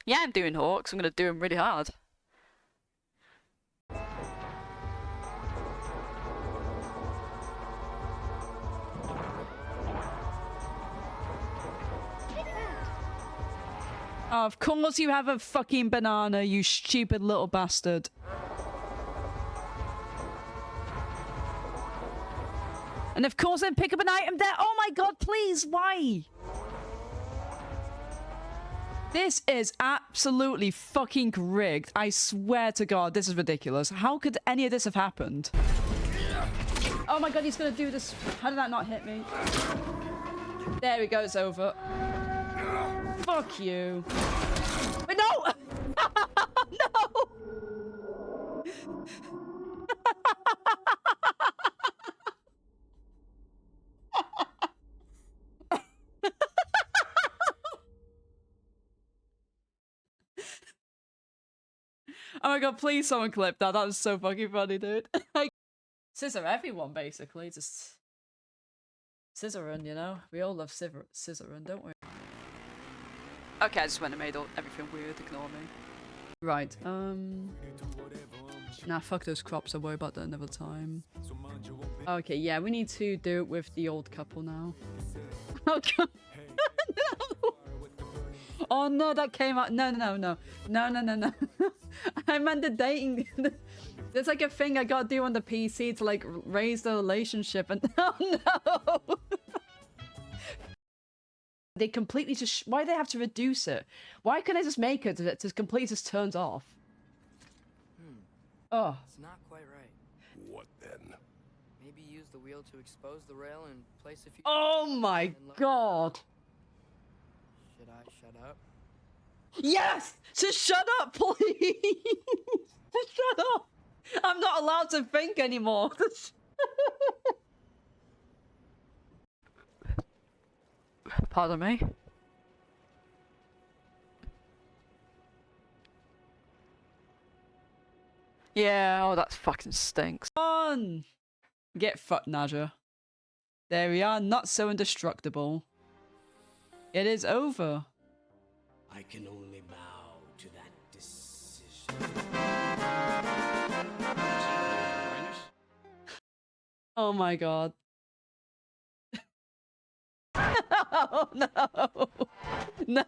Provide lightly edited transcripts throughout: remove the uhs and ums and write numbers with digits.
Yeah, I'm doing Hawks. I'm gonna do them really hard. Oh, of course you have a fucking banana, you stupid little bastard. And of course then pick up an item there. Oh my god, please, why? This is absolutely fucking rigged. I swear to god, this is ridiculous. How could any of this have happened? Oh my god, he's gonna do this. How did that not hit me? There we go, it's over. Fuck you. Wait, no! No! Oh my god, please someone clip that. That was so fucking funny, dude. Scissor everyone, basically. Just scissoring, you know? We all love scissoring, don't we? Okay, I just went and made everything weird. Ignore me. Right, nah, fuck those crops. I'll worry about that another time. Okay, yeah, we need to do it with the old couple now. Oh god. No! Oh no, that came out. No. I meant the dating. There's like a thing I gotta do on the PC to like raise the relationship and oh no! They completely just why do they have to reduce it? Why couldn't they just make it to completely just turns off? Oh. It's not quite right. What then? Maybe use the wheel to expose the rail and place a few. Oh my god. Should I shut up? Yes! Just shut up, please! Just shut up! I'm not allowed to think anymore. Pardon me? Yeah, oh, that fucking stinks. On! Get fucked, Naja. There we are, not so indestructible. It is over. I can only bow to that decision. Oh my god. Oh no! No!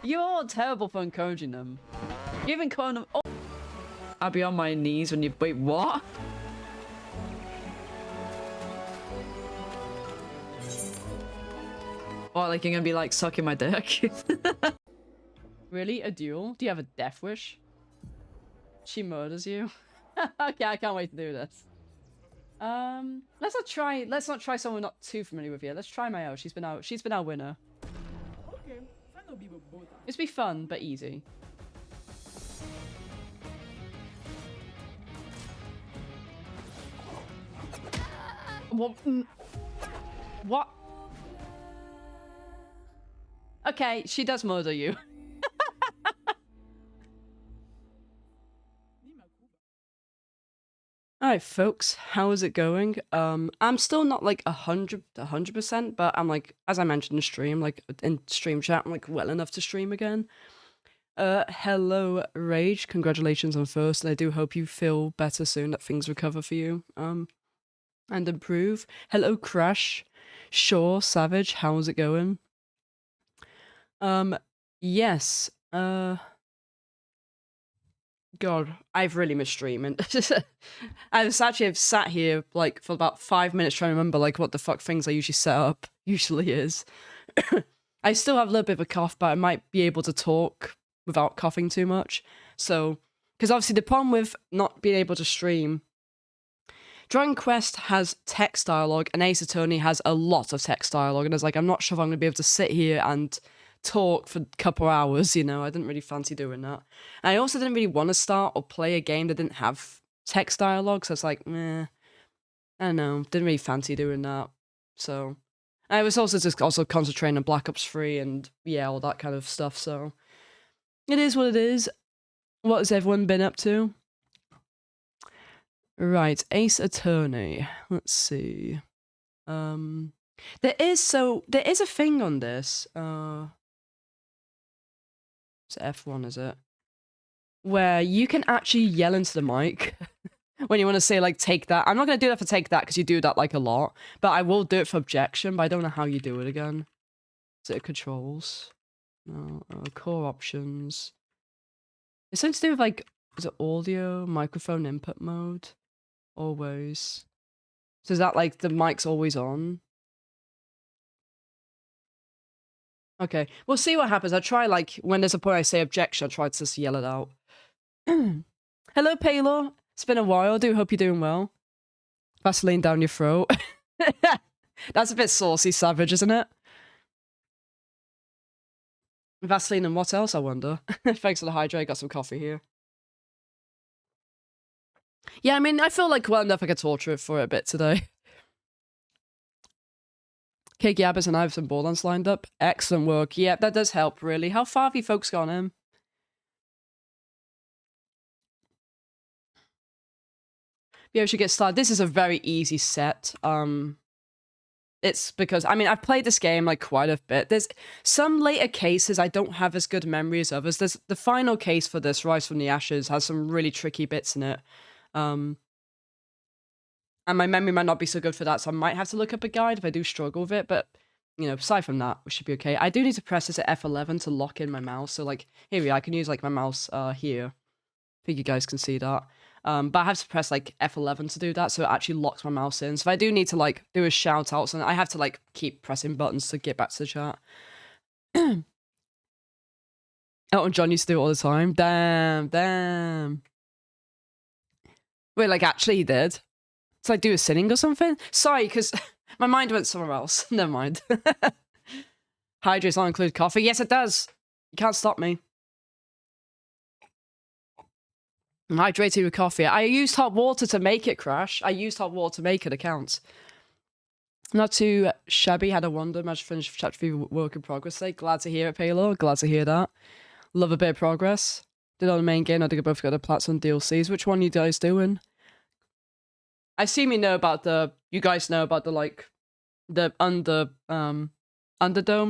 You're all terrible for encouraging them. You even calling them. Oh. I'll be on my knees when you. Wait, what? What, like you're gonna be like sucking my dick? Really? A duel? Do you have a death wish? She murders you? Okay, I can't wait to do this. Let's not try someone not too familiar with you. Let's try Mayo. She's been our winner. Okay, It's be fun, but easy. What? What? Okay, she does murder you. Alright folks, how is it going? I'm still not like 100%, but I'm like, as I mentioned in stream, like in stream chat, I'm like well enough to stream again. Hello Rage, congratulations on first, and I do hope you feel better soon, that things recover for you, and improve. Hello Crash, Shaw, Savage, how's it going? Yes, God, I've really missed streaming. I've sat here like for about 5 minutes trying to remember like what the fuck things I usually set up usually is. I still have a little bit of a cough, but I might be able to talk without coughing too much. So, because obviously the problem with not being able to stream, Dragon Quest has text dialogue and Ace Attorney has a lot of text dialogue, and I was like, I'm not sure if I'm going to be able to sit here and talk for a couple hours, you know. I didn't really fancy doing that. And I also didn't really want to start or play a game that didn't have text dialogue, so it's like, meh. I don't know, didn't really fancy doing that. So I was also just concentrating on Black Ops 3 and yeah, all that kind of stuff, so it is what it is. What has everyone been up to? Right, Ace Attorney. Let's see. There is a thing on this. It's F1, is it? Where you can actually yell into the mic when you want to say, like, take that. I'm not going to do that for take that because you do that, like, a lot. But I will do it for objection, but I don't know how you do it again. Is it controls? No. Core options. It's something to do with, like, is it audio, microphone input mode? Always. So is that, like, the mic's always on? Okay, we'll see what happens. I'll try, like, when there's a point I say objection, I'll try to just yell it out. Hello, Paylor. It's been a while. Do hope you're doing well. Vaseline down your throat. That's a bit saucy, savage, isn't it? Vaseline and what else, I wonder? Thanks for the hydrate. Got some coffee here. Yeah, I mean, I feel like well enough I could torture it for a bit today. Cake Yabbers and I have some Borderlands lined up. Excellent work. Yeah, that does help, really. How far have you folks gone in? Yeah, we should get started. This is a very easy set. It's because, I mean, I've played this game, like, quite a bit. There's some later cases I don't have as good memory as others. There's the final case for this, Rise from the Ashes, has some really tricky bits in it. And my memory might not be so good for that, so I might have to look up a guide if I do struggle with it, but, you know, aside from that, we should be okay. I do need to press this at F11 to lock in my mouse, so, like, here we are, I can use, like, my mouse, here. I think you guys can see that. But I have to press, like, F11 to do that, so it actually locks my mouse in. So if I do need to, like, do a shout-out, so I have to, like, keep pressing buttons to get back to the chat. Elton John used to do it all the time. Damn. Wait, like, actually he did? It's like do a singing or something? Sorry, because my mind went somewhere else. Never mind. Hydrates not include coffee. Yes, it does. You can't stop me. I'm hydrated with coffee. I used hot water to make it, Crash. I used hot water to make it. It counts. Not too shabby. Had a wonder. Managed to finish chapter 3 work in progress today. Glad to hear it, Palo. Glad to hear that. Love a bit of progress. Did on the main game. I think I both got the plats on DLCs. Which one are you guys doing? I assume you know about the, you guys know about the, like, the underdome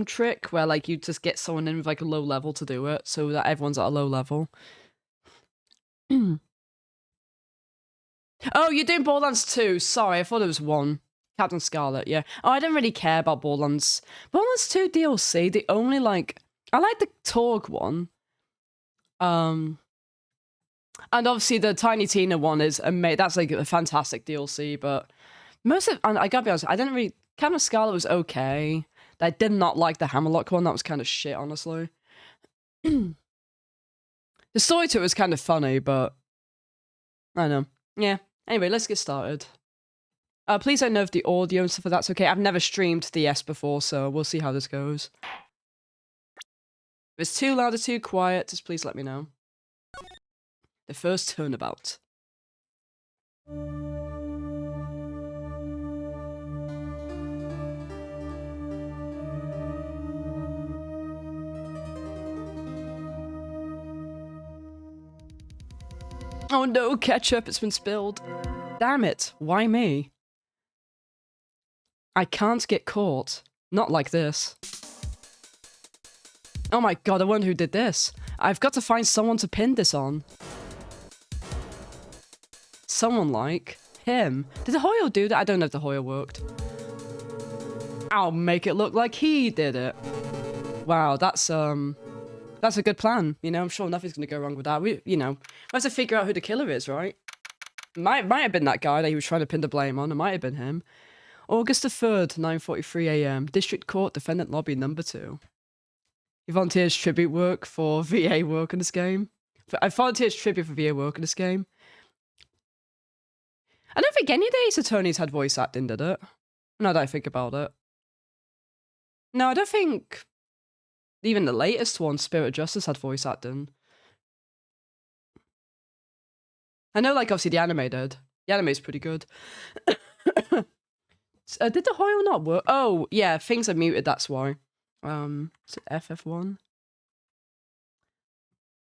trick, where, like, you just get someone in with, like, a low level to do it, so that everyone's at a low level. Oh, you're doing Borderlands 2. Sorry, I thought it was 1. Captain Scarlet, yeah. Oh, I don't really care about Borderlands. Borderlands 2 DLC, the only, like, I like the Torg one. And obviously the Tiny Tina one is amazing. That's like a fantastic DLC, but most of, and I gotta be honest, I didn't really, Captain Scarlet was okay. I did not like the Hammerlock one. That was kind of shit, honestly. The story to it was kind of funny, but I don't know. Yeah. Anyway, let's get started. Please don't know if the audio and stuff like that's okay. I've never streamed DS before, so we'll see how this goes. If it's too loud or too quiet, just please let me know. The first turnabout. Oh no, ketchup, it's been spilled. Damn it, why me? I can't get caught. Not like this. Oh my god, I wonder who did this. I've got to find someone to pin this on. Someone like him. Did the Hoyle do that? I don't know if the Hoyle worked. I'll make it look like he did it. Wow, that's a good plan. You know, I'm sure nothing's gonna go wrong with that. We have to figure out who the killer is, right? Might have been that guy that he was trying to pin the blame on. It might have been him. August the 3rd, 9:43 a.m. District Court, Defendant Lobby number 2. He volunteers tribute work for VA work in this game. I volunteers tribute for VA work in this game. I don't think any of the Ace Attorneys had voice acting, did it? Now that I think about it. No, I don't think even the latest one, Spirit of Justice, had voice acting. I know, like, obviously the anime did. The anime's pretty good. Did the Hoyle not work? Oh, yeah, things are muted, that's why. Is it FF1?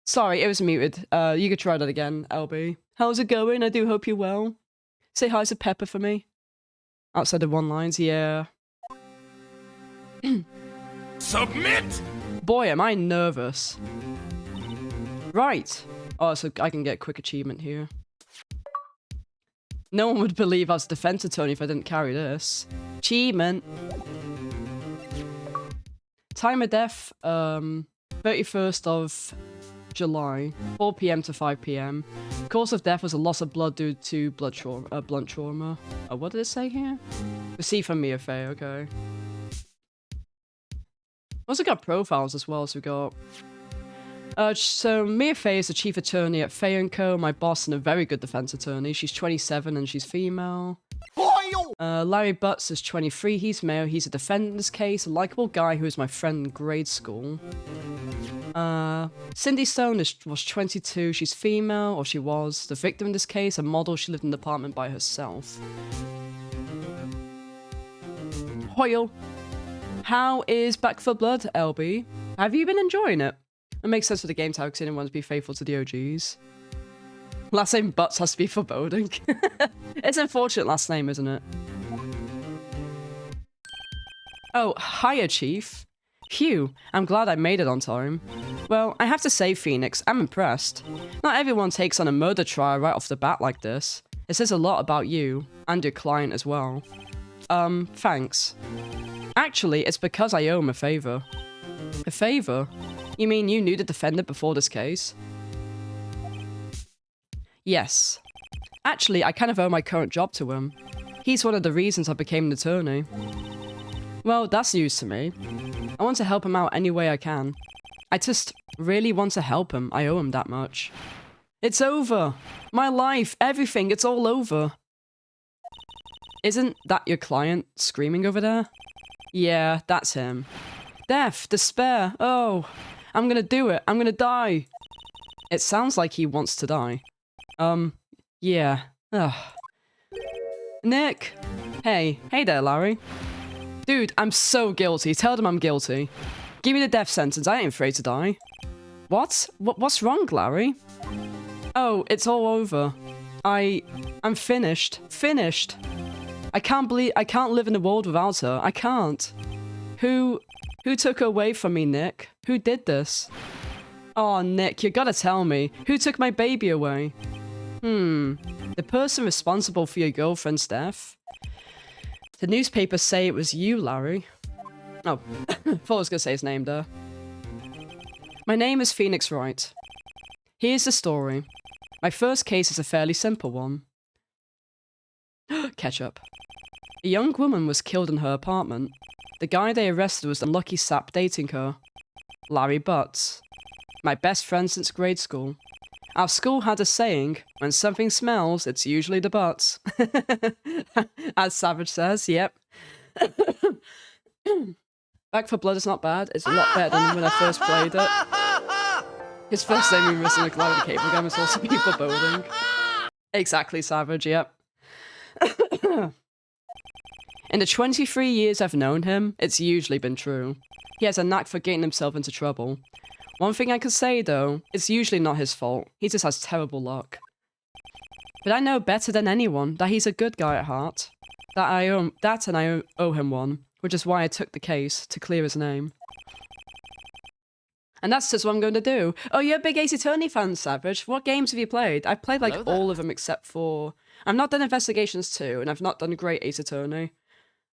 Sorry, it was muted. You could try that again, LB. How's it going? I do hope you're well. Say hi to Pepper for me. Outside of one lines, yeah. Submit! Boy, am I nervous. Right. Oh, so I can get a quick achievement here. No one would believe I was a defense attorney if I didn't carry this. Achievement. Time of death, 31st of July, 4 p.m. to 5 p.m. Cause of death was a loss of blood due to blunt trauma. Oh, what did it say here? Received from Mia Fey, okay. Also got profiles as well, so we got... so Mia Fey is the chief attorney at Fey & Co., my boss and a very good defense attorney. She's 27 and she's female. Larry Butts is 23, he's male, he's a defendant in this case, a likable guy who is my friend in grade school. Cindy Stone was 22, she's female, or she was. The victim in this case, a model, she lived in an apartment by herself. Hoyle. How is Back for Blood, LB? Have you been enjoying it? It makes sense for the game to have because anyone to be faithful to the OGs. Last name Butts has to be foreboding. It's an unfortunate last name, isn't it? Oh, hiya, Chief. Phew, I'm glad I made it on time. Well, I have to say, Phoenix, I'm impressed. Not everyone takes on a murder trial right off the bat like this. It says a lot about you, and your client as well. Thanks. Actually, it's because I owe him a favor. A favor? You mean you knew the defendant before this case? Yes. Actually, I kind of owe my current job to him. He's one of the reasons I became an attorney. Well, that's news to me. I want to help him out any way I can. I just really want to help him. I owe him that much. It's over! My life, everything, it's all over! Isn't that your client screaming over there? Yeah, that's him. Death, despair, oh! I'm gonna do it, I'm gonna die! It sounds like he wants to die. Yeah. Ugh. Nick! Hey there, Larry. Dude, I'm so guilty. Tell them I'm guilty. Give me the death sentence. I ain't afraid to die. What? What's wrong, Larry? Oh, it's all over. I'm finished. Finished. I can't live in the world without her. I can't. Who took her away from me, Nick? Who did this? Oh, Nick, you gotta tell me. Who took my baby away? The person responsible for your girlfriend's death? The newspapers say it was you, Larry. Oh, thought I was gonna say his name there. My name is Phoenix Wright. Here's the story. My first case is a fairly simple one. Ketchup. A young woman was killed in her apartment. The guy they arrested was the lucky sap dating her. Larry Butts. My best friend since grade school. Our school had a saying, when something smells, it's usually the butts. As Savage says, yep. Back for Blood is not bad. It's a lot better than when I first played it. His first name being missing a cloud cable game is also people building. Exactly, Savage, yep. In the 23 years I've known him, it's usually been true. He has a knack for getting himself into trouble. One thing I could say, though, it's usually not his fault. He just has terrible luck. But I know better than anyone that he's a good guy at heart. That I owe him one, which is why I took the case, to clear his name. And that's just what I'm going to do. Oh, you're a big Ace Attorney fan, Savage. What games have you played? I've played, like, all of them except for... I've not done Investigations 2, and I've not done Great Ace Attorney.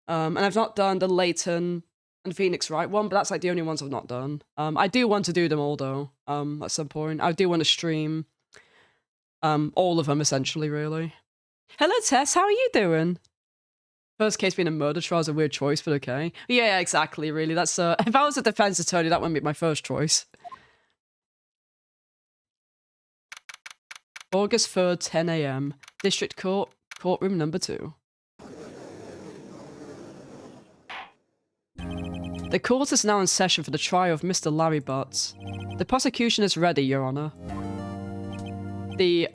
And I've not done the Layton and Phoenix Wright one, but that's like the only ones I've not done. I do want to do them all though, at some point. I do want to stream all of them essentially, really. Hello Tess, how are you doing? First case being a murder trial is a weird choice, but okay. Yeah, exactly, really. That's if I was a defense attorney, that wouldn't be my first choice. August 3rd, 10 AM. District Court, courtroom number 2. The court is now in session for the trial of Mr. Larry Butts. The prosecution is ready, Your Honor. The,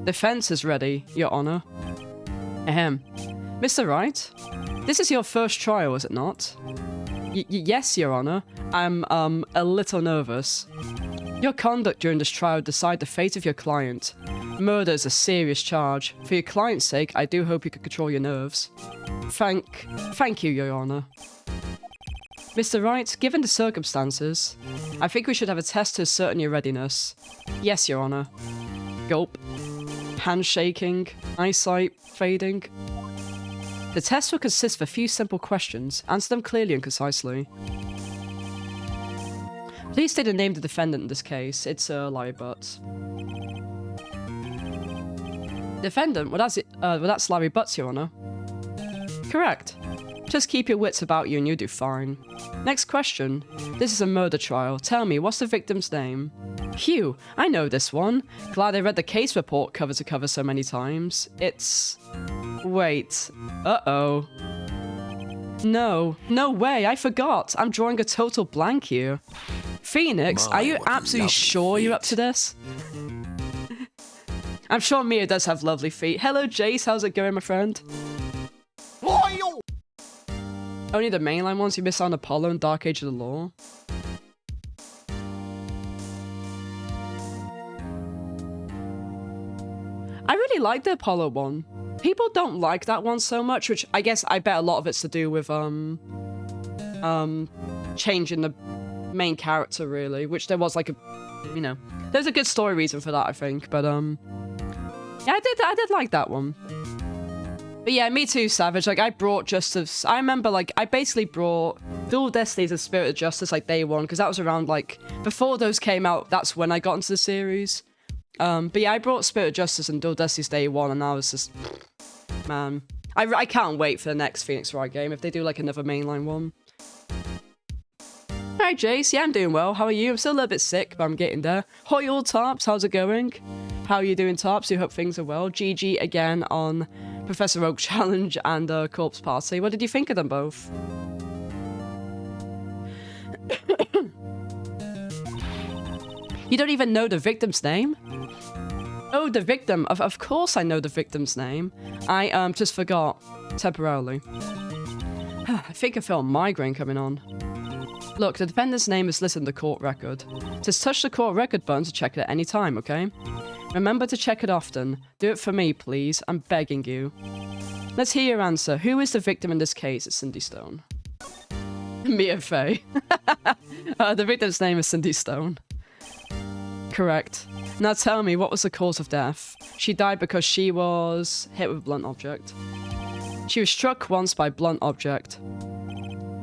defense is ready, Your Honor. Ahem. Mr. Wright? This is your first trial, is it not? Yes, Your Honor. I'm, a little nervous. Your conduct during this trial will decide the fate of your client. Murder is a serious charge. For your client's sake, I do hope you can control your nerves. Thank you, Your Honor. Mr. Wright, given the circumstances, I think we should have a test to ascertain your readiness. Yes, Your Honor. Gulp. Handshaking. Eyesight fading. The test will consist of a few simple questions. Answer them clearly and concisely. Please state the name of the defendant in this case. It's Larry Butts. Defendant? Well, that's Larry Butts, Your Honor. Correct. Just keep your wits about you and you'll do fine. Next question. This is a murder trial. Tell me, what's the victim's name? Phew, I know this one. Glad I read the case report cover to cover so many times. It's... Wait. Uh-oh. No. No way, I forgot. I'm drawing a total blank here. Phoenix, are you absolutely sure you're up to this? I'm sure Mia does have lovely feet. Hello, Jace. How's it going, my friend? Only the mainline ones. You miss out on Apollo and Dark Age of the Law. I really like the Apollo one. People don't like that one so much, which I guess I bet a lot of it's to do with changing the main character, really, which there was like a, you know, there's a good story reason for that, I think, but yeah, I did like that one. But yeah, me too, Savage. Like, I brought Justice. I remember, like, I basically brought Dual Destinies and Spirit of Justice, like, day one, because that was around, like, before those came out, that's when I got into the series. But yeah, I brought Spirit of Justice and Dual Destinies day one, and I was just, man. I can't wait for the next Phoenix Wright game, if they do, like, another mainline one. Alright, Jace. Yeah, I'm doing well. How are you? I'm still a little bit sick, but I'm getting there. Hoi all Tarps, how's it going? How are you doing, Tarps? You hope things are well. GG again on Professor Oak Challenge and Corpse Party. What did you think of them both? You don't even know the victim's name? Oh, the victim. Of course I know the victim's name. I just forgot temporarily. I think I feel a migraine coming on. Look, the defendant's name is listed in the court record. Just touch the court record button to check it at any time, okay? Remember to check it often. Do it for me, please. I'm begging you. Let's hear your answer. Who is the victim in this case? It's Cindy Stone. Mia Fey. The victim's name is Cindy Stone. Correct. Now tell me, what was the cause of death? She died because she was hit with a blunt object. She was struck once by a blunt object.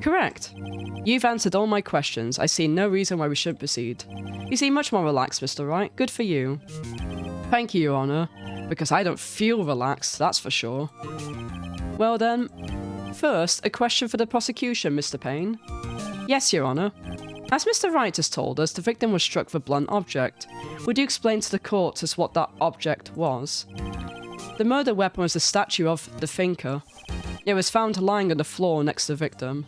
Correct. You've answered all my questions. I see no reason why we shouldn't proceed. You seem much more relaxed, Mr. Wright. Good for you. Thank you, Your Honor. Because I don't feel relaxed, that's for sure. Well then, first, a question for the prosecution, Mr. Payne. Yes, Your Honor. As Mr. Wright has told us, the victim was struck with a blunt object. Would you explain to the court just what that object was? The murder weapon was the statue of the thinker. It was found lying on the floor next to the victim.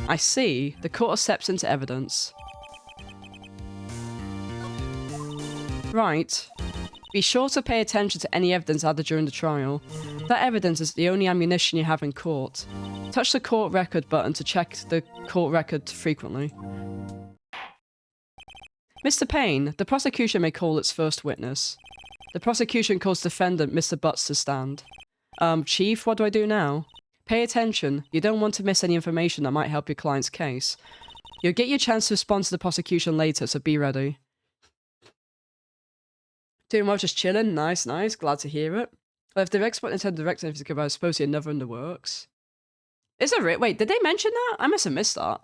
I see. The court accepts into evidence. Right. Be sure to pay attention to any evidence added during the trial. That evidence is the only ammunition you have in court. Touch the court record button to check the court record frequently. Mr. Payne, the prosecution may call its first witness. The prosecution calls defendant Mr. Butts to stand. Chief, what do I do now? Pay attention. You don't want to miss any information that might help your client's case. You'll get your chance to respond to the prosecution later, so be ready. Doing well, just chilling. Nice, nice. Glad to hear it. Well, if the expert Nintendo Direct is about, I suppose another in the works. Is there it? Wait, did they mention that? I must have missed that.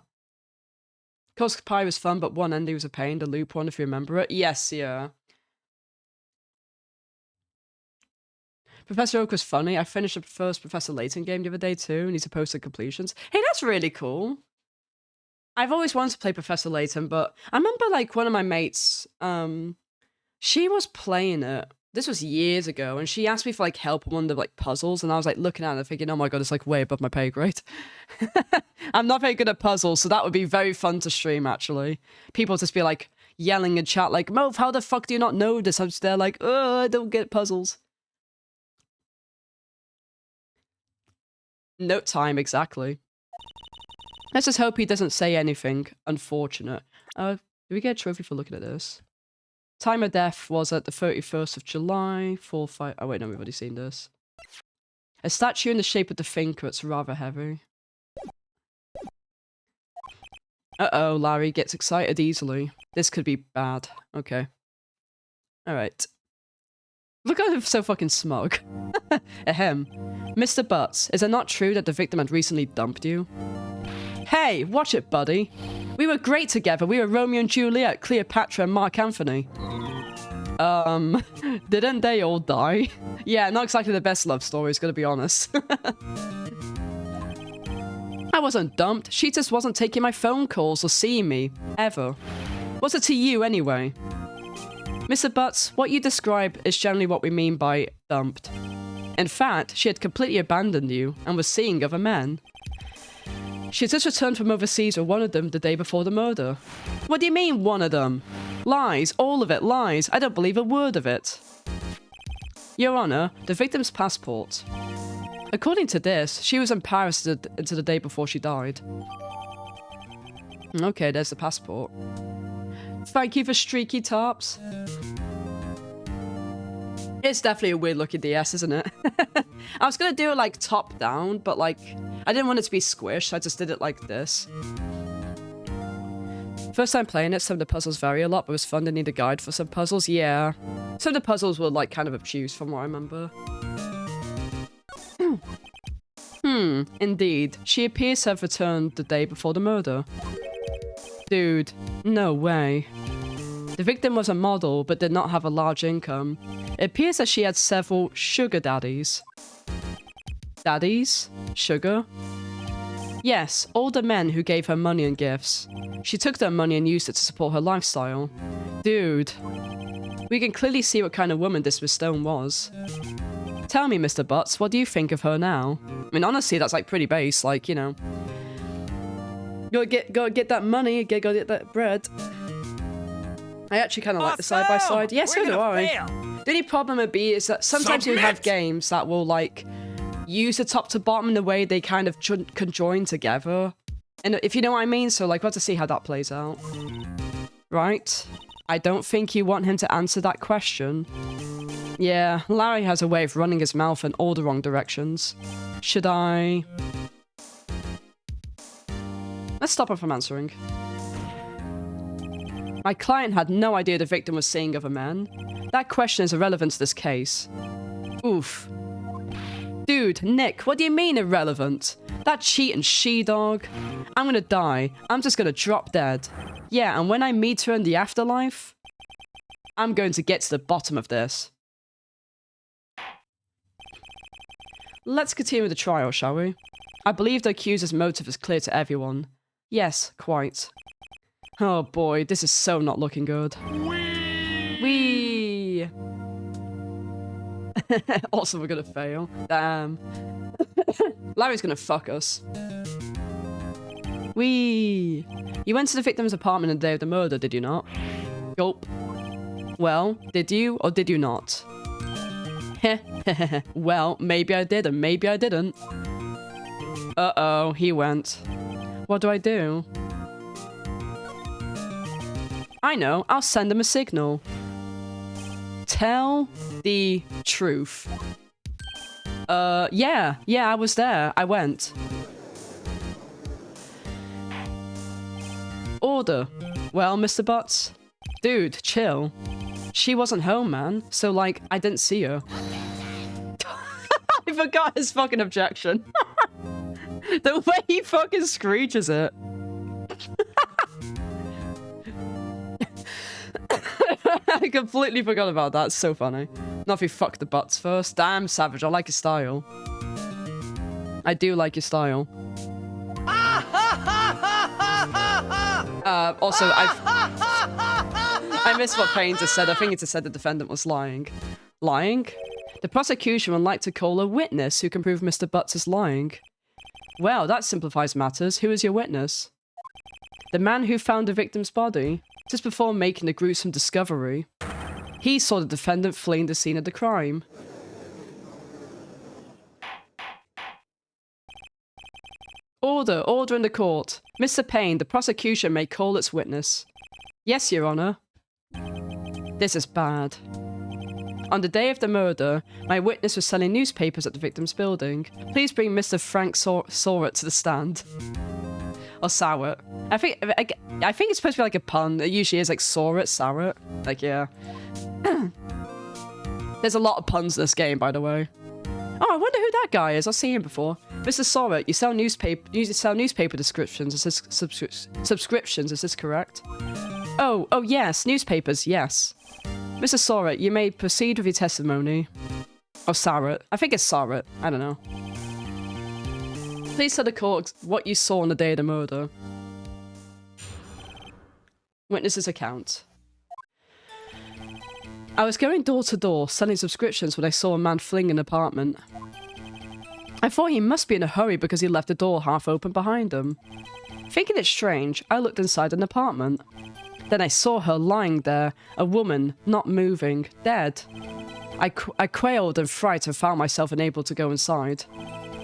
Course Pie was fun, but one ending was a pain. The loop one, if you remember it. Yes, yeah. Professor Oak was funny. I finished the first Professor Layton game the other day too, and he's supposed to completions. Hey, that's really cool. I've always wanted to play Professor Layton, but I remember like one of my mates, she was playing it. This was years ago, and she asked me for like help on one of the like puzzles, and I was like looking at it thinking, oh my god, it's like way above my pay grade. I'm not very good at puzzles, so that would be very fun to stream actually. People just be like yelling in chat like, Moph, how the fuck do you not know this? I'm just there like, oh, I don't get puzzles. Note time, exactly. Let's just hope he doesn't say anything unfortunate. Do we get a trophy for looking at this? Time of death was at the 31st of July, 4-5... Oh wait, no, we've already seen this. A statue in the shape of the thinker, it's rather heavy. Uh-oh, Larry gets excited easily. This could be bad. Okay. Alright. Look at him so fucking smug. Ahem. Mr. Butts, is it not true that the victim had recently dumped you? Hey, watch it, buddy. We were great together. We were Romeo and Juliet, Cleopatra and Mark Anthony. Didn't they all die? Yeah, not exactly the best love stories, gotta be honest. I wasn't dumped. She just wasn't taking my phone calls or seeing me. Ever. What's it to you, anyway? Mr. Butts, what you describe is generally what we mean by dumped. In fact, she had completely abandoned you and was seeing other men. She had just returned from overseas with one of them the day before the murder. What do you mean, one of them? Lies, all of it, lies. I don't believe a word of it. Your Honor, the victim's passport. According to this, she was in Paris until the day before she died. Okay, there's the passport. Thank you for streaky tops. It's definitely a weird looking DS, isn't it? I was gonna do it like top down, but like I didn't want it to be squished, so I just did it like this. First time playing it, some of the puzzles vary a lot, but it was fun to need a guide for some puzzles. Yeah. Some of the puzzles were like kind of obtuse from what I remember. Indeed. She appears to have returned the day before the murder. Dude, no way. The victim was a model, but did not have a large income. It appears that she had several sugar daddies. Daddies? Sugar? Yes, older men who gave her money and gifts. She took their money and used it to support her lifestyle. Dude. We can clearly see what kind of woman this Miss Stone was. Tell me, Mr. Butts, what do you think of her now? I mean, honestly, that's like pretty base, like, you know. Gotta get that money, gotta get that bread. I actually kind of like the side-by-side. Yes, so do I. The only problem would be is that sometimes you have games that will, like, use the top to bottom in the way they kind of conjoin together. And if you know what I mean, so, like, we'll have to see how that plays out. Right? I don't think you want him to answer that question. Yeah, Larry has a way of running his mouth in all the wrong directions. Should I... Let's stop him from answering. My client had no idea the victim was seeing other men. That question is irrelevant to this case. Oof. Dude, Nick, what do you mean irrelevant? That cheating she-dog. I'm gonna die. I'm just gonna drop dead. Yeah, and when I meet her in the afterlife, I'm going to get to the bottom of this. Let's continue with the trial, shall we? I believe the accuser's motive is clear to everyone. Yes, quite. Oh boy, this is so not looking good. Whee! Also, we're gonna fail. Damn. Larry's gonna fuck us. Whee! You went to the victim's apartment on the day of the murder, did you not? Gulp. Well, did you or did you not? Well, maybe I did and maybe I didn't. Uh-oh, he went. What do I do? I know, I'll send him a signal. Tell the truth. Yeah, I was there. I went. Order. Well, Mr. Butts? Dude, chill. She wasn't home, man. So, like, I didn't see her. I forgot his fucking objection. The way he fucking screeches it. I completely forgot about that. It's so funny. Not if he fucked the Butts first. Damn, Savage. I like your style. I do like your style. Also, I missed what Payne just said. I think he just said the defendant was lying. Lying? The prosecution would like to call a witness who can prove Mr. Butts is lying. Well, that simplifies matters. Who is your witness? The man who found the victim's body, just before making the gruesome discovery. He saw the defendant fleeing the scene of the crime. Order, order in the court. Mr. Payne, the prosecution may call its witness. Yes, Your Honor. This is bad. On the day of the murder, my witness was selling newspapers at the victim's building. Please bring Mr. Frank Sorrett to the stand. Or sour it. I think it's supposed to be like a pun. It usually is like saw it, sour it. Like, yeah. There's a lot of puns in this game, by the way. Oh, I wonder who that guy is. I've seen him before. Mr. Sorrett, you sell newspaper descriptions. Is this subscriptions? Is this correct? Oh, yes, newspapers, yes. Mr. Sorrett, you may proceed with your testimony. Or Sarret. I think it's Sarret. I don't know. Please tell the court what you saw on the day of the murder. Witness's account. I was going door to door selling subscriptions when I saw a man fleeing an apartment. I thought he must be in a hurry because he left the door half open behind him. Thinking it strange, I looked inside an apartment. Then I saw her lying there, a woman, not moving, dead. I quailed in fright and found myself unable to go inside.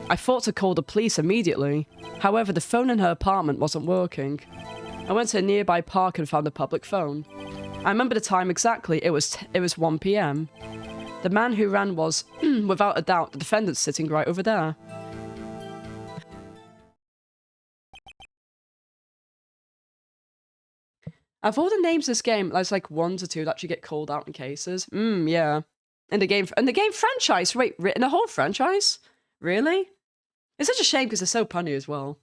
I thought to call the police immediately. However, the phone in her apartment wasn't working. I went to a nearby park and found a public phone. I remember the time exactly. It was 1 p.m. The man who ran was, without a doubt, the defendant sitting right over there. Of all the names in this game, there's like 1 to 2 that actually get called out in cases. Yeah. In the game franchise. Wait, in a whole franchise? Really? It's such a shame because they're so punny as well.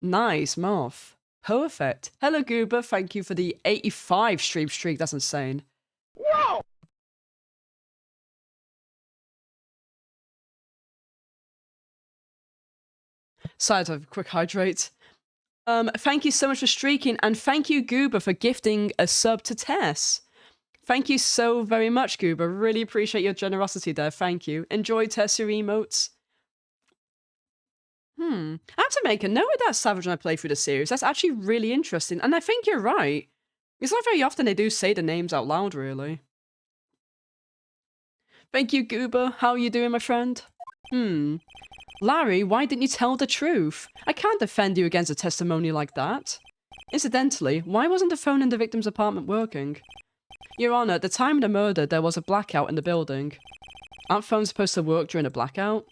Nice, Marth. Perfect. Hello, Goober. Thank you for the 85 stream streak. That's insane. Whoa! Side of quick hydrate. Thank you so much for streaking, and thank you, Goober, for gifting a sub to Tess. Thank you so very much, Goober. Really appreciate your generosity there. Thank you. Enjoy Tess your emotes. I have to make a note of that Savage when I play through the series. That's actually really interesting, and I think you're right. It's not very often they do say the names out loud, really. Thank you, Goober. How are you doing, my friend? Larry, why didn't you tell the truth? I can't defend you against a testimony like that. Incidentally, why wasn't the phone in the victim's apartment working? Your Honor, at the time of the murder, there was a blackout in the building. Aren't phones supposed to work during a blackout?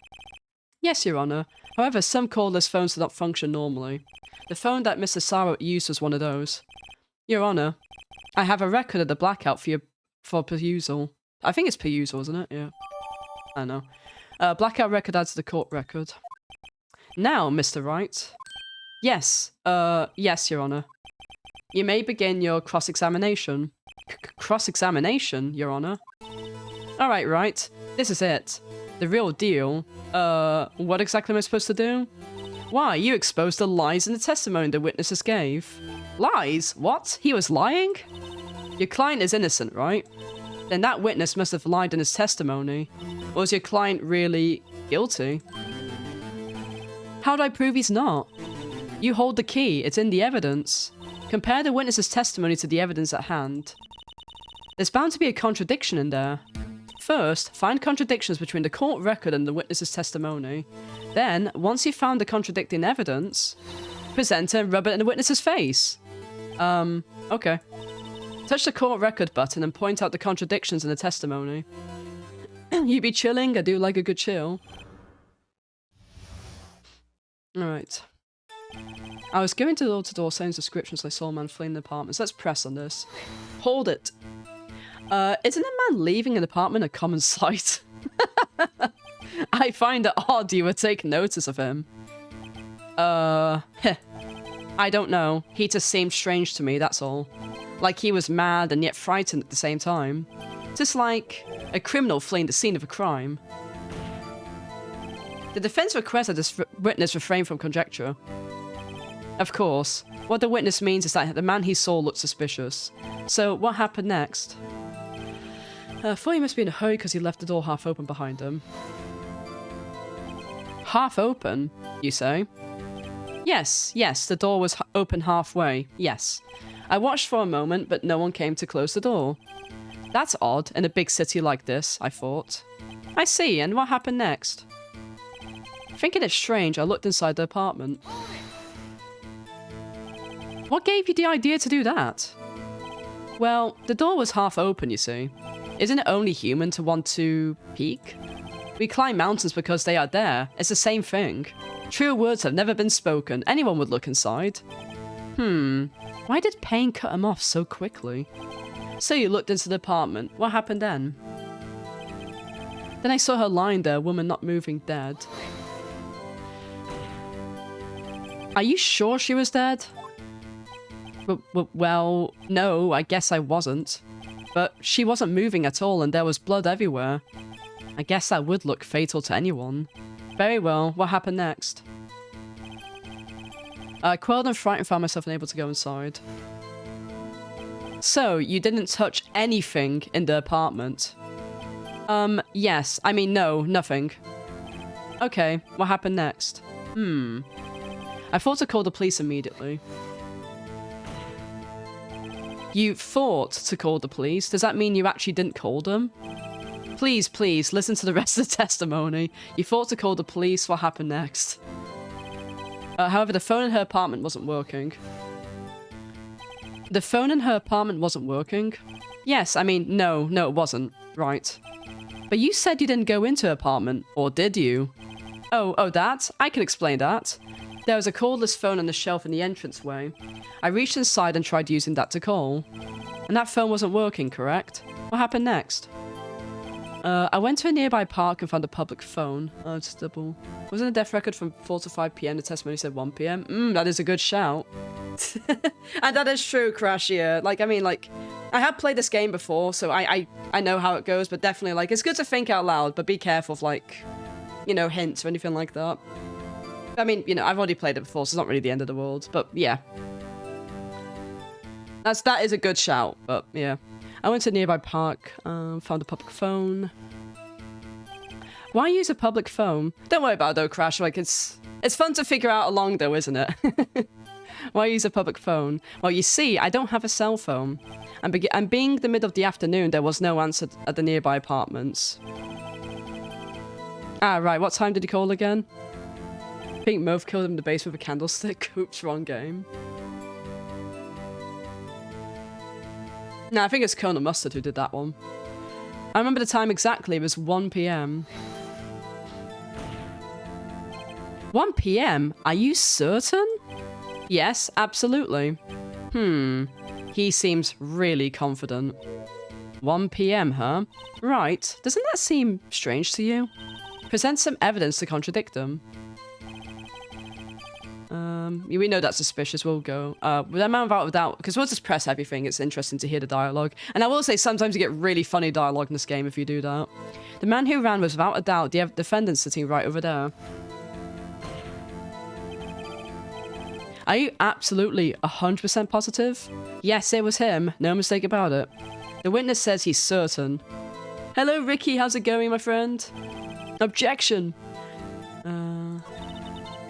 Yes, Your Honor. However, some cordless phones do not function normally. The phone that Mr. Saro used was one of those. Your Honor, I have a record of the blackout for perusal. I think it's perusal, isn't it? Yeah. I don't know. Blackout record adds to the court record. Now, Mr. Wright. Yes. Yes, Your Honor. You may begin your cross-examination. Cross-examination, Your Honor? Alright, Wright. This is it. The real deal. What exactly am I supposed to do? Why, you exposed the lies in the testimony the witnesses gave. Lies? What? He was lying? Your client is innocent, right? Then that witness must have lied in his testimony. Or is your client really guilty? How do I prove he's not? You hold the key. It's in the evidence. Compare the witness's testimony to the evidence at hand. There's bound to be a contradiction in there. First, find contradictions between the court record and the witness's testimony. Then, once you've found the contradicting evidence, present it and rub it in the witness's face. Okay. Touch the court record button and point out the contradictions in the testimony. You be chilling? I do like a good chill. Alright. I was going to door-to-door selling subscriptions. I saw a man fleeing the apartment. So let's press on this. Hold it. Isn't a man leaving an apartment a common sight? I find it odd you would take notice of him. I don't know. He just seemed strange to me, that's all. Like he was mad and yet frightened at the same time. Just like a criminal fleeing the scene of a crime. The defense requests that this witness refrain from conjecture. Of course. What the witness means is that the man he saw looked suspicious. So, what happened next? I thought he must be in a hurry because he left the door half open behind him. Half open, you say? Yes, the door was open halfway, yes. I watched for a moment, but no one came to close the door. That's odd, in a big city like this, I thought. I see, and what happened next? Thinking it strange, I looked inside the apartment. What gave you the idea to do that? Well, the door was half open, you see. Isn't it only human to want to peek? We climb mountains because they are there. It's the same thing. True words have never been spoken. Anyone would look inside. Why did pain cut him off so quickly? So you looked into the apartment. What happened then? Then I saw her lying there, woman not moving, dead. Are you sure she was dead? Well, no, I guess I wasn't. But she wasn't moving at all and there was blood everywhere. I guess that would look fatal to anyone. Very well, what happened next? I quelled and frightened, found myself unable to go inside. So, you didn't touch anything in the apartment? Yes. I mean, no, nothing. Okay, what happened next? I thought to call the police immediately. You thought to call the police? Does that mean you actually didn't call them? Please, please, listen to the rest of the testimony. You thought to call the police, what happened next? However, the phone in her apartment wasn't working. The phone in her apartment wasn't working? Yes, I mean, no, it wasn't. Right. But you said you didn't go into her apartment, or did you? Oh, that? I can explain that. There was a cordless phone on the shelf in the entranceway. I reached inside and tried using that to call. And that phone wasn't working, correct? What happened next? I went to a nearby park and found a public phone. Oh, it's double. Wasn't a death record from 4 to 5 p.m. The testimony said 1 p.m. That is a good shout. And that is true, Crash, yeah. Like, I mean, like, I have played this game before, so I know how it goes, but definitely, like, it's good to think out loud, but be careful of, like, you know, hints or anything like that. I mean, you know, I've already played it before, so it's not really the end of the world, but yeah. That is a good shout, but yeah. I went to a nearby park, found a public phone. Why use a public phone? Don't worry about it though, Crash, like it's fun to figure out along though, isn't it? Why use a public phone? Well, you see, I don't have a cell phone. And being the middle of the afternoon, there was no answer at the nearby apartments. Ah, right, what time did he call again? Pink Mauve killed him in the base with a candlestick. Oops, wrong game. No, I think it's Colonel Mustard who did that one. I remember the time exactly, it was 1 p.m. 1 p.m? Are you certain? Yes, absolutely. He seems really confident. 1 p.m, huh? Right, doesn't that seem strange to you? Present some evidence to contradict them. We know that's suspicious, we'll go. With amount without a doubt, because we'll just press everything, it's interesting to hear the dialogue. And I will say, sometimes you get really funny dialogue in this game if you do that. The man who ran was without a doubt the defendant sitting right over there. Are you absolutely 100% positive? Yes, it was him, no mistake about it. The witness says he's certain. Hello, Ricky, how's it going, my friend? Objection!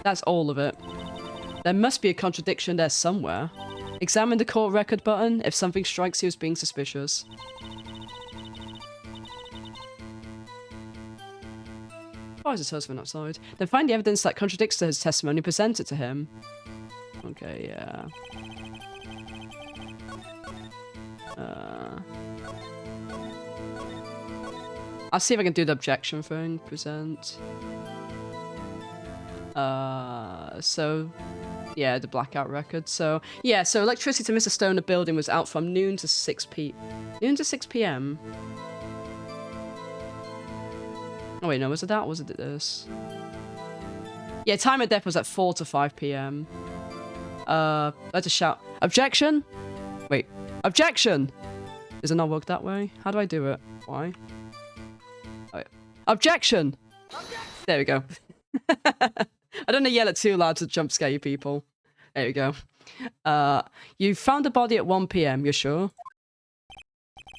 That's all of it. There must be a contradiction there somewhere. Examine the court record button if something strikes you as being suspicious. Why is his husband outside? Then find the evidence that contradicts his testimony and present it to him. Okay, yeah. I'll see if I can do the objection thing. Present. So, yeah, the blackout record. So, yeah, so electricity to Mr. Stone, the building was out from noon to 6 p.m. Oh, wait, no, was it that? Or was it this? Yeah, time of death was at 4 to 5 p.m. Let's just shout. Objection? Wait. Objection! Does it not work that way? How do I do it? Why? Oh, yeah. Objection! There we go. I don't know, yell it too loud to jump scare you people. There we go. You found the body at 1 p.m, you're sure?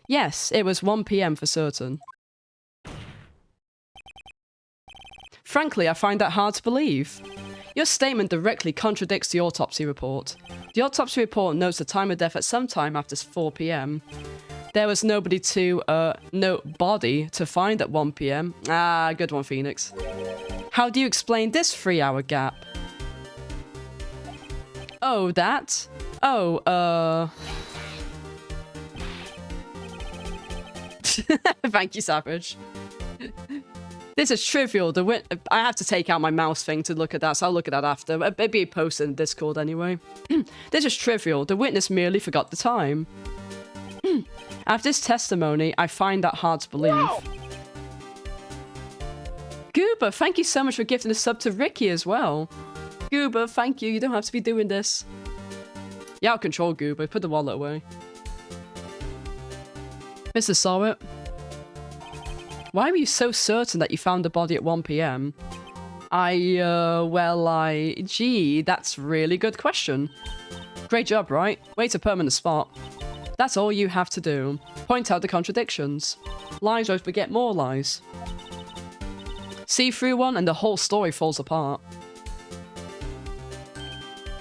Yes, it was 1 p.m. for certain. Frankly, I find that hard to believe. Your statement directly contradicts the autopsy report. The autopsy report notes the time of death at some time after 4 p.m. There was no body to find at 1 p.m. Ah, good one, Phoenix. How do you explain this 3-hour gap? Oh, that? Oh, Thank you, Savage. This is trivial. I have to take out my mouse thing to look at that, so I'll look at that after. Maybe post in Discord anyway. This is trivial. The witness merely forgot the time. After this testimony, I find that hard to believe. Goober, thank you so much for gifting a sub to Ricky as well. Goober, thank you. You don't have to be doing this. Yeah, out of control, Goober. Put the wallet away. Mr. Sawit, why were you so certain that you found the body at 1 PM? Gee, that's a really good question. Great job, right? Way to put him in the spot. That's all you have to do. Point out the contradictions. Lies always beget more lies. See through one and the whole story falls apart.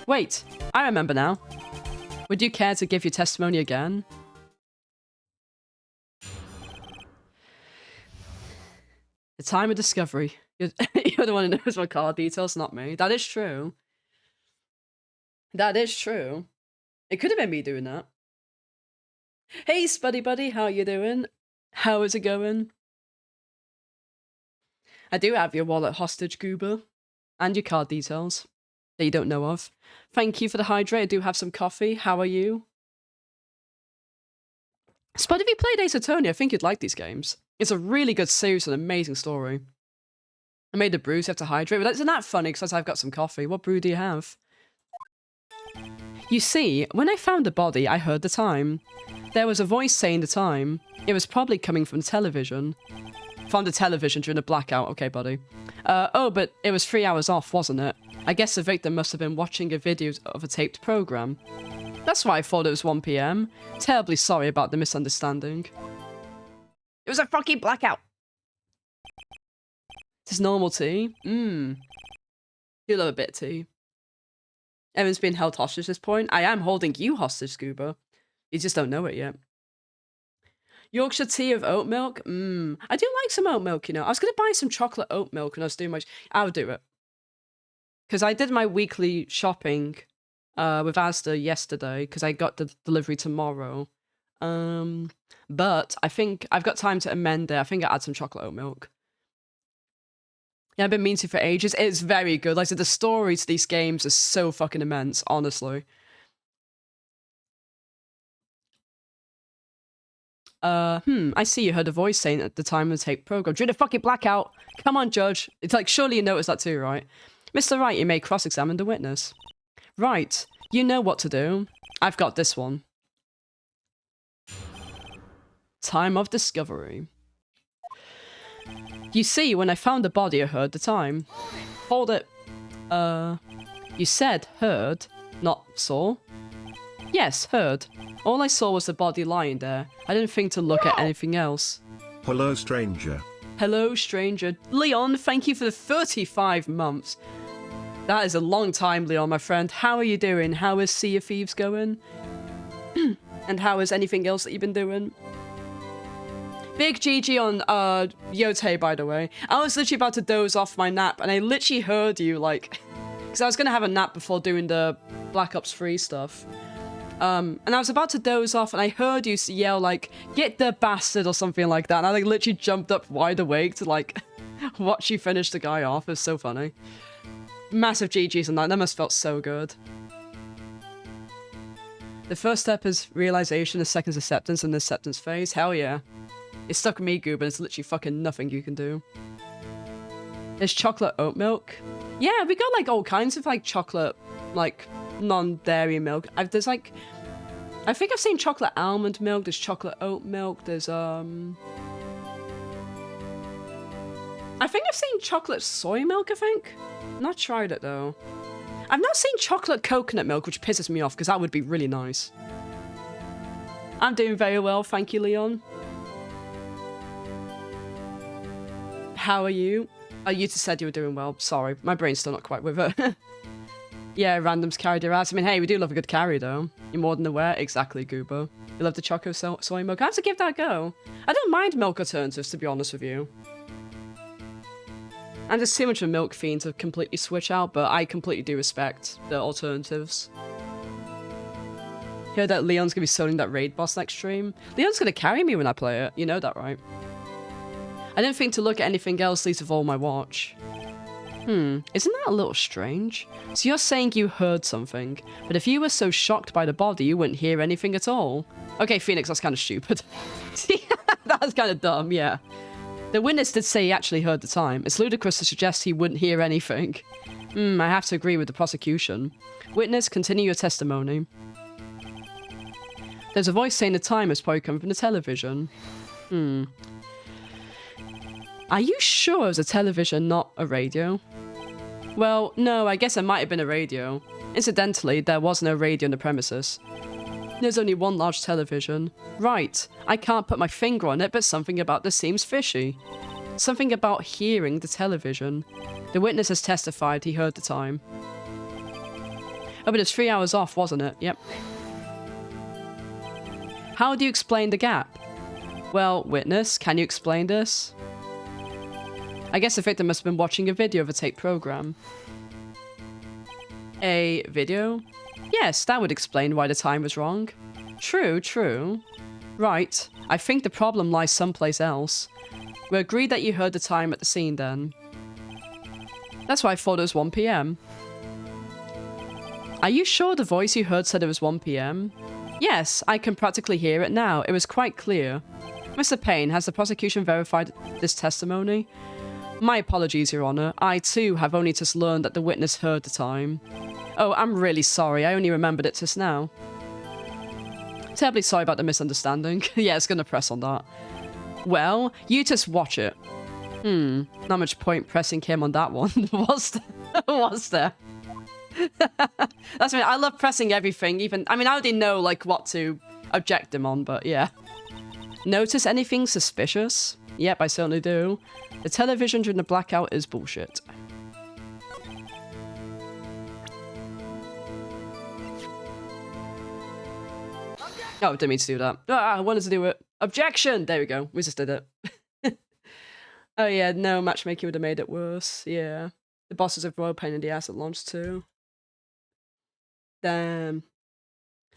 Wait, I remember now. Would you care to give your testimony again? The time of discovery. You're the one who knows my card details, not me. That is true. That is true. It could have been me doing that. Hey, Spuddy Buddy, how you doing? How is it going? I do have your wallet hostage, Goober. And your card details. That you don't know of. Thank you for the hydrate. I do have some coffee. How are you? Spud, if you played Ace Attorney, I think you'd like these games. It's a really good series and amazing story. I made the brews, you have to hydrate. But isn't that funny? Because I've got some coffee. What brew do you have? You see, when I found the body, I heard the time. There was a voice saying the time. It was probably coming from television. From the television during the blackout. Okay, buddy. Oh, but it was 3 hours off, wasn't it? I guess the victim must have been watching a video of a taped program. That's why I thought it was 1 PM. Terribly sorry about the misunderstanding. It was a fucking blackout. This is normal tea. Do love a bit of tea. Evan's been held hostage at this point. I am holding you hostage, Scuba. You just don't know it yet. Yorkshire tea of oat milk? I do like some oat milk, you know. I was going to buy some chocolate oat milk when I was doing my... I would do it. Because I did my weekly shopping with Asda yesterday, because I got the delivery tomorrow. But I think I've got time to amend it. I think I add some chocolate oat milk. Yeah, I've been meaning to for ages. It's very good. Like I said, the story to these games is so fucking immense, honestly. I see you heard a voice saying at the time of the tape program. During the fucking blackout. Come on, Judge. It's like, surely you noticed that too, right? Mr. Wright, you may cross-examine the witness. Right. You know what to do. I've got this one. Time of discovery. You see, when I found the body, I heard the time. Hold it. You said heard, not saw? Yes, heard. All I saw was the body lying there. I didn't think to look at anything else. Hello, stranger. Hello, stranger. Leon, thank you for the 35 months. That is a long time, Leon, my friend. How are you doing? How is Sea of Thieves going? And how is anything else that you've been doing? Big GG on Yote, by the way. I was literally about to doze off my nap, and I literally heard you, like... Because I was going to have a nap before doing the Black Ops 3 stuff. And I was about to doze off, and I heard you yell, like, get the bastard, or something like that. And I, like, literally jumped up wide awake to, like, watch you finish the guy off. It was so funny. Massive GGs on that. That must have felt so good. The first step is realization, the second is acceptance, and the acceptance phase. Hell yeah. It stuck with me, Goob, and it's literally fucking nothing you can do. There's chocolate oat milk. Yeah, we got, like, all kinds of, like, chocolate, like, non-dairy milk. There's, like... I think I've seen chocolate almond milk. There's chocolate oat milk. There's, I think I've seen chocolate soy milk, I think. Not tried it, though. I've not seen chocolate coconut milk, which pisses me off, because that would be really nice. I'm doing very well, thank you, Leon. How are you? Oh, you just said you were doing well. Sorry, my brain's still not quite with it. Yeah, randoms carried your ass. I mean, hey, we do love a good carry, though. You're more than aware. Exactly, Goobo. You love the choco soy milk. I have to give that a go. I don't mind milk alternatives, to be honest with you. I'm just too much of a milk fiend to completely switch out, but I completely do respect the alternatives. Heard that Leon's gonna be soloing that raid boss next stream. Leon's gonna carry me when I play it. You know that, right? I didn't think to look at anything else, least of all my watch. Isn't that a little strange? So you're saying you heard something, but if you were so shocked by the body, you wouldn't hear anything at all. Okay, Phoenix, that's kind of stupid. That's kind of dumb, yeah. The witness did say he actually heard the time. It's ludicrous to suggest he wouldn't hear anything. I have to agree with the prosecution. Witness, continue your testimony. There's a voice saying the time is probably coming from the television. Are you sure it was a television, not a radio? Well, no, I guess it might have been a radio. Incidentally, there was no radio in the premises. There's only one large television. Right, I can't put my finger on it, but something about this seems fishy. Something about hearing the television. The witness has testified he heard the time. Oh, but it's 3 hours off, wasn't it? Yep. How do you explain the gap? Well, witness, can you explain this? I guess the victim must have been watching a video of a tape program. A video? Yes, that would explain why the time was wrong. True, true. Right, I think the problem lies someplace else. We agreed that you heard the time at the scene then. That's why I thought it was 1 PM. Are you sure the voice you heard said it was 1 PM? Yes, I can practically hear it now. It was quite clear. Mr. Payne, has the prosecution verified this testimony? My apologies, Your Honor. I, too, have only just learned that the witness heard the time. Oh, I'm really sorry. I only remembered it just now. Terribly sorry about the misunderstanding. Yeah, it's gonna press on that. Well, you just watch it. Not much point pressing him on that one, was there? Was there? That's me. I love pressing everything, even... I mean, I already know, like, what to object him on, but yeah. Notice anything suspicious? Yep, I certainly do. The television during the blackout is bullshit. Oh, didn't mean to do that. I wanted to do it. Objection! There we go. We just did it. Oh yeah, no, matchmaking would have made it worse. Yeah. The bosses of Royal pain in the ass at launch too. Damn.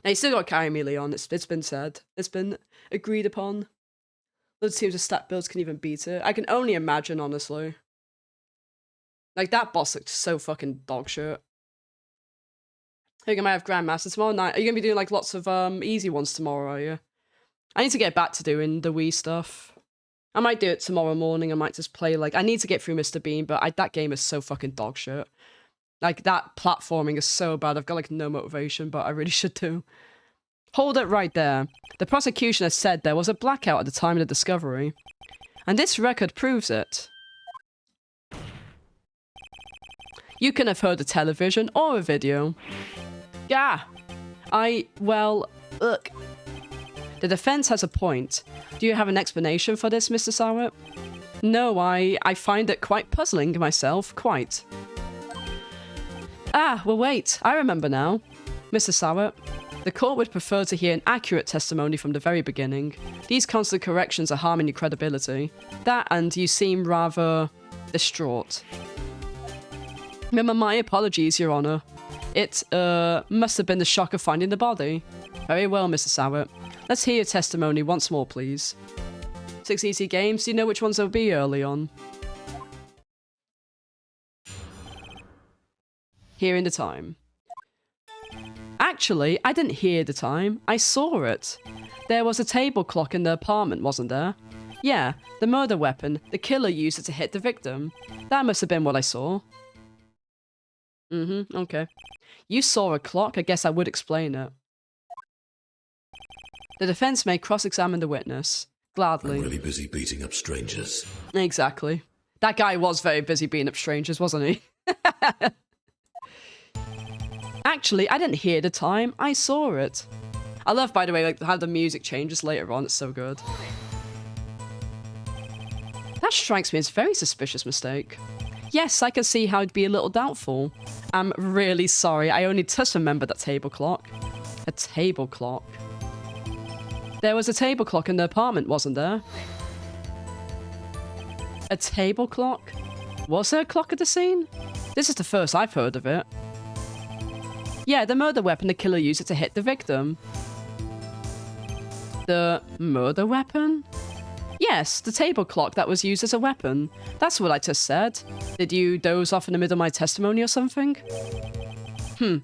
Now you still got to carry Melee on. It's been said. It's been agreed upon. Those teams of stat builds can even beat it. I can only imagine, honestly. Like, that boss looked so fucking dog shit. I think I might have Grandmaster tomorrow night. Are you going to be doing, like, lots of easy ones tomorrow, are you? I need to get back to doing the Wii stuff. I might do it tomorrow morning. I might just play, like... I need to get through Mr. Bean, but that game is so fucking dog shit. Like, that platforming is so bad. I've got, like, no motivation, but I really should do. Hold it right there. The prosecution has said there was a blackout at the time of the discovery. And this record proves it. You can have heard a television or a video. Yeah. Well, look. The defense has a point. Do you have an explanation for this, Mr. Sowett? No, I find it quite puzzling myself, quite. Ah, well wait, I remember now. Mr. Sowett, the court would prefer to hear an accurate testimony from the very beginning. These constant corrections are harming your credibility. That and you seem rather distraught. Remember, my apologies, Your Honor. It, must have been the shock of finding the body. Very well, Mr. Sowett. Let's hear your testimony once more, please. 6 easy games, do you know which ones there'll be early on? Hearing the time. Actually, I didn't hear the time. I saw it. There was a table clock in the apartment, wasn't there? Yeah, the murder weapon. The killer used it to hit the victim. That must have been what I saw. Okay. You saw a clock? I guess I would explain it. The defense may cross-examine the witness. Gladly. I'm really busy beating up strangers. Exactly. That guy was very busy beating up strangers, wasn't he? Actually, I didn't hear the time. I saw it. I love, by the way, like how the music changes later on. It's so good. That strikes me as a very suspicious mistake. Yes, I can see how it'd be a little doubtful. I'm really sorry. I only just remembered that table clock. A table clock. There was a table clock in the apartment, wasn't there? A table clock? Was there a clock at the scene? This is the first I've heard of it. Yeah, the murder weapon the killer used it to hit the victim. The murder weapon? Yes, the table clock that was used as a weapon. That's what I just said. Did you doze off in the middle of my testimony or something?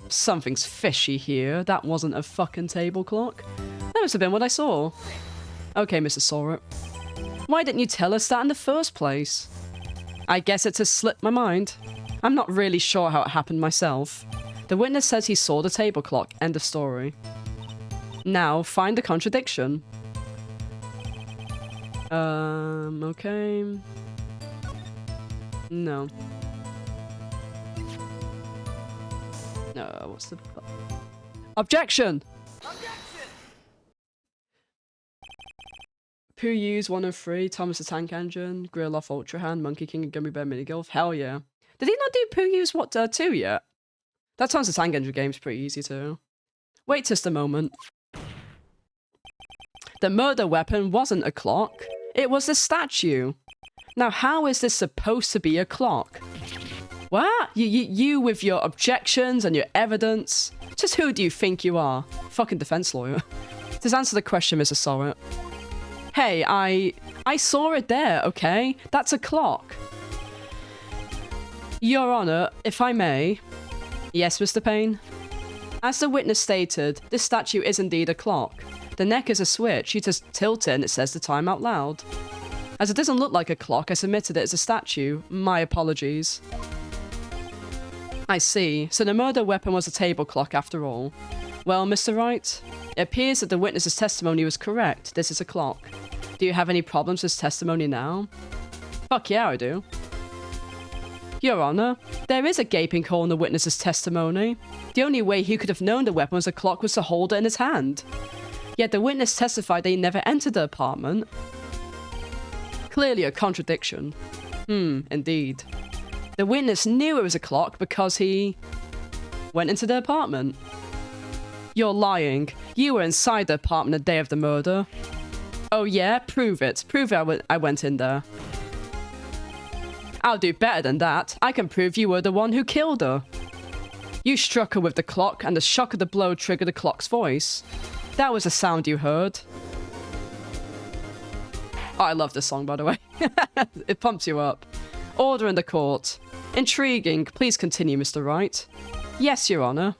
Something's fishy here. That wasn't a fucking table clock. That must have been what I saw. Okay, Mr. Sorrett. Why didn't you tell us that in the first place? I guess it has slipped my mind. I'm not really sure how it happened myself. The witness says he saw the table clock. End of story. Now, find the contradiction. Okay. No. No, what's the... Objection! Pooh-Use 103, Thomas the Tank Engine, Grill Off Ultra Hand, Monkey King and Gummy Bear Mini Golf. Hell yeah. Did he not do Pooh-Use 2 yet? That Thomas the Tank Engine game's pretty easy too. Wait just a moment. The murder weapon wasn't a clock. It was a statue. Now how is this supposed to be a clock? What? You with your objections and your evidence? Just who do you think you are? Fucking defense lawyer. Just answer the question, Mr. Sorrett. Hey, I saw it there, okay? That's a clock. Your Honor, if I may. Yes, Mr. Payne? As the witness stated, this statue is indeed a clock. The neck is a switch. You just tilt it and it says the time out loud. As it doesn't look like a clock, I submitted it as a statue. My apologies. I see. So the murder weapon was a table clock after all. Well, Mr. Wright, it appears that the witness's testimony was correct. This is a clock. Do you have any problems with his testimony now? Fuck yeah, I do. Your Honor, there is a gaping hole in the witness's testimony. The only way he could have known the weapon was a clock was to hold it in his hand. Yet the witness testified that he never entered the apartment. Clearly a contradiction. Indeed. The witness knew it was a clock because he went into the apartment. You're lying. You were inside the apartment the day of the murder. Oh yeah? Prove it. Prove it I went in there. I'll do better than that. I can prove you were the one who killed her. You struck her with the clock, and the shock of the blow triggered the clock's voice. That was the sound you heard. Oh, I love this song, by the way. It pumps you up. Order in the court. Intriguing. Please continue, Mr. Wright. Yes, Your Honor.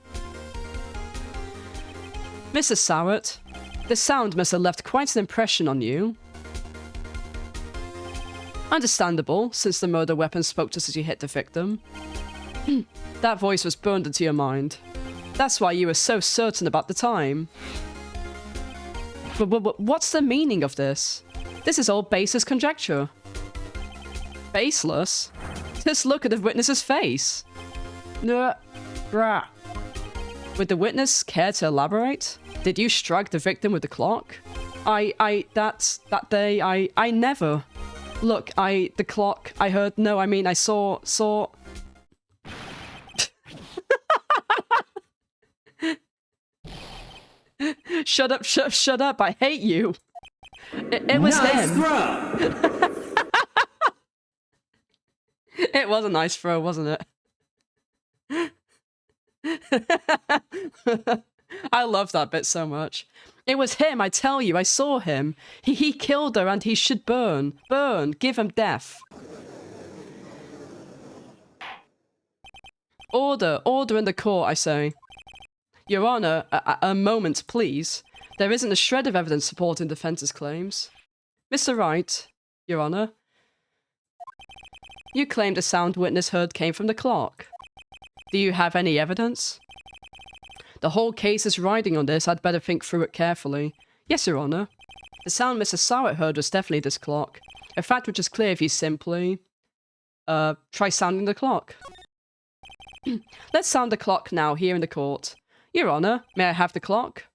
Mrs. Sorrett, the sound must have left quite an impression on you. Understandable, since the murder weapon spoke just as you hit the victim. That voice was burned into your mind. That's why you were so certain about the time. But what's the meaning of this? This is all baseless conjecture. Baseless? Just look at the witness's face. Would the witness care to elaborate? Did you strike the victim with the clock? That day, I never. Look, the clock, I heard, no, I mean, I saw. Shut up, I hate you. It was him. It was a nice throw, wasn't it? I love that bit so much. It was him, I tell you, I saw him. He killed her and he should burn. Burn, give him death. Order in the court, I say. Your Honor, a moment, please. There isn't a shred of evidence supporting the defense's claims. Mr. Wright, Your Honor. You claimed the sound witness heard came from the clock. Do you have any evidence? The whole case is riding on this. I'd better think through it carefully. Yes, Your Honor. The sound Mr. Sorrett heard was definitely this clock. A fact which is clear if you simply... try sounding the clock. Let's sound the clock now, here in the court. Your Honor, may I have the clock?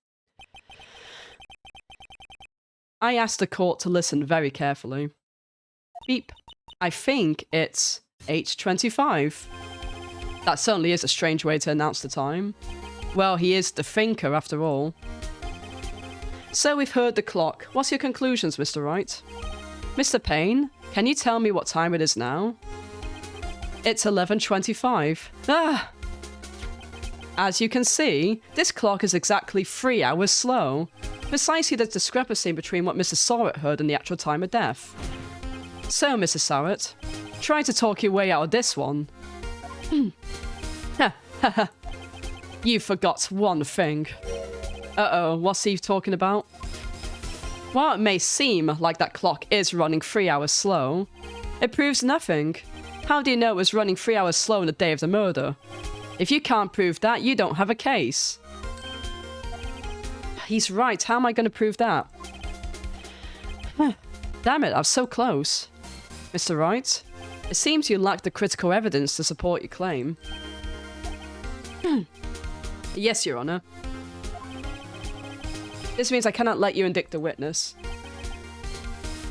I asked the court to listen very carefully. Beep. I think it's 8:25. That certainly is a strange way to announce the time. Well, he is the thinker, after all. So we've heard the clock. What's your conclusions, Mr. Wright? Mr. Payne, can you tell me what time it is now? It's 11:25. Ah! As you can see, this clock is exactly 3 hours slow. Precisely the discrepancy between what Mr. Sowett heard and the actual time of death. So, Mr. Sowett, try to talk your way out of this one. You forgot one thing. Uh-oh, what's he talking about? While it may seem like that clock is running 3 hours slow, it proves nothing. How do you know it was running 3 hours slow on the day of the murder? If you can't prove that, you don't have a case. He's right, how am I going to prove that? Damn it, I was so close. Mr. Wright, it seems you lack the critical evidence to support your claim. Yes, Your Honor. This means I cannot let you indict the witness.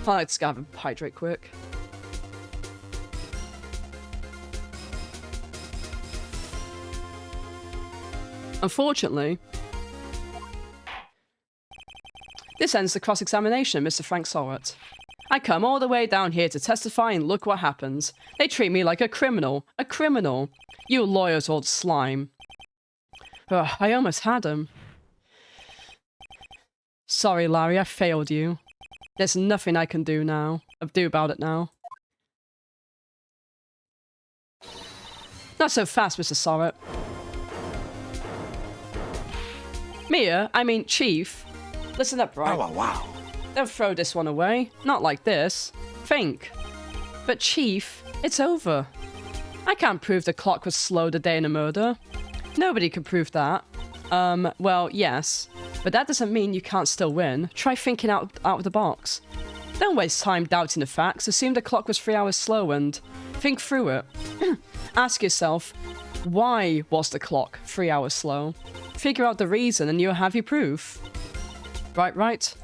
I just gotta hydrate quick. Unfortunately, this ends the cross-examination, Mr. Frank Sowett. I come all the way down here to testify and look what happens. They treat me like a criminal. A criminal. You lawyers old slime. Ugh, I almost had him. Sorry, Larry, I failed you. There's nothing I can do about it now. Not so fast, Mr. Sowett. Chief. Listen up, Wright. Oh, wow. Don't throw this one away. Not like this. Think. But Chief, it's over. I can't prove the clock was slow the day in the murder. Nobody can prove that. Well, yes. But that doesn't mean you can't still win. Try thinking out of the box. Don't waste time doubting the facts. Assume the clock was 3 hours slow and think through it. Ask yourself, why was the clock 3 hours slow? Figure out the reason and you'll have your proof. Right?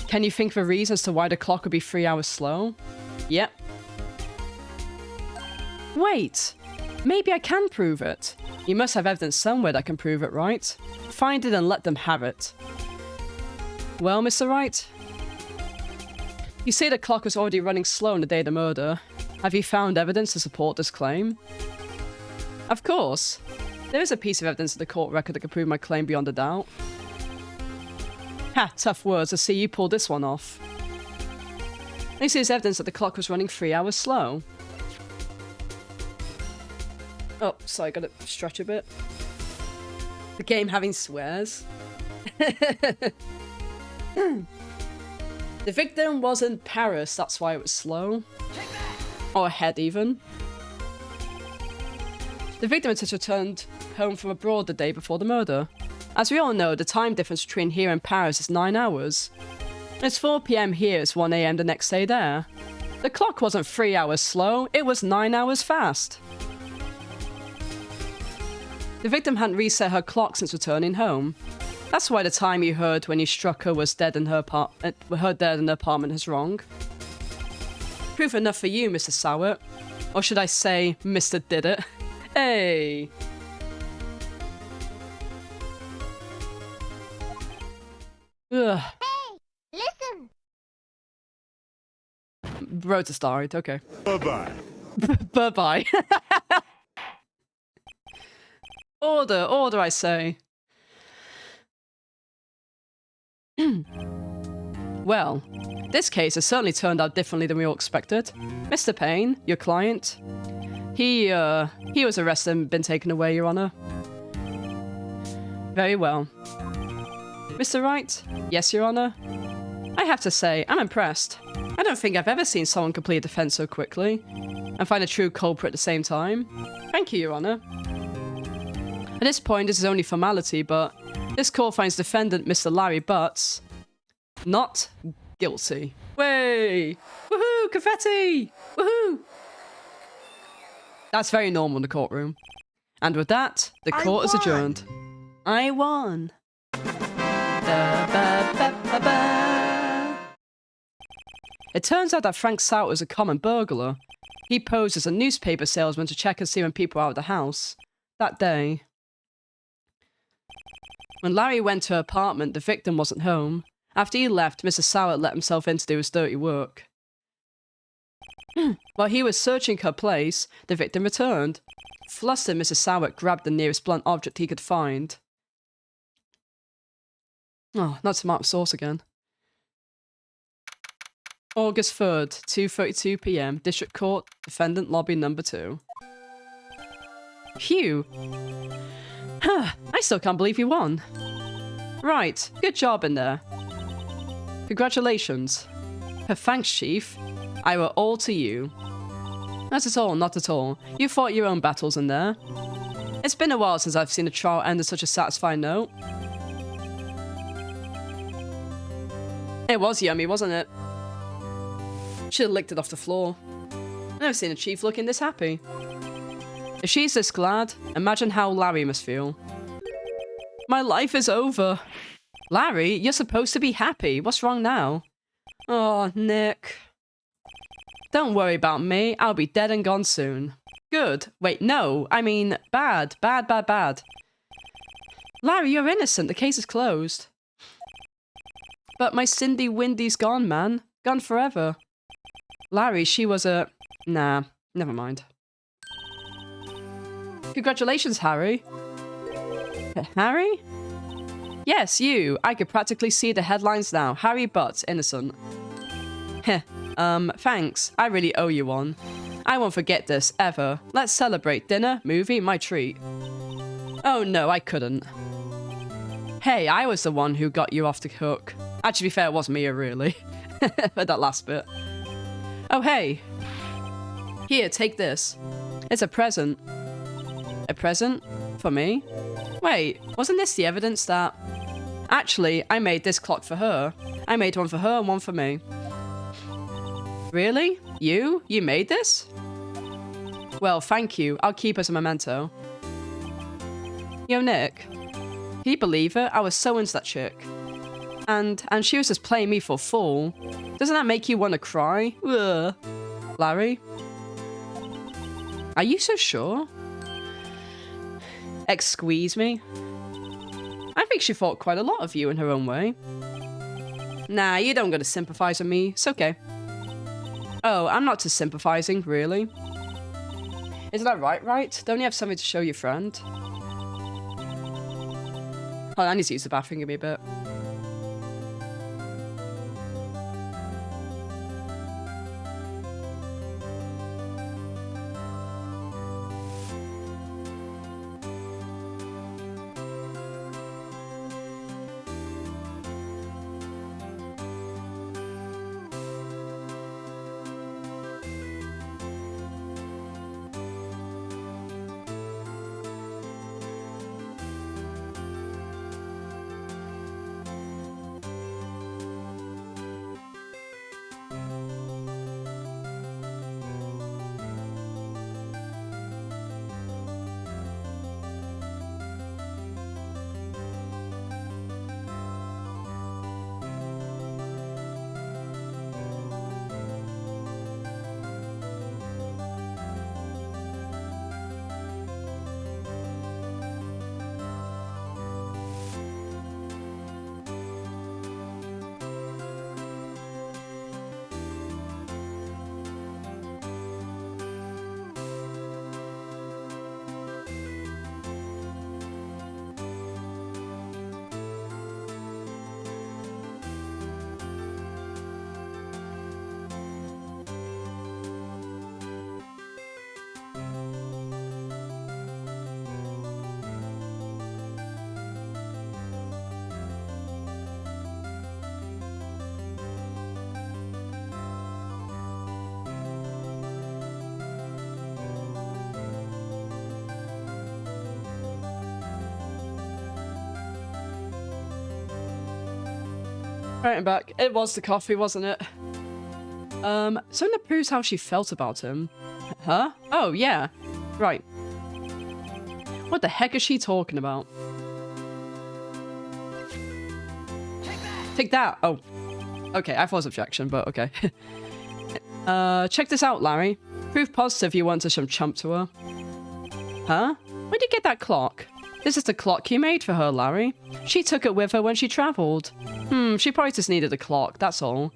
Can you think of a reason as to why the clock would be 3 hours slow? Yep. Wait! Maybe I can prove it. You must have evidence somewhere that can prove it, right? Find it and let them have it. Well, Mr. Wright? You say the clock was already running slow on the day of the murder. Have you found evidence to support this claim? Of course. There is a piece of evidence in the court record that can prove my claim beyond a doubt. Ha, tough words. I see you pulled this one off. This is evidence that the clock was running 3 hours slow. Oh, sorry, gotta stretch a bit. The game having swears. The victim was in Paris, that's why it was slow. Or ahead, even. The victim had just returned home from abroad the day before the murder. As we all know, the time difference between here and Paris is 9 hours. It's 4 PM here, it's 1 AM the next day there. The clock wasn't 3 hours slow, it was 9 hours fast. The victim hadn't reset her clock since returning home. That's why the time you heard when you struck her was dead in her apartment is wrong. Proof enough for you, Mr. Sowett. Or should I say, Mr. Did It. Hey! Ugh. Hey, listen! Road to Starlight, okay. Bye-bye. Bye-bye. Order, I say. Well, this case has certainly turned out differently than we all expected. Mr. Payne, your client, he was arrested and been taken away, Your Honor. Very well. Mr. Wright? Yes, Your Honor? I have to say, I'm impressed. I don't think I've ever seen someone complete a defense so quickly and find a true culprit at the same time. Thank you, Your Honor. At this point, this is only formality, but this court finds defendant Mr. Larry Butts not guilty. Way! Woohoo! Confetti! Woohoo! That's very normal in the courtroom. And with that, the court is adjourned. I won! It turns out that Frank Sowett is a common burglar. He posed as a newspaper salesman to check and see when people were out of the house. That day. When Larry went to her apartment, the victim wasn't home. After he left, Mr. Sowett let himself in to do his dirty work. While he was searching her place, the victim returned. Flustered, Mr. Sowett grabbed the nearest blunt object he could find. Oh, not tomato sauce again. August 3rd, 2:32 p.m. District Court, Defendant Lobby number 2. Phew. I still can't believe you won. Right, good job in there. Congratulations. Thanks, Chief. I owe all to you. Not at all, not at all. You fought your own battles in there. It's been a while since I've seen a trial end on such a satisfying note. It was yummy, wasn't it? Should have licked it off the floor. I've never seen a chief looking this happy. If she's this glad, imagine how Larry must feel. My life is over. Larry, you're supposed to be happy. What's wrong now? Oh, Nick. Don't worry about me. I'll be dead and gone soon. Good. Wait, no. I mean, bad. Bad, bad, bad. Larry, you're innocent. The case is closed. But my Cindy Windy's gone, man. Gone forever. Larry, she was a... Nah, never mind. Congratulations, Harry. Harry? Yes, you. I could practically see the headlines now. Harry Butts, innocent. Heh. Thanks. I really owe you one. I won't forget this, ever. Let's celebrate. Dinner, movie, my treat. Oh no, I couldn't. Hey, I was the one who got you off the hook. Actually, to be fair, it wasn't me, really. But that last bit. Oh, hey. Here, take this. It's a present. A present? For me? Wait, wasn't this the evidence that... Actually, I made this clock for her. I made one for her and one for me. Really? You? You made this? Well, thank you. I'll keep as a memento. Yo, Nick. Can you believe it? I was so into that chick. And she was just playing me for a fool. Doesn't that make you want to cry? Ugh. Larry? Are you so sure? Excuse me? I think she thought quite a lot of you in her own way. Nah, you don't gotta sympathize with me. It's okay. Oh, I'm not too sympathizing, really. Isn't that right, Wright? Don't you have something to show your friend? Oh, I need to use the bathroom. Give me a bit. Right, I'm back. It was the coffee, wasn't it? Something that proves how she felt about him. Huh? Oh, yeah. Right. What the heck is she talking about? Take that! Oh. Okay, I thought it was objection, but okay. Check this out, Larry. Proof positive you wanted some chump to her. Huh? Where'd you get that clock? This is the clock you made for her, Larry. She took it with her when she travelled. She probably just needed a clock, that's all.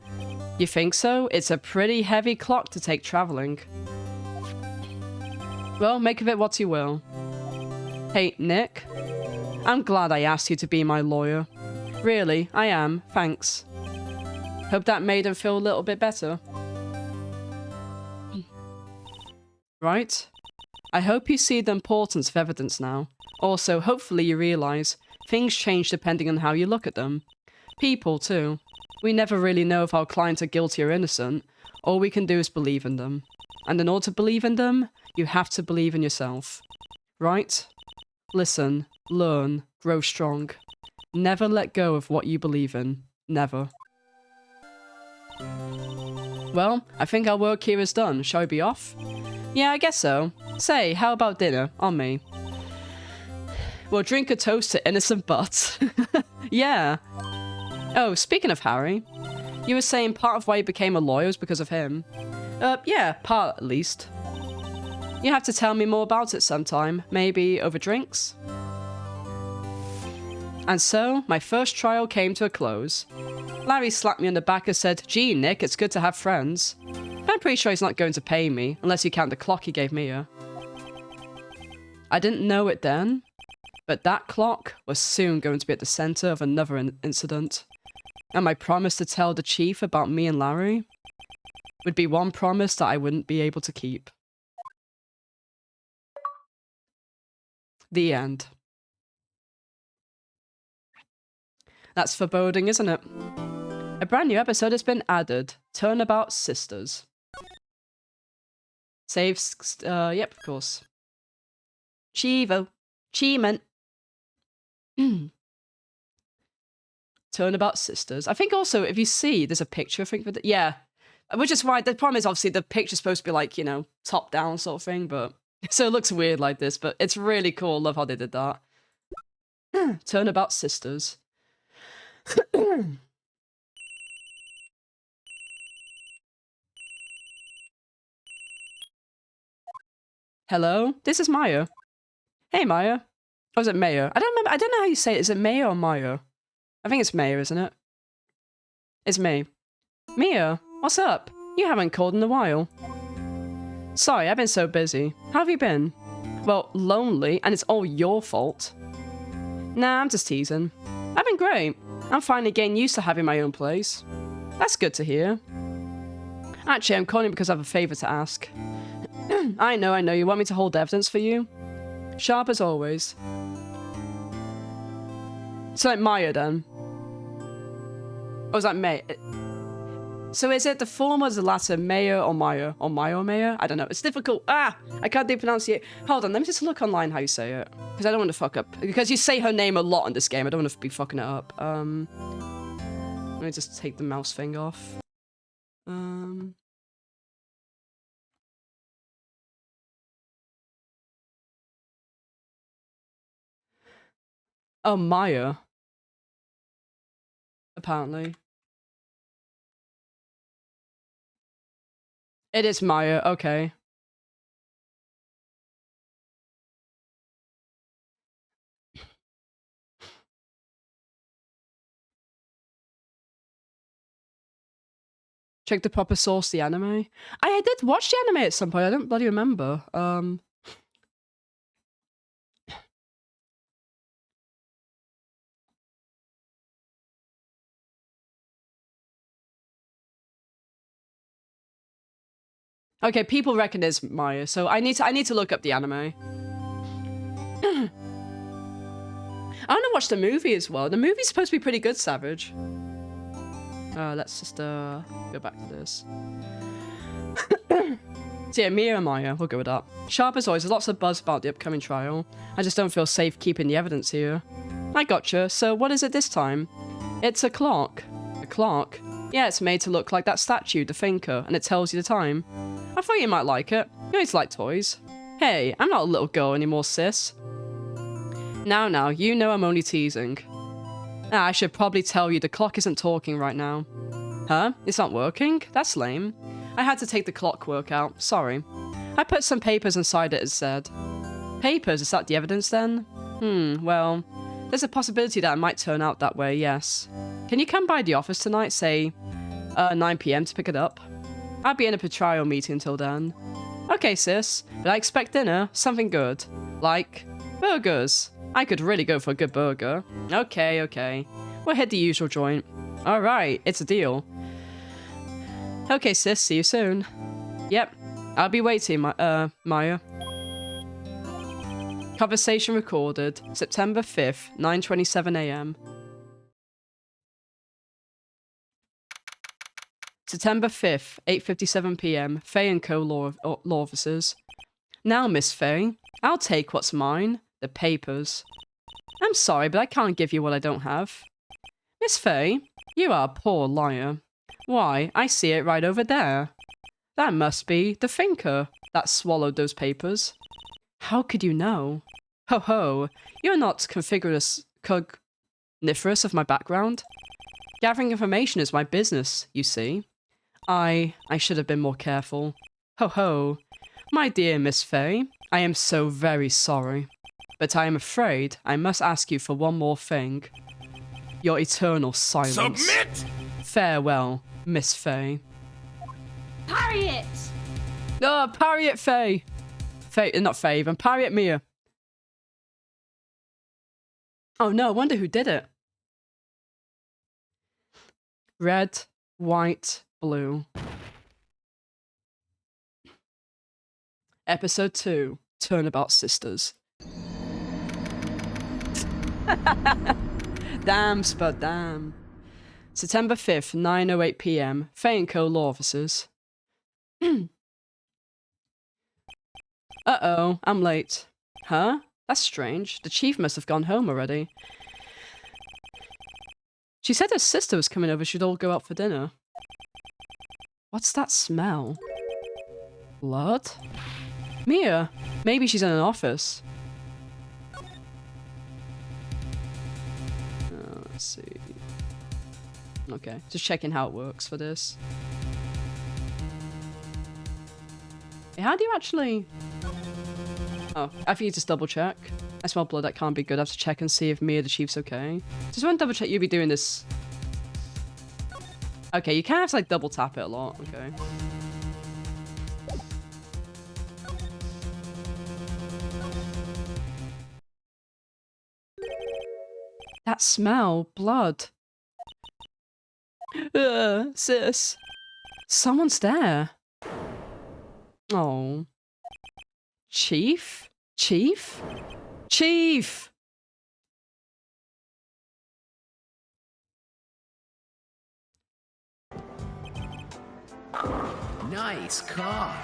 You think so? It's a pretty heavy clock to take travelling. Well, make of it what you will. Hey, Nick. I'm glad I asked you to be my lawyer. Really, I am. Thanks. Hope that made him feel a little bit better. Right? I hope you see the importance of evidence now. Also, hopefully you realise things change depending on how you look at them. People, too. We never really know if our clients are guilty or innocent. All we can do is believe in them. And in order to believe in them, you have to believe in yourself. Right? Listen, learn, grow strong. Never let go of what you believe in. Never. Well, I think our work here is done. Shall we be off? Yeah, I guess so. Say, how about dinner? On me. We'll drink a toast to innocent butts. Yeah. Oh, speaking of Harry, you were saying part of why you became a lawyer was because of him. Yeah, part at least. You have to tell me more about it sometime, maybe over drinks? And so, my first trial came to a close. Larry slapped me on the back and said, "Gee, Nick, it's good to have friends." I'm pretty sure he's not going to pay me, unless you count the clock he gave Mia. I didn't know it then, but that clock was soon going to be at the center of another incident. And my promise to tell the chief about me and Larry would be one promise that I wouldn't be able to keep. The end. That's foreboding, isn't it? A brand new episode has been added. Turnabout Sisters. Saves, yep, of course. Chivo. Cheeman. Turnabout Sisters. I think also, if you see, there's a picture, I think, yeah. Which is why, the problem is obviously the picture's supposed to be like, you know, top down sort of thing, but... So it looks weird like this, but it's really cool. Love how they did that. Turnabout Sisters. Hello, this is Maya. Hey, Maya. Or is it Maya? I don't remember. I don't know how you say it. Is it Maya or Maya? I think it's Maya, isn't it? It's me. Mia, what's up? You haven't called in a while. Sorry, I've been so busy. How have you been? Well, lonely, and it's all your fault. Nah, I'm just teasing. I've been great. I'm finally getting used to having my own place. That's good to hear. Actually, I'm calling because I have a favour to ask. I know. You want me to hold evidence for you? Sharp as always. So like Maya then? Or is that May? So is it the former or the latter, Maya or Maya? Or Maya or Maya? I don't know. It's difficult. I can't do pronunciation. Hold on, let me just look online how you say it. Because I don't want to fuck up. Because you say her name a lot in this game. I don't want to be fucking it up. Let me just take the mouse thing off. Oh, Maya. Apparently. It is Maya, okay. Check the proper source, the anime. I did watch the anime at some point, I don't bloody remember. Okay, people reckon it's Maya, so I need to look up the anime. I want to watch the movie as well. The movie's supposed to be pretty good, Savage. Let's just go back to this. So yeah, Mia and Maya, we'll go with that. Sharp as always, there's lots of buzz about the upcoming trial. I just don't feel safe keeping the evidence here. I gotcha, so what is it this time? It's a clock. A clock? Yeah, it's made to look like that statue, the thinker, and it tells you the time. I thought you might like it. You always like toys. Hey, I'm not a little girl anymore, sis. Now, you know I'm only teasing. I should probably tell you the clock isn't talking right now. Huh? It's not working? That's lame. I had to take the clockwork out, sorry. I put some papers inside it instead. Papers? Is that the evidence then? Well, there's a possibility that it might turn out that way, yes. Can you come by the office tonight, say, 9 PM to pick it up? I'll be in a trial meeting until then. Okay, sis, but I expect dinner, something good. Like, burgers. I could really go for a good burger. Okay. We'll hit the usual joint. Alright, it's a deal. Okay, sis, see you soon. Yep, I'll be waiting, Maya. Conversation recorded, September 5th, 9:27 AM. September 5th, 8:57 PM. Faye and Co. law officers. Now, Miss Faye, I'll take what's mine, the papers. I'm sorry, but I can't give you what I don't have. Miss Faye, you are a poor liar. Why, I see it right over there. That must be the thinker that swallowed those papers. How could you know? Ho ho, you're not cogniferous of my background. Gathering information is my business, you see. I should have been more careful. Ho ho. My dear Miss Faye, I am so very sorry. But I am afraid I must ask you for one more thing. Your eternal silence. Submit! Farewell, Miss Faye. Parry it! Oh, parry it, Faye. Faye, not Faye, even parry it, Mia. Oh no, I wonder who did it. Red, white, blue. Episode 2, Turnabout Sisters. Damn, Spud, damn. September 5th, 9:08 PM. Faye and Co. law officers. Uh-oh, I'm late. Huh? That's strange. The chief must have gone home already. She said her sister was coming over. She'd all go out for dinner. What's that smell? Blood? Mia, maybe she's in an office. Let's see. Okay, just checking how it works for this. Hey, how do you actually... Oh, I think you just double check. I smell blood, that can't be good. I have to check and see if Mia the chief's okay. Just want to double check you'll be doing this. Okay, you kind of have to like double tap it a lot, okay. That smell, blood. Sis. Someone's there. Oh. Chief? Chief? Chief! Nice car.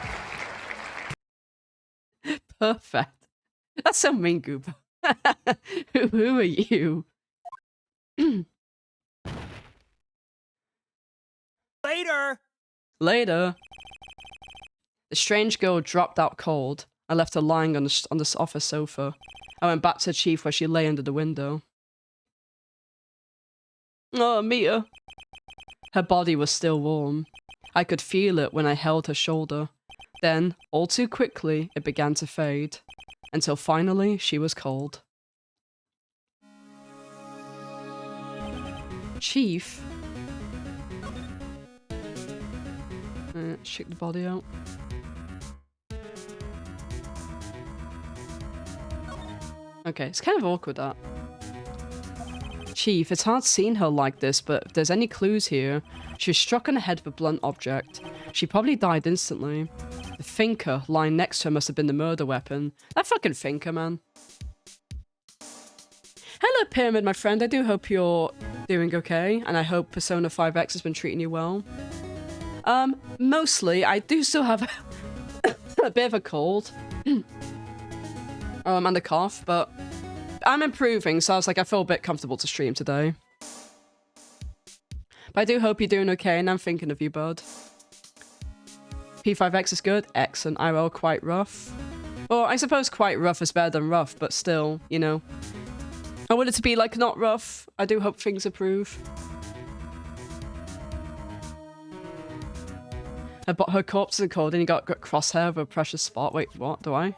Perfect. That's so mean, Goober. Who are you? Later! Later. The strange girl dropped out cold. I left her lying on the office sofa. I went back to the chief where she lay under the window. Oh, Mia. Her body was still warm. I could feel it when I held her shoulder. Then, all too quickly, it began to fade. Until finally, she was cold. Chief? Shake the body out. Okay, it's kind of awkward, that. Chief, it's hard seeing her like this, but if there's any clues here, she was struck on the head with a blunt object. She probably died instantly. The thinker lying next to her must have been the murder weapon. That fucking thinker, man. Hello, Pyramid, my friend. I do hope you're doing okay, and I hope Persona 5X has been treating you well. Mostly, I do still have a bit of a cold. And a cough, but I'm improving, so I was like, I feel a bit comfortable to stream today. But I do hope you're doing okay, and I'm thinking of you, bud. P5X is good? Excellent. IRL quite rough. Well, I suppose quite rough is better than rough, but still, you know. I want it to be, like, not rough. I do hope things improve. Her corpse is cold, and you got crosshair with a precious spot. Wait, what? Do I?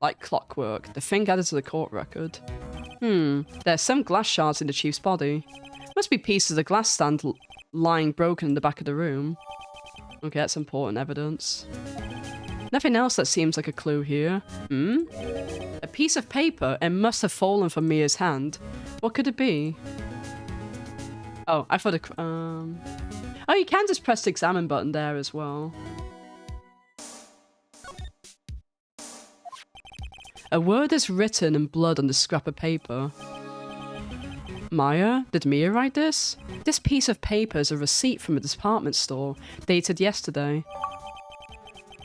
Like clockwork. The thing added to the court record. There's some glass shards in the chief's body. Must be pieces of glass stand lying broken in the back of the room. Okay, that's important evidence. Nothing else that seems like a clue here. A piece of paper. It must have fallen from Mia's hand. What could it be? Oh, I thought Oh, you can just press the examine button there as well. A word is written in blood on the scrap of paper. Maya? Did Mia write this? This piece of paper is a receipt from a department store, dated yesterday.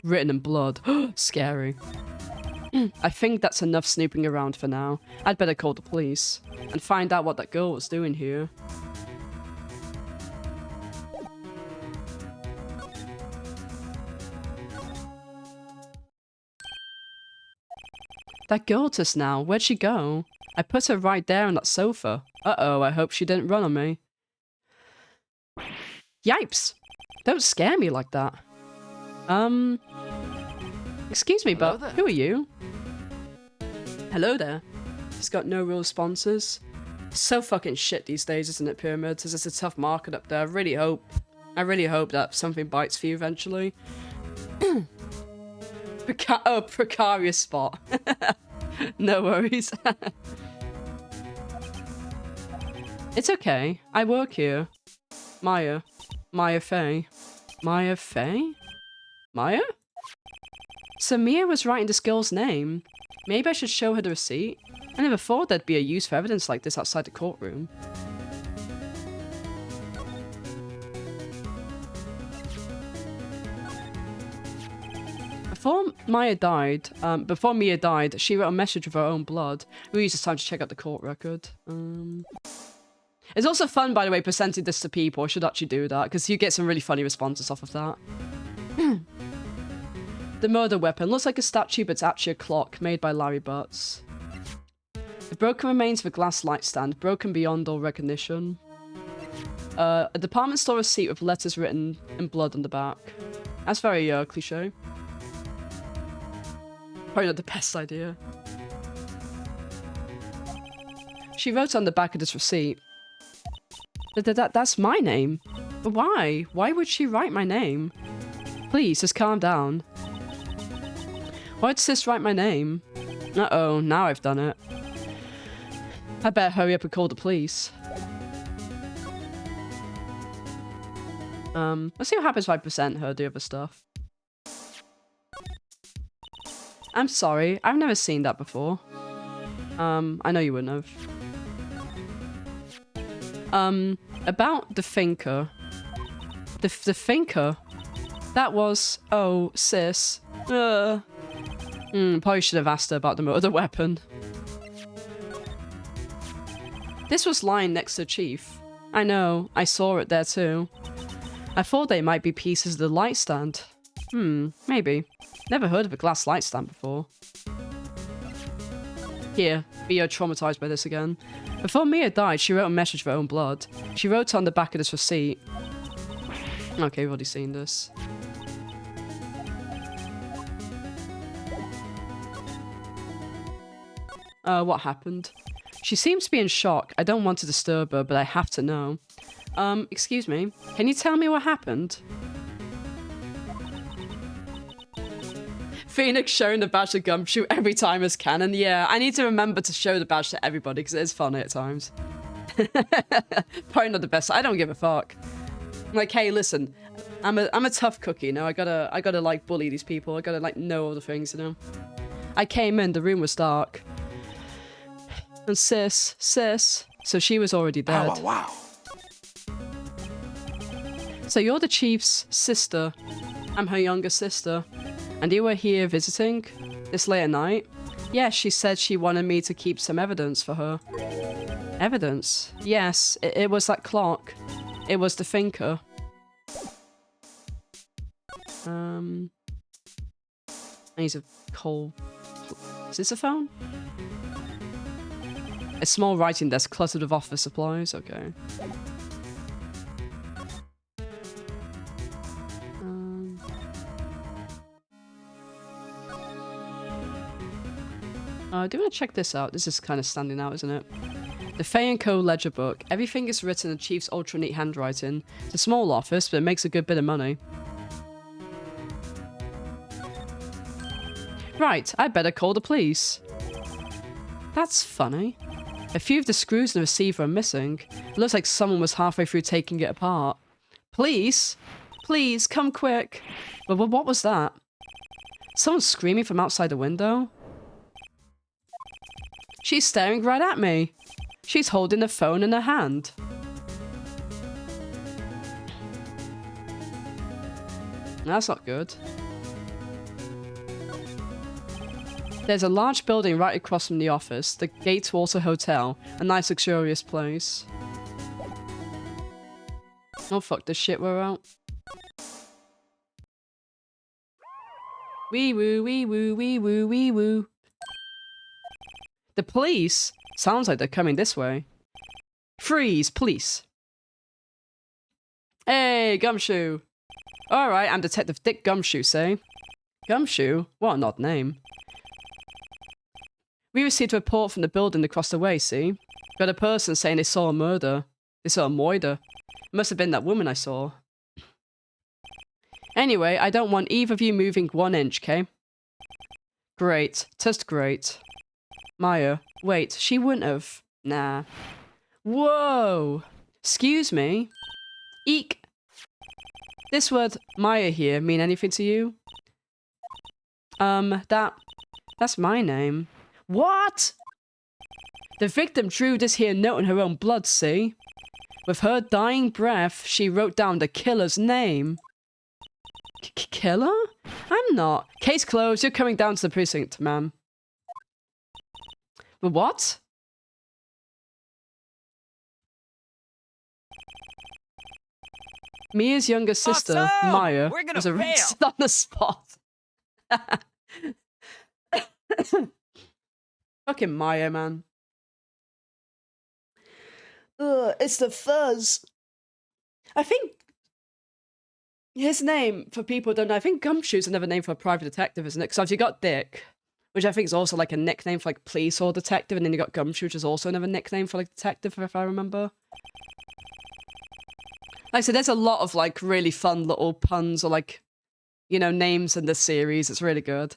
Written in blood. Scary. I think that's enough snooping around for now. I'd better call the police and find out what that girl was doing here. That girl just now, where'd she go? I put her right there on that sofa. Uh-oh, I hope she didn't run on me. Yipes! Don't scare me like that. Excuse me, Hello but there. who are you? Hello there. He's got no real sponsors. It's so fucking shit these days, isn't it, Pyramids? It's a tough market up there. I really hope that something bites for you eventually. Precarious spot. No worries. It's okay. I work here. Maya. Maya Fey. Maya Fey? Maya? So Mia was writing this girl's name. Maybe I should show her the receipt. I never thought there'd be a use for evidence like this outside the courtroom. Before Mia died, she wrote a message with her own blood. We'll use this time to check out the court record. It's also fun, by the way, presenting this to people. I should actually do that, because you get some really funny responses off of that. The murder weapon looks like a statue, but it's actually a clock made by Larry Butts. The broken remains of a glass light stand, broken beyond all recognition. A department store receipt with letters written in blood on the back. That's very cliche. Probably not the best idea. She wrote on the back of this receipt. That's my name. But why? Why would she write my name? Please, just calm down. Why does this write my name? Uh-oh, now I've done it. I better hurry up and call the police. Let's see what happens if I present her the other stuff. I'm sorry, I've never seen that before. I know you wouldn't have. About the thinker. The thinker? That was... Oh, sis. Probably should have asked her about the murder weapon. This was lying next to Chief. I know, I saw it there too. I thought they might be pieces of the light stand. Maybe. Never heard of a glass light stand before. Here, be traumatized by this again. Before Mia died, she wrote a message of her own blood. She wrote on the back of this receipt. Okay, we've already seen this. What happened? She seems to be in shock. I don't want to disturb her, but I have to know. Excuse me. Can you tell me what happened? Phoenix showing the badge of Gumshoe every time as canon. Yeah, I need to remember to show the badge to everybody because it is funny at times. Probably not the best. I don't give a fuck. Like, hey, listen, I'm a tough cookie, you know. I gotta like bully these people. I gotta like know all the things, you know. I came in, the room was dark. And sis, so she was already dead. Oh, wow. So you're the chief's sister. I'm her younger sister. And you were here visiting this late at night? Yes, she said she wanted me to keep some evidence for her. Evidence? Yes, it was that clock. It was the thinker. I need a coal. Is this a phone? A small writing desk cluttered with office supplies. Okay. I do want to check this out. This is kind of standing out, isn't it? The Fay & Co. ledger book. Everything is written in the Chief's ultra-neat handwriting. It's a small office, but it makes a good bit of money. Right, I'd better call the police. That's funny. A few of the screws in the receiver are missing. It looks like someone was halfway through taking it apart. Please? Please, come quick. But what was that? Someone screaming from outside the window? She's staring right at me. She's holding the phone in her hand. That's not good. There's a large building right across from the office, the Gatewater Hotel, a nice luxurious place. Oh fuck, this shit we're out. Wee woo, wee woo, wee woo, wee woo. The police? Sounds like they're coming this way. Freeze, police. Hey, Gumshoe. Alright, I'm Detective Dick Gumshoe, say. Gumshoe? What an odd name. We received a report from the building across the way, see? Got a person saying they saw a murder. They saw a moider. It must have been that woman I saw. Anyway, I don't want either of you moving 1 inch, okay? Great. Just great. Maya. Wait, she wouldn't have. Nah. Whoa! Excuse me? Eek! This word Maya here mean anything to you? That's my name. What? The victim drew this here note in her own blood, see? With her dying breath, she wrote down the killer's name. Killer? I'm not. Case closed. You're coming down to the precinct, ma'am. But what? Mia's younger sister, Awesome! Maya, We're gonna was arrested fail! on the spot. Fucking Maya, man. Ugh, it's the fuzz. I think his name, for people who don't know, I think Gumshoe's another name for a private detective, isn't it? Because obviously you got Dick, which I think is also like a nickname for like police or detective, and then you got Gumshoe, which is also another nickname for like detective, if I remember. Like I said, there's a lot of like really fun little puns or like, you know, names in this series. It's really good.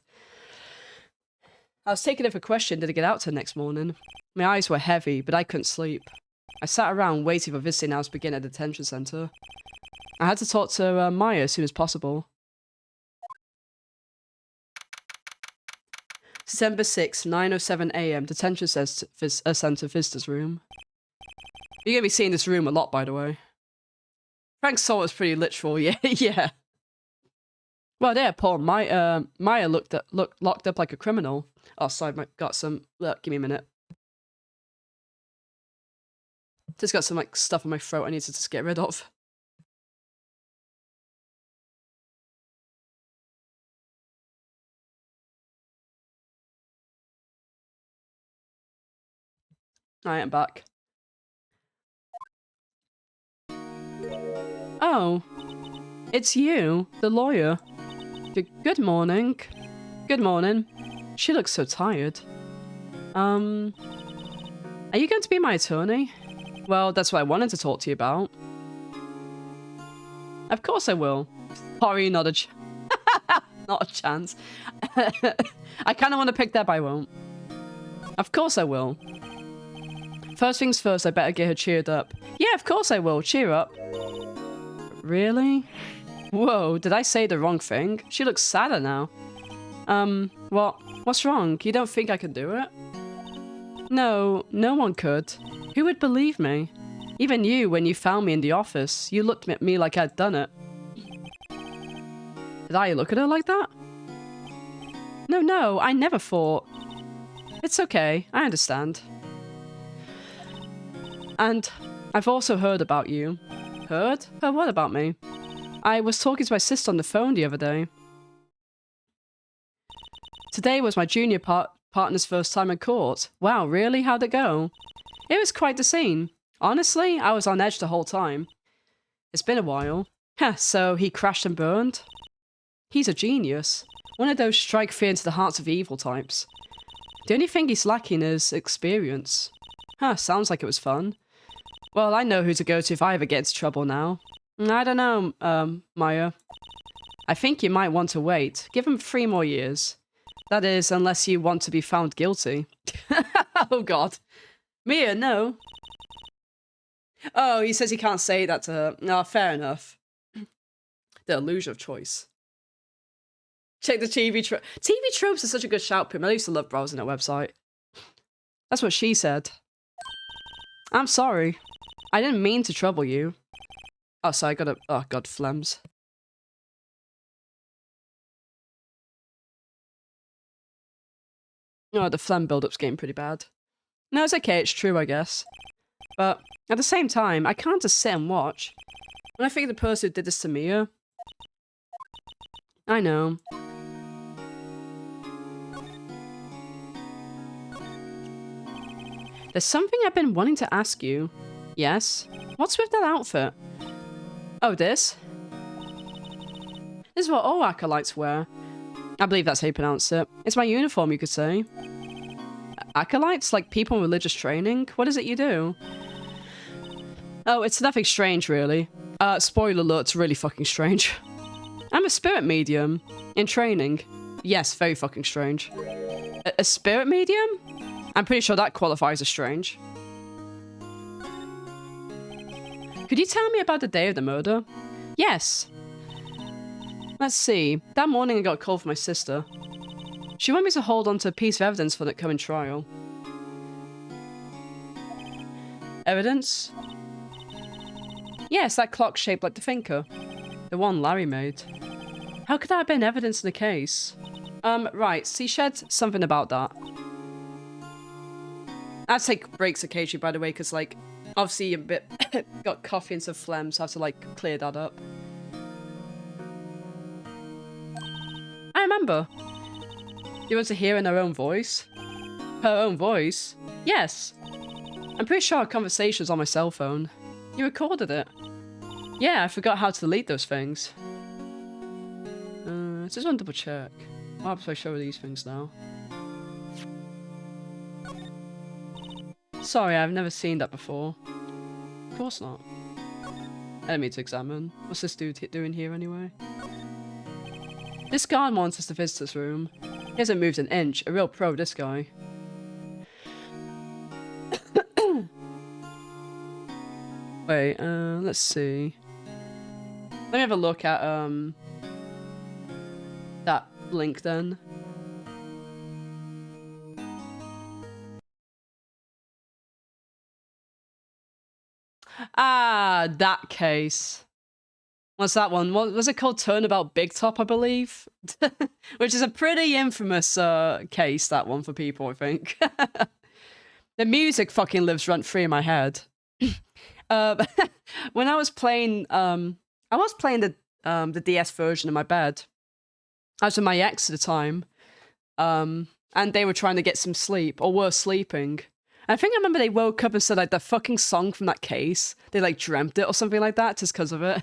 I was taking it for a question, did I get out till next morning? My eyes were heavy, but I couldn't sleep. I sat around waiting for visiting hours to begin at the detention center. I had to talk to Maya as soon as possible. December 6, 9:07 AM, detention center visitor's room. You're gonna be seeing this room a lot, by the way. Frank saw it was pretty literal, yeah, yeah. Well, there, poor Maya looked locked up like a criminal. Oh, sorry, got some. Look, give me a minute. Just got some like stuff in my throat I need to just get rid of. Alright, I'm back. Oh, it's you, the lawyer. Good morning. Good morning. She looks so tired. Are you going to be my attorney? Well, that's what I wanted to talk to you about. Of course I will. Sorry, not a not a chance. I kind of want to pick that, but I won't. Of course I will. First things first, I better get her cheered up. Yeah, of course I will. Cheer up. Really? Whoa, did I say the wrong thing? She looks sadder now. What's wrong? You don't think I can do it? No, no one could. Who would believe me? Even you, when you found me in the office, you looked at me like I'd done it. Did I look at her like that? No, I never thought. It's okay, I understand. And I've also heard about you. Heard? Heard what about me? I was talking to my sister on the phone the other day. Today was my junior partner's first time in court. Wow, really? How'd it go? It was quite the scene. Honestly, I was on edge the whole time. It's been a while. Heh, so he crashed and burned? He's a genius. One of those strike fear into the hearts of evil types. The only thing he's lacking is experience. Huh, sounds like it was fun. Well, I know who to go to if I ever get into trouble now. I don't know, Maya. I think you might want to wait. Give him 3 more years. That is, unless you want to be found guilty. Oh god. Mia, no. Oh, he says he can't say that to her. No, fair enough. The illusion of choice. Check the TV tropes. TV tropes are such a good shout, Pim. I used to love browsing that website. That's what she said. I'm sorry. I didn't mean to trouble you. Oh, sorry, I gotta... Oh, God, phlegms. Oh, the phlegm build-up's getting pretty bad. No, it's okay, it's true, I guess. But at the same time, I can't just sit and watch. When I think of the person who did this to Mia... I know. There's something I've been wanting to ask you. Yes? What's with that outfit? Oh, this? This is what all acolytes wear. I believe that's how you pronounce it. It's my uniform, you could say. Acolytes? Like people in religious training? What is it you do? Oh, it's nothing strange, really. Spoiler alert, it's really fucking strange. I'm a spirit medium. In training. Yes, very fucking strange. A spirit medium? I'm pretty sure that qualifies as strange. Could you tell me about the day of the murder? Yes. Let's see. That morning I got a call from my sister. She wanted me to hold on to a piece of evidence for the coming trial. Evidence? Yes, that clock shaped like the thinker. The one Larry made. How could that have been evidence in the case? Right, she said something about that. I take breaks occasionally, by the way, because, like, obviously a bit got coffee and some phlegm, so I have to, like, clear that up. I remember. You want to hear in her own voice? Her own voice? Yes. I'm pretty sure our conversation was on my cell phone. You recorded it. Yeah, I forgot how to delete those things. Just want to double check. What happens if I show her these things now? Sorry, I've never seen that before. Of course not. Enemy to examine. What's this dude doing here anyway? This guard wants us to visitor's room. He hasn't moved an inch. A real pro, this guy. Wait, let's see. Let me have a look at, that link then. Ah, that case. What's that one? What was it called? Turnabout Big Top, I believe? Which is a pretty infamous case, that one, for people, I think. The music fucking lives rent-free in my head. When I was playing the DS version in my bed. I was with my ex at the time. And they were trying to get some sleep, or were sleeping. I think I remember they woke up and said, like, the fucking song from that case. They, like, dreamt it or something like that, just because of it.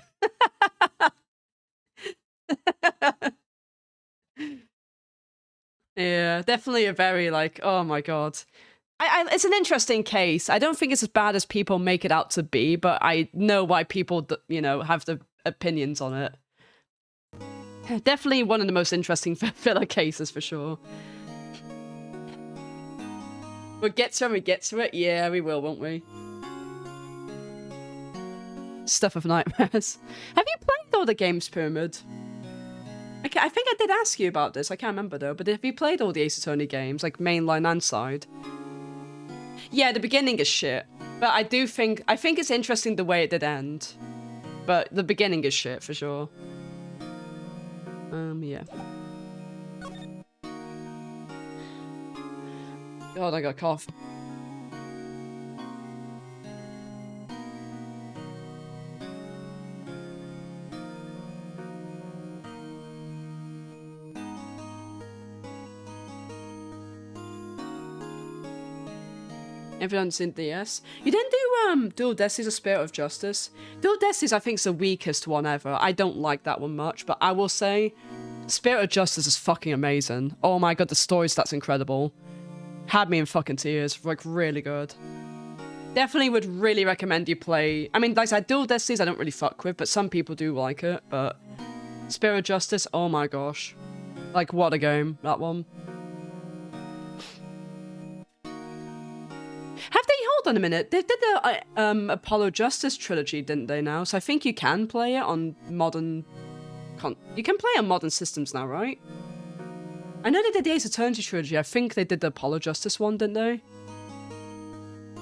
Yeah, definitely a very, like, oh my god. It's an interesting case. I don't think it's as bad as people make it out to be, but I know why people, you know, have the opinions on it. Definitely one of the most interesting filler cases, for sure. We'll get to it when we get to it. Yeah, we will, won't we? Stuff of nightmares. Have you played all the games, Pyramid? Okay, I think I did ask you about this. I can't remember, though. But have you played all the Ace Attorney games, like mainline and side? Yeah, the beginning is shit. But I think it's interesting the way it did end. But the beginning is shit, for sure. Yeah. God, I got a cough. Everyone's in DS. You didn't do Dual Destinies or Spirit of Justice? Dual Destinies I think is the weakest one ever. I don't like that one much, but I will say Spirit of Justice is fucking amazing. Oh my god, the story that's incredible. Had me in fucking tears. Like, really good. Definitely would really recommend you play... I mean, like I said, Dual Destinies I don't really fuck with, but some people do like it, but... Spirit of Justice, oh my gosh. Like, what a game, that one. on a minute. They did the Apollo Justice trilogy, didn't they? Now, so I think you can play it on modern. You can play on modern systems now, right? I know they did the Ace Attorney trilogy. I think they did the Apollo Justice one, didn't they?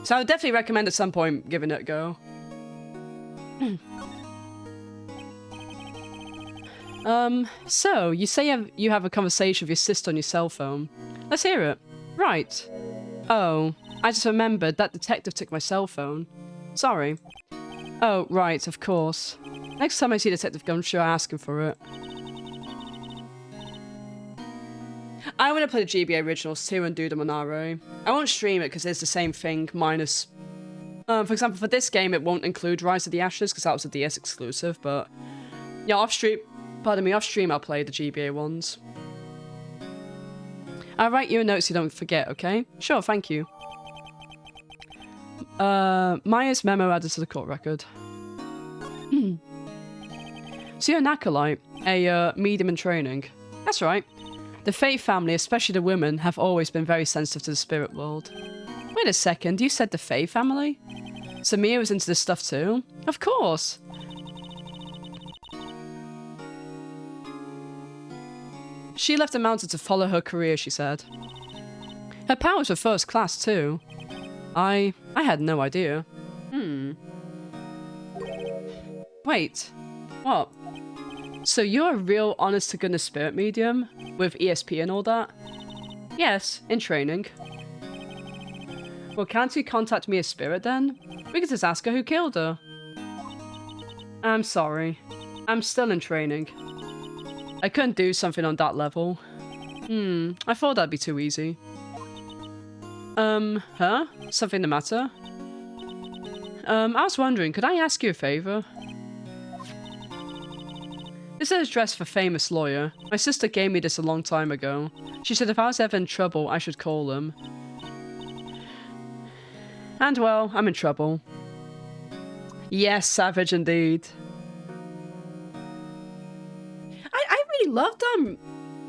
So I would definitely recommend at some point giving it a go. So you say you have a conversation with your sister on your cell phone. Let's hear it. Right. Oh, I just remembered that detective took my cell phone. Sorry. Oh, right, of course. Next time I see Detective Gun, I'm sure I'll ask him for it. I want to play the GBA originals too and do them on RA. I won't stream it because it's the same thing, minus... for example, for this game, it won't include Rise of the Ashes because that was a DS exclusive, but... Yeah, off-stream... Pardon me, off-stream I'll play the GBA ones. I'll write you a note so you don't forget, okay? Sure, thank you. Maya's memo added to the court record. So you're an acolyte, a medium in training. That's right. The Fae family, especially the women, have always been very sensitive to the spirit world. Wait a second, you said the Fae family? So Mia was into this stuff too? Of course! She left the mountain to follow her career, she said. Her powers were first class too. I had no idea. Wait, what? So you're a real honest-to-goodness spirit medium? With ESP and all that? Yes, in training. Well, can't you contact me as spirit then? We could just ask her who killed her. I'm sorry. I'm still in training. I couldn't do something on that level. I thought that'd be too easy. Huh? Something the matter? I was wondering, could I ask you a favor? This is an address for a famous lawyer. My sister gave me this a long time ago. She said if I was ever in trouble, I should call him. And well, I'm in trouble. Yes, savage indeed. I really loved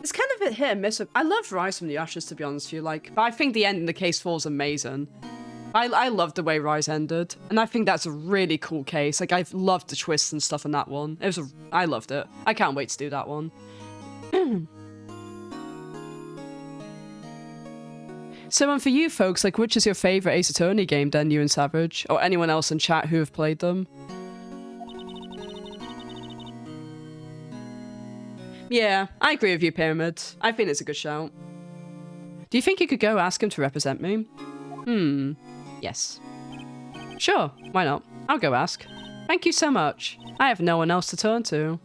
it's kind of a hit and miss. I love Rise from the Ashes, to be honest with you. But I think the end in the case 4 is amazing. I loved the way Rise ended, and I think that's a really cool case. I've loved the twists and stuff in that one. I loved it. I can't wait to do that one. So, for you folks, which is your favorite Ace Attorney game, then, you and Savage, or anyone else in chat who have played them? Yeah, I agree with you, Pyramid. I think it's a good shout. Do you think you could go ask him to represent me? Yes. Sure, why not? I'll go ask. Thank you so much. I have no one else to turn to.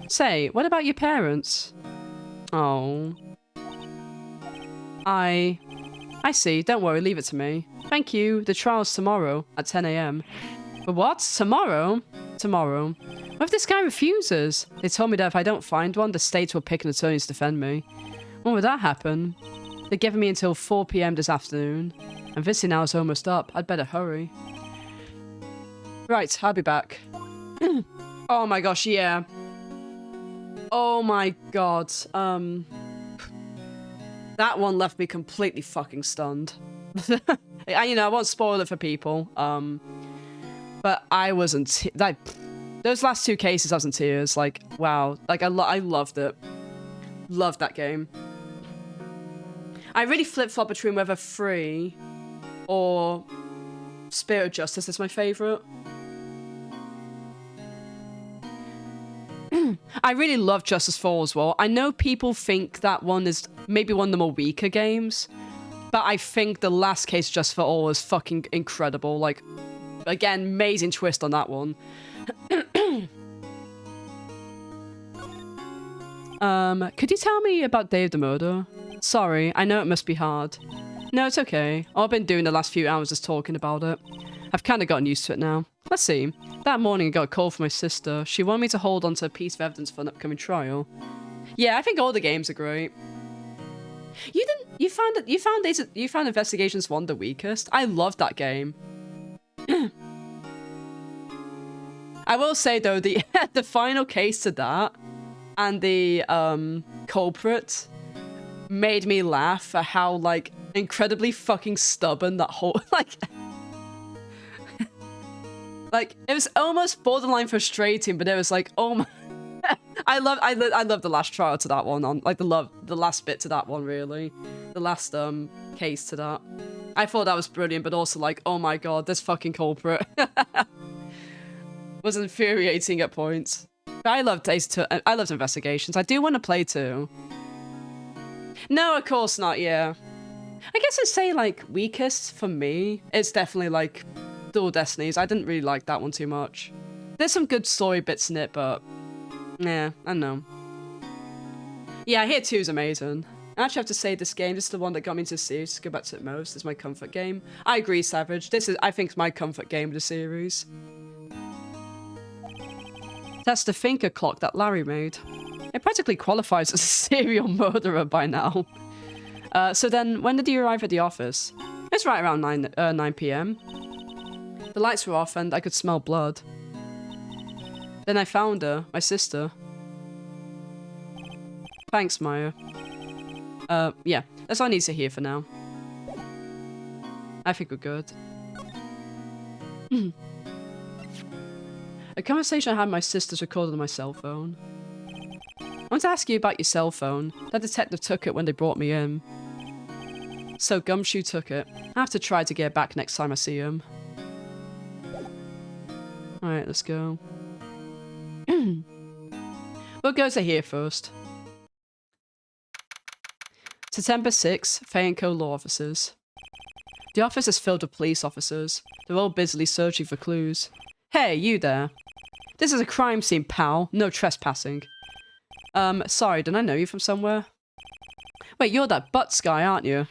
Say, what about your parents? Oh. I see. Don't worry, leave it to me. Thank you. The trial's tomorrow at 10 AM. But what? Tomorrow? Tomorrow. What if this guy refuses? They told me that if I don't find one, the states will pick an attorney to defend me. When would that happen? They're giving me until 4 PM this afternoon. And visiting hour's almost up. I'd better hurry. Right, I'll be back. Oh my gosh, yeah. Oh my god. That one left me completely fucking stunned. I won't spoil it for people. But I wasn't... those last 2 cases, I was in tears. Wow. I loved it. Loved that game. I really flip-flop between whether 3 or Spirit of Justice is my favourite. I really love Justice 4 as well. I know people think that one is maybe one of the more weaker games, but I think the last case Justice for All is fucking incredible. Again, amazing twist on that one. Could you tell me about Day of the Murder? Sorry, I know it must be hard. No, it's okay. All I've been doing the last few hours is talking about it. I've kind of gotten used to it now. Let's see. That morning I got a call from my sister. She wanted me to hold on to a piece of evidence for an upcoming trial. Yeah, I think all the games are great. You found Investigations 1 the weakest? I loved that game. I will say though, the the final case to that and the culprit made me laugh at how incredibly fucking stubborn that whole Like, it was almost borderline frustrating, but it was like, oh my... I love the last trial to that one, on like the last bit to that one, really. The last case to that. I thought that was brilliant, but also like, oh my god, this fucking culprit. Was infuriating at points. But I loved I loved Investigations. I do want to play too. No, of course not, yeah. I guess I'd say like weakest for me, it's definitely like Dual Destinies. I didn't really like that one too much. There's some good story bits in it, but yeah, I don't know. Yeah, Here 2 is amazing. I actually have to say this game, this is the one that got me into the series to go back to it most. It's my comfort game. I agree, Savage. This is, I think, my comfort game of the series. That's the thinker clock that Larry made. It practically qualifies as a serial murderer by now. So then, when did you arrive at the office? It's right around 9 p.m. The lights were off and I could smell blood. Then I found her, my sister. Thanks, Maya. Yeah, that's all I need to hear for now. I think we're good. A conversation I had with my sister's recorded on my cell phone. I want to ask you about your cell phone. That detective took it when they brought me in. So Gumshoe took it. I have to try to get it back next time I see him. Alright, let's go. What goes to here first? September 6th, Fay & Co. law officers. The office is filled with police officers. They're all busily searching for clues. Hey, you there. This is a crime scene, pal. No trespassing. Sorry, don't I know you from somewhere? Wait, you're that Butts guy, aren't you?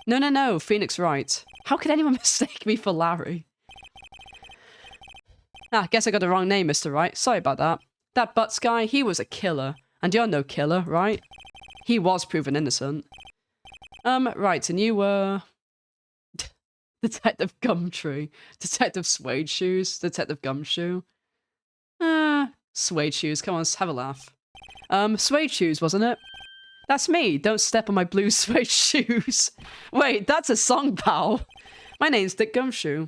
No, Phoenix Wright. How could anyone mistake me for Larry? Ah, guess I got the wrong name, Mr. Wright. Sorry about that. That Butts guy, he was a killer. And you're no killer, right? He was proven innocent. Right, and you were... Detective Gumtree. Detective Suede Shoes. Detective Gumshoe. Suede Shoes. Come on, let's have a laugh. Suede Shoes, wasn't it? That's me. Don't step on my blue suede shoes. Wait, that's a song, pal. My name's Dick Gumshoe.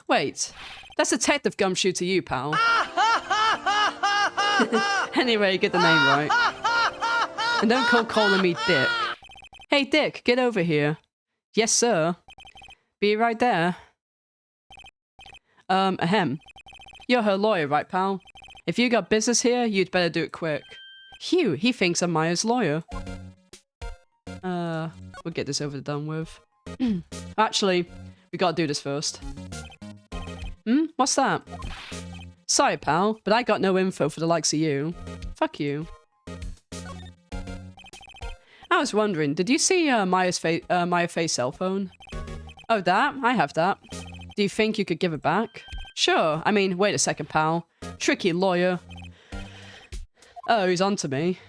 Wait, that's Detective Gumshoe to you, pal. Anyway, you get the name right. And don't calling me Dick. Hey, Dick, get over here. Yes, sir. Be right there. Ahem. You're her lawyer, right, pal? If you got business here, you'd better do it quick. Hugh, he thinks I'm Maya's lawyer. We'll get this over and done with. Actually, we gotta do this first. What's that? Sorry, pal, but I got no info for the likes of you. Fuck you. I was wondering, did you see Maya Faye's cell phone? Oh, that? I have that. Do you think you could give it back? Sure. I mean, wait a second, pal. Tricky lawyer. Oh, he's onto me.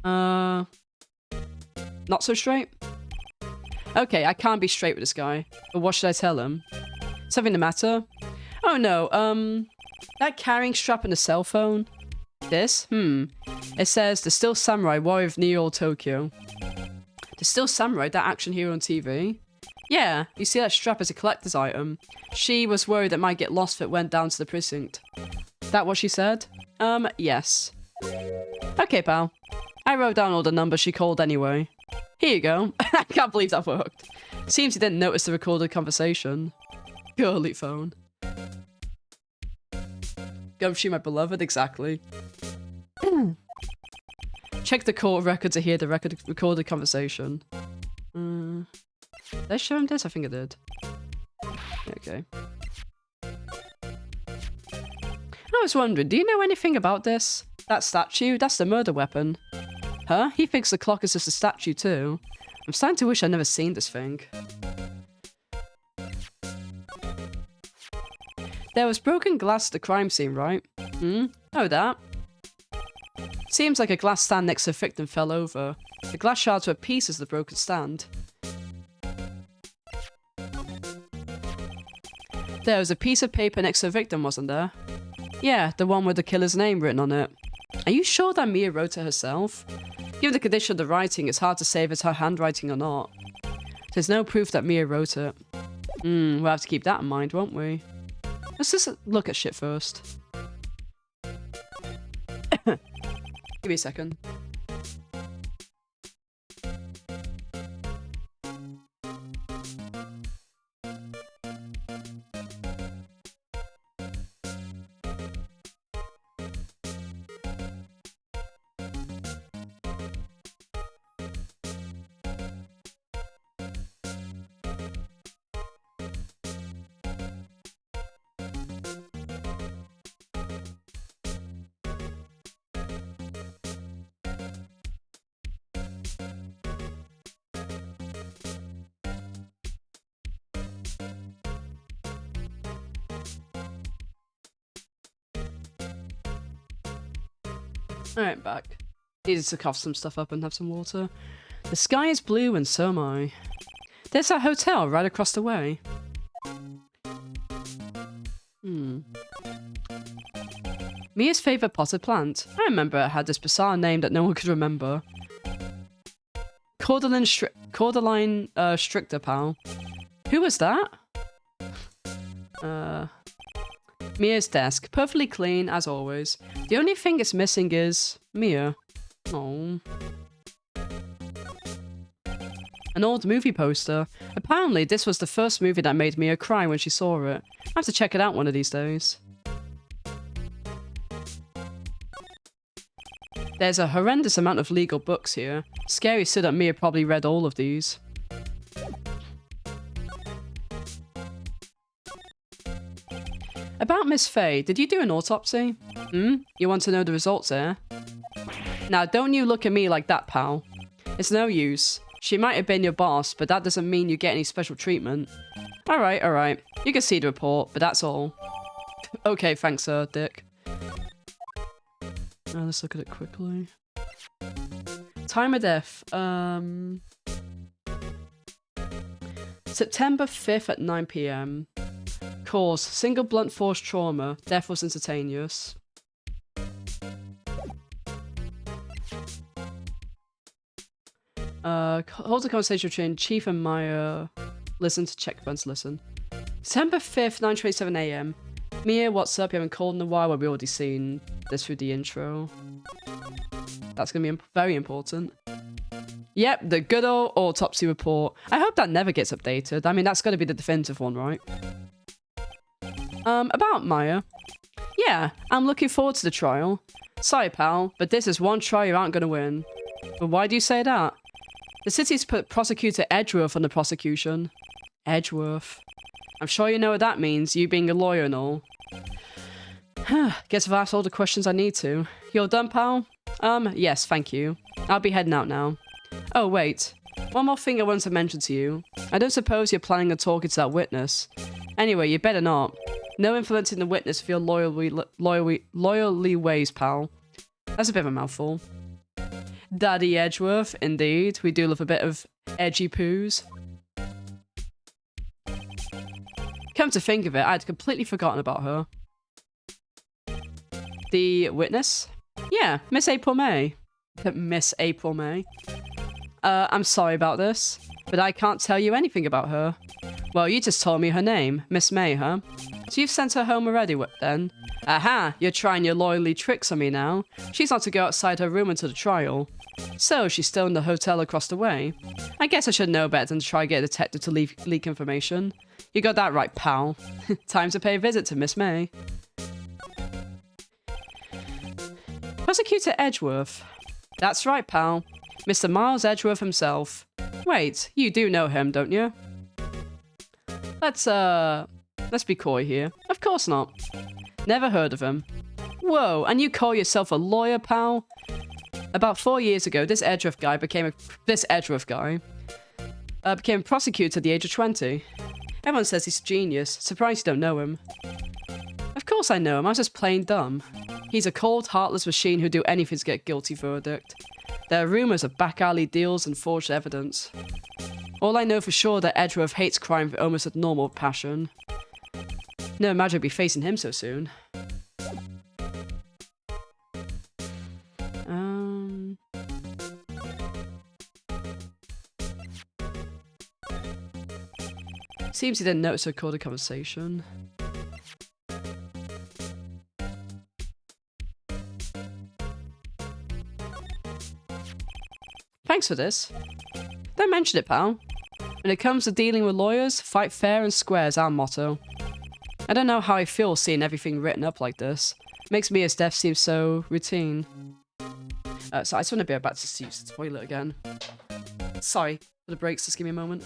Not so straight? Okay, I can't be straight with this guy. But what should I tell him? Something the matter? Oh no, that carrying strap and the cell phone? This? It says, the Still Samurai, Warrior of Neo Tokyo. The Still Samurai, that action hero on TV? Yeah, you see that strap as a collector's item. She was worried that might get lost if it went down to the precinct. That what she said? Yes. Okay, pal. I wrote down all the numbers she called anyway. Here you go. I can't believe that worked. Seems you didn't notice the recorded conversation. Girly phone. Gumshoe, my beloved, exactly. Check the court record to hear the recorded conversation. Did I show him this? I think I did. Okay. I was wondering, do you know anything about this? That statue? That's the murder weapon. Huh? He thinks the clock is just a statue too. I'm starting to wish I'd never seen this thing. There was broken glass at the crime scene, right? Oh, that. Seems like a glass stand next to the victim fell over. The glass shards were pieces of the broken stand. There was a piece of paper next to the victim, wasn't there? Yeah, the one with the killer's name written on it. Are you sure that Mia wrote it herself? Given the condition of the writing, it's hard to say if it's her handwriting or not. There's no proof that Mia wrote it. We'll have to keep that in mind, won't we? Let's just look at shit first. Give me a second. Alright, back. Needed to cough some stuff up and have some water. The sky is blue and so am I. There's a hotel right across the way. Mia's favourite potted plant. I remember it had this bizarre name that no one could remember. Cordyline Stricter, pal. Who was that? Mia's desk. Perfectly clean, as always. The only thing it's missing is... Mia. Oh. An old movie poster. Apparently, this was the first movie that made Mia cry when she saw it. I have to check it out one of these days. There's a horrendous amount of legal books here. Scary so that Mia probably read all of these. About Miss Faye, did you do an autopsy? You want to know the results, eh? Now, don't you look at me like that, pal. It's no use. She might have been your boss, but that doesn't mean you get any special treatment. Alright, alright. You can see the report, but that's all. Okay, thanks, Dick. Let's look at it quickly. Time of death. September 5th at 9 PM. Cause, single blunt force trauma. Death was instantaneous. Hold a conversation between Chief and Maya. Listen to check buttons, listen. September 5th, 9:27 AM. Mia, what's up? You haven't called in a while. We've already seen this through the intro. That's going to be very important. Yep, the good old autopsy report. I hope that never gets updated. I mean, that's going to be the definitive one, right? About Maya. Yeah, I'm looking forward to the trial. Sorry, pal, but this is one trial you aren't going to win. But why do you say that? The city's put prosecutor Edgeworth on the prosecution. Edgeworth. I'm sure you know what that means, you being a lawyer and all. Guess I've asked all the questions I need to. You're done, pal? Yes, thank you. I'll be heading out now. Oh, wait. One more thing I wanted to mention to you. I don't suppose you're planning on talking to that witness. Anyway, you better not. No influencing the witness with your loyally ways, pal. That's a bit of a mouthful. Daddy Edgeworth, indeed. We do love a bit of edgy poos. Come to think of it, I'd completely forgotten about her. The witness? Yeah, Miss April May. Miss April May. I'm sorry about this, but I can't tell you anything about her. Well, you just told me her name, Miss May, huh? So you've sent her home already, then? Aha, you're trying your loyally tricks on me now. She's not to go outside her room until the trial. So, she's still in the hotel across the way. I guess I should know better than to try to get a detective to leak information. You got that right, pal. Time to pay a visit to Miss May. Prosecutor Edgeworth. That's right, pal. Mr. Miles Edgeworth himself. Wait, you do know him, don't you? Let's be coy here. Of course not. Never heard of him. Whoa, and you call yourself a lawyer, pal? About 4 years ago, this Edgeworth guy became a prosecutor at the age of 20. Everyone says he's a genius. Surprised you don't know him. Of course I know him. I was just plain dumb. He's a cold, heartless machine who'd do anything to get a guilty verdict. There are rumours of back alley deals and forged evidence. All I know for sure that Edgeworth hates crime with almost a normal passion. No imagine I'd be facing him so soon. Seems he didn't notice a recorded conversation. Thanks for this. Don't mention it, pal. When it comes to dealing with lawyers, fight fair and square is our motto. I don't know how I feel seeing everything written up like this. Makes me as death seem so routine. So I just want to be about to use the toilet again. Sorry for the breaks, just give me a moment.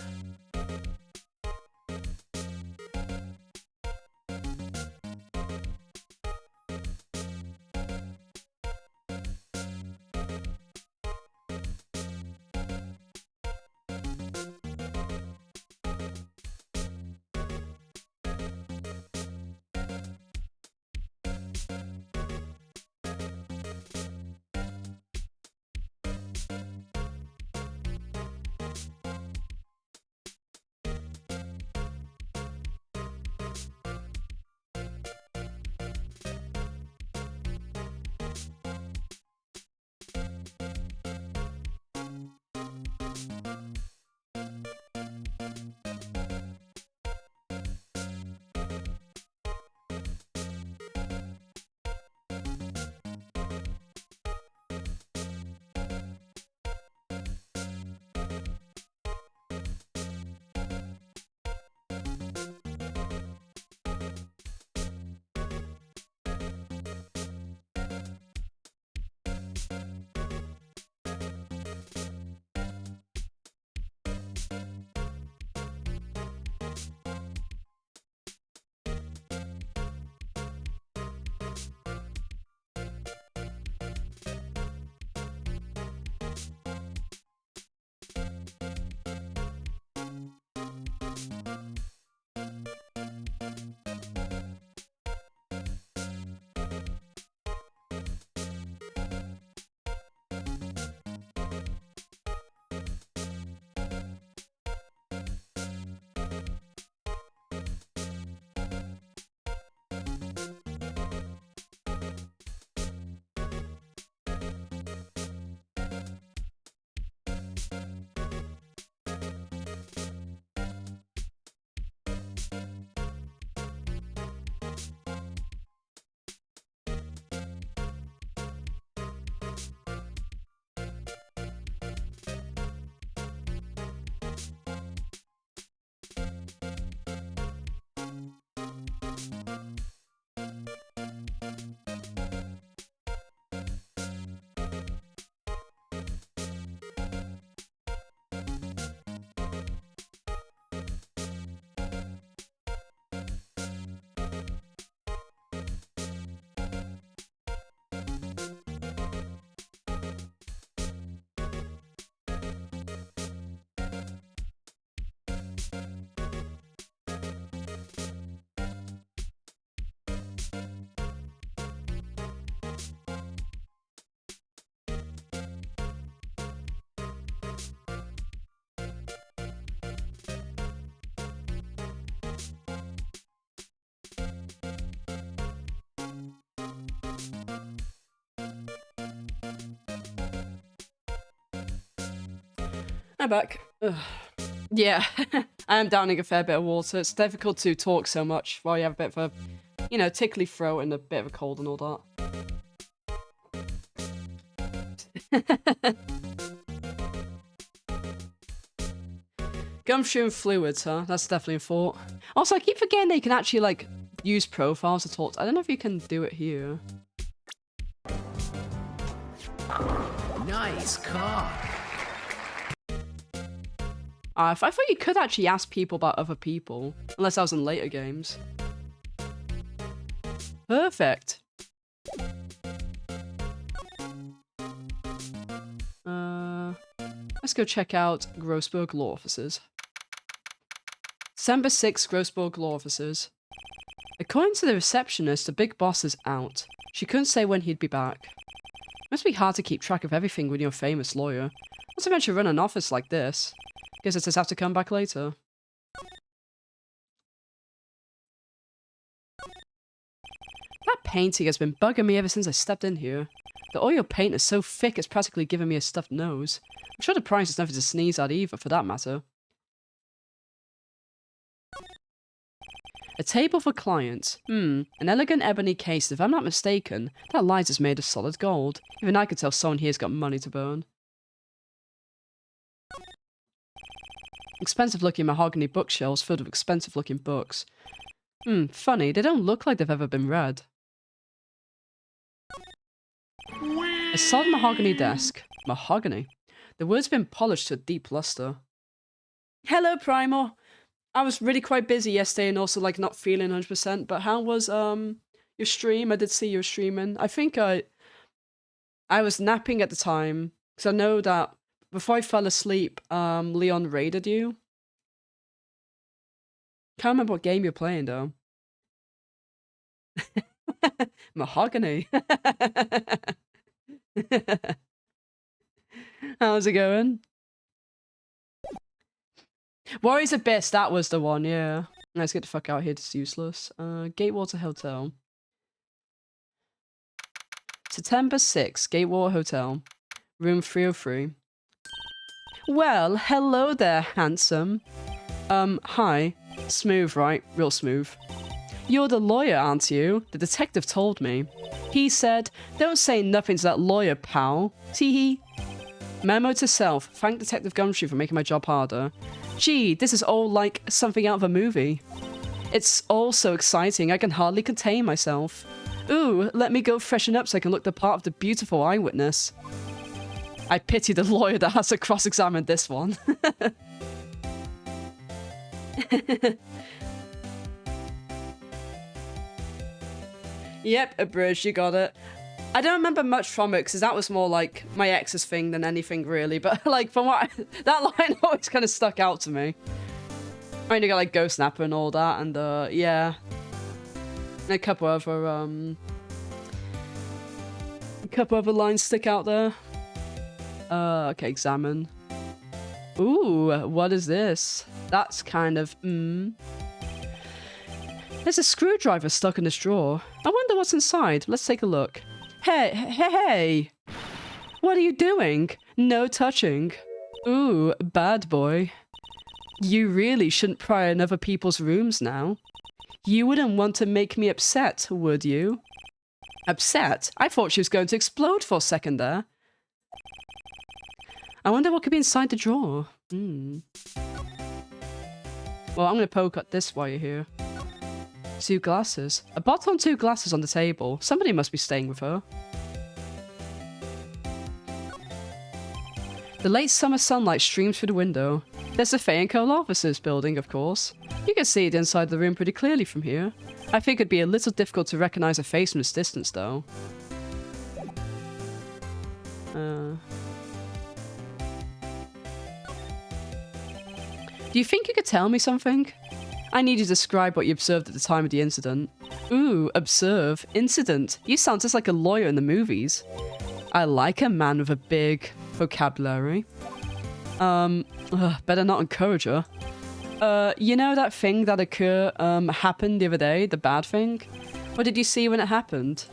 I'm back. Ugh. Yeah, I am downing a fair bit of water. It's difficult to talk so much while you have a bit of a, you know, tickly throat and a bit of a cold and all that. Gumshoe and fluids, huh? That's definitely a thought. Also, I keep forgetting that you can actually, like, use profiles to talk. I don't know if you can do it here. Nice car. I thought you could actually ask people about other people, unless I was in later games. Perfect. Let's go check out Grossberg Law Offices. December 6th, Grossberg Law Offices. According to the receptionist, the big boss is out. She couldn't say when he'd be back. Must be hard to keep track of everything when you're a famous lawyer. Not to mention run an office like this. Guess I just have to come back later. That painting has been bugging me ever since I stepped in here. The oil paint is so thick it's practically giving me a stuffed nose. I'm sure the price is nothing to sneeze at either, for that matter. A table for clients. An elegant ebony case. If I'm not mistaken, that light is made of solid gold. Even I could tell someone here's got money to burn. Expensive-looking mahogany bookshelves filled with expensive-looking books. Funny, they don't look like they've ever been read. A solid mahogany desk. Mahogany. The wood's been polished to a deep luster. Hello, Primal. I was really quite busy yesterday and also like not feeling 100%, but how was your stream? I did see you were streaming. I think I was napping at the time because I know that before I fell asleep, Leon raided you. Can't remember what game you're playing though. Mahogany. How's it going? Warriors Abyss, that was the one, yeah. Let's get the fuck out here, it's useless. Gatewater Hotel. September 6th, Gatewater Hotel. Room 303. Well, hello there, handsome. Hi. Smooth, right? Real smooth. You're the lawyer, aren't you? The detective told me. He said, don't say nothing to that lawyer, pal. Teehee. Memo to self. Thank Detective Gumshoe for making my job harder. Gee, this is all like something out of a movie. It's all so exciting, I can hardly contain myself. Ooh, let me go freshen up so I can look the part of the beautiful eyewitness. I pity the lawyer that has to cross-examine this one. Yep, Abridged, you got it. I don't remember much from it because that was more like my ex's thing than anything really, but like from what that line always kind of stuck out to me. I mean, you got like Ghost Snapper and all that, and yeah, and a couple other lines stick out there. Okay, examine. Ooh, what is this? That's kind of There's a screwdriver stuck in this drawer. I wonder what's inside. Let's take a look. Hey! What are you doing? No touching. Ooh, bad boy. You really shouldn't pry in other people's rooms now. You wouldn't want to make me upset, would you? Upset? I thought she was going to explode for a second there. I wonder what could be inside the drawer. Well, I'm gonna poke at this while you're here. 2 glasses. A bottle and 2 glasses on the table. Somebody must be staying with her. The late summer sunlight streams through the window. There's the Fay & Co. offices building, of course. You can see the inside of the room pretty clearly from here. I think it'd be a little difficult to recognize a face from this distance, though. Do you think you could tell me something? I need you to describe what you observed at the time of the incident. Ooh, observe. Incident. You sound just like a lawyer in the movies. I like a man with a big vocabulary. Better not encourage her. You know that thing that happened the other day? The bad thing? What did you see when it happened?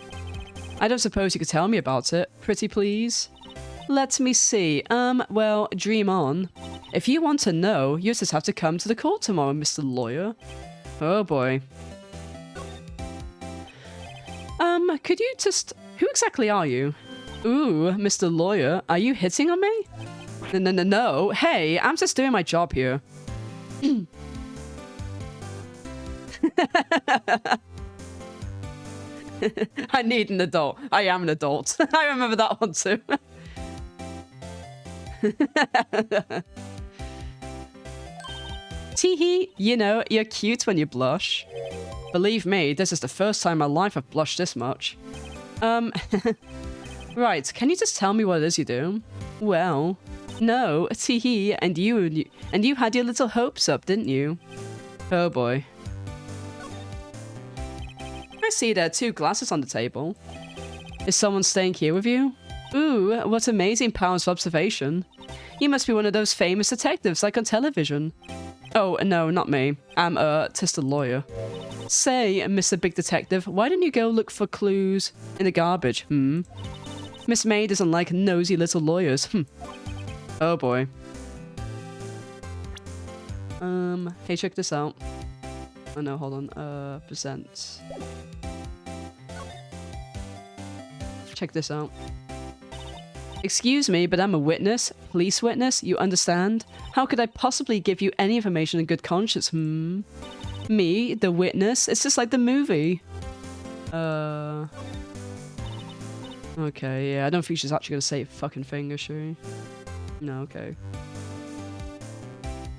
I don't suppose you could tell me about it. Pretty please? Let me see. Well, dream on. If you want to know, you just have to come to the court tomorrow, Mr. Lawyer. Oh boy. Could you just... Who exactly are you? Ooh, Mr. Lawyer, are you hitting on me? No. Hey, I'm just doing my job here. I need an adult. I am an adult. I remember that one too. Teehee, you know, you're cute when you blush. Believe me, this is the first time in my life I've blushed this much. Right, can you just tell me what it is you do? Well, no, teehee, and you had your little hopes up, didn't you? Oh boy. I see there are 2 glasses on the table. Is someone staying here with you? Ooh, what amazing powers of observation. You must be one of those famous detectives like on television. Oh, no, not me. I'm, just a lawyer. Say, Mr. Big Detective, why didn't you go look for clues in the garbage, Miss May doesn't like nosy little lawyers, Oh boy. Hey, check this out. Oh no, hold on. Present. Check this out. Excuse me, but I'm a witness. Police witness, you understand? How could I possibly give you any information in good conscience? Me, the witness? It's just like the movie. Okay, yeah, I don't think she's actually gonna say a fucking thing, is she? No, okay.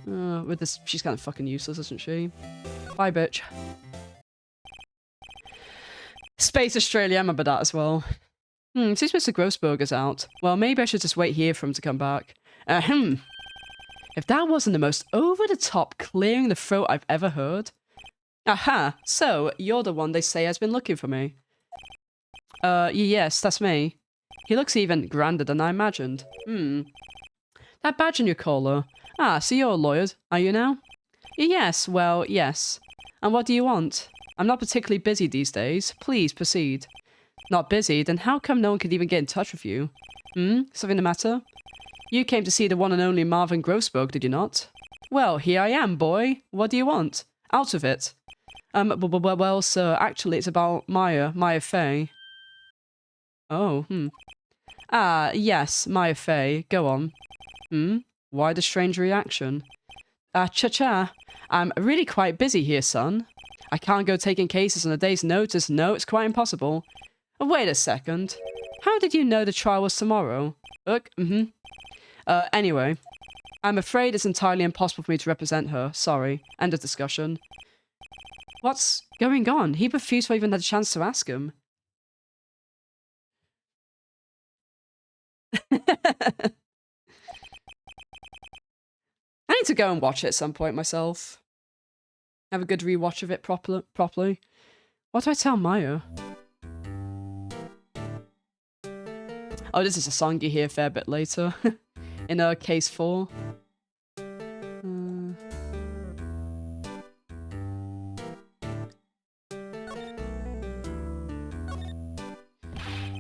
With this, she's kind of fucking useless, isn't she? Bye, bitch. Space Australia, I remember that as well. Since Mr. Grossberger's out, well, maybe I should just wait here for him to come back. Ahem. If that wasn't the most over-the-top clearing the throat I've ever heard. Aha, so you're the one they say has been looking for me. Yes, that's me. He looks even grander than I imagined. That badge on your collar. Ah, so you're a lawyer, are you now? Yes, well, yes. And what do you want? I'm not particularly busy these days. Please proceed. Not busy? Then how come no one could even get in touch with you? Something the matter? You came to see the one and only Marvin Grossberg, did you not? Well, here I am, boy. What do you want? Out of it. Well, sir, actually, it's about Maya Fey. Oh, Ah, yes, Maya Fey. Go on. Why the strange reaction? Cha-cha. I'm really quite busy here, son. I can't go taking cases on a day's notice. No, it's quite impossible. Wait a second. How did you know the trial was tomorrow? Look, anyway. I'm afraid it's entirely impossible for me to represent her. Sorry. End of discussion. What's going on? He refused to even had a chance to ask him. I need to go and watch it at some point myself. Have a good rewatch of it properly. What do I tell Maya? Oh, this is a song you hear a fair bit later. In case 4.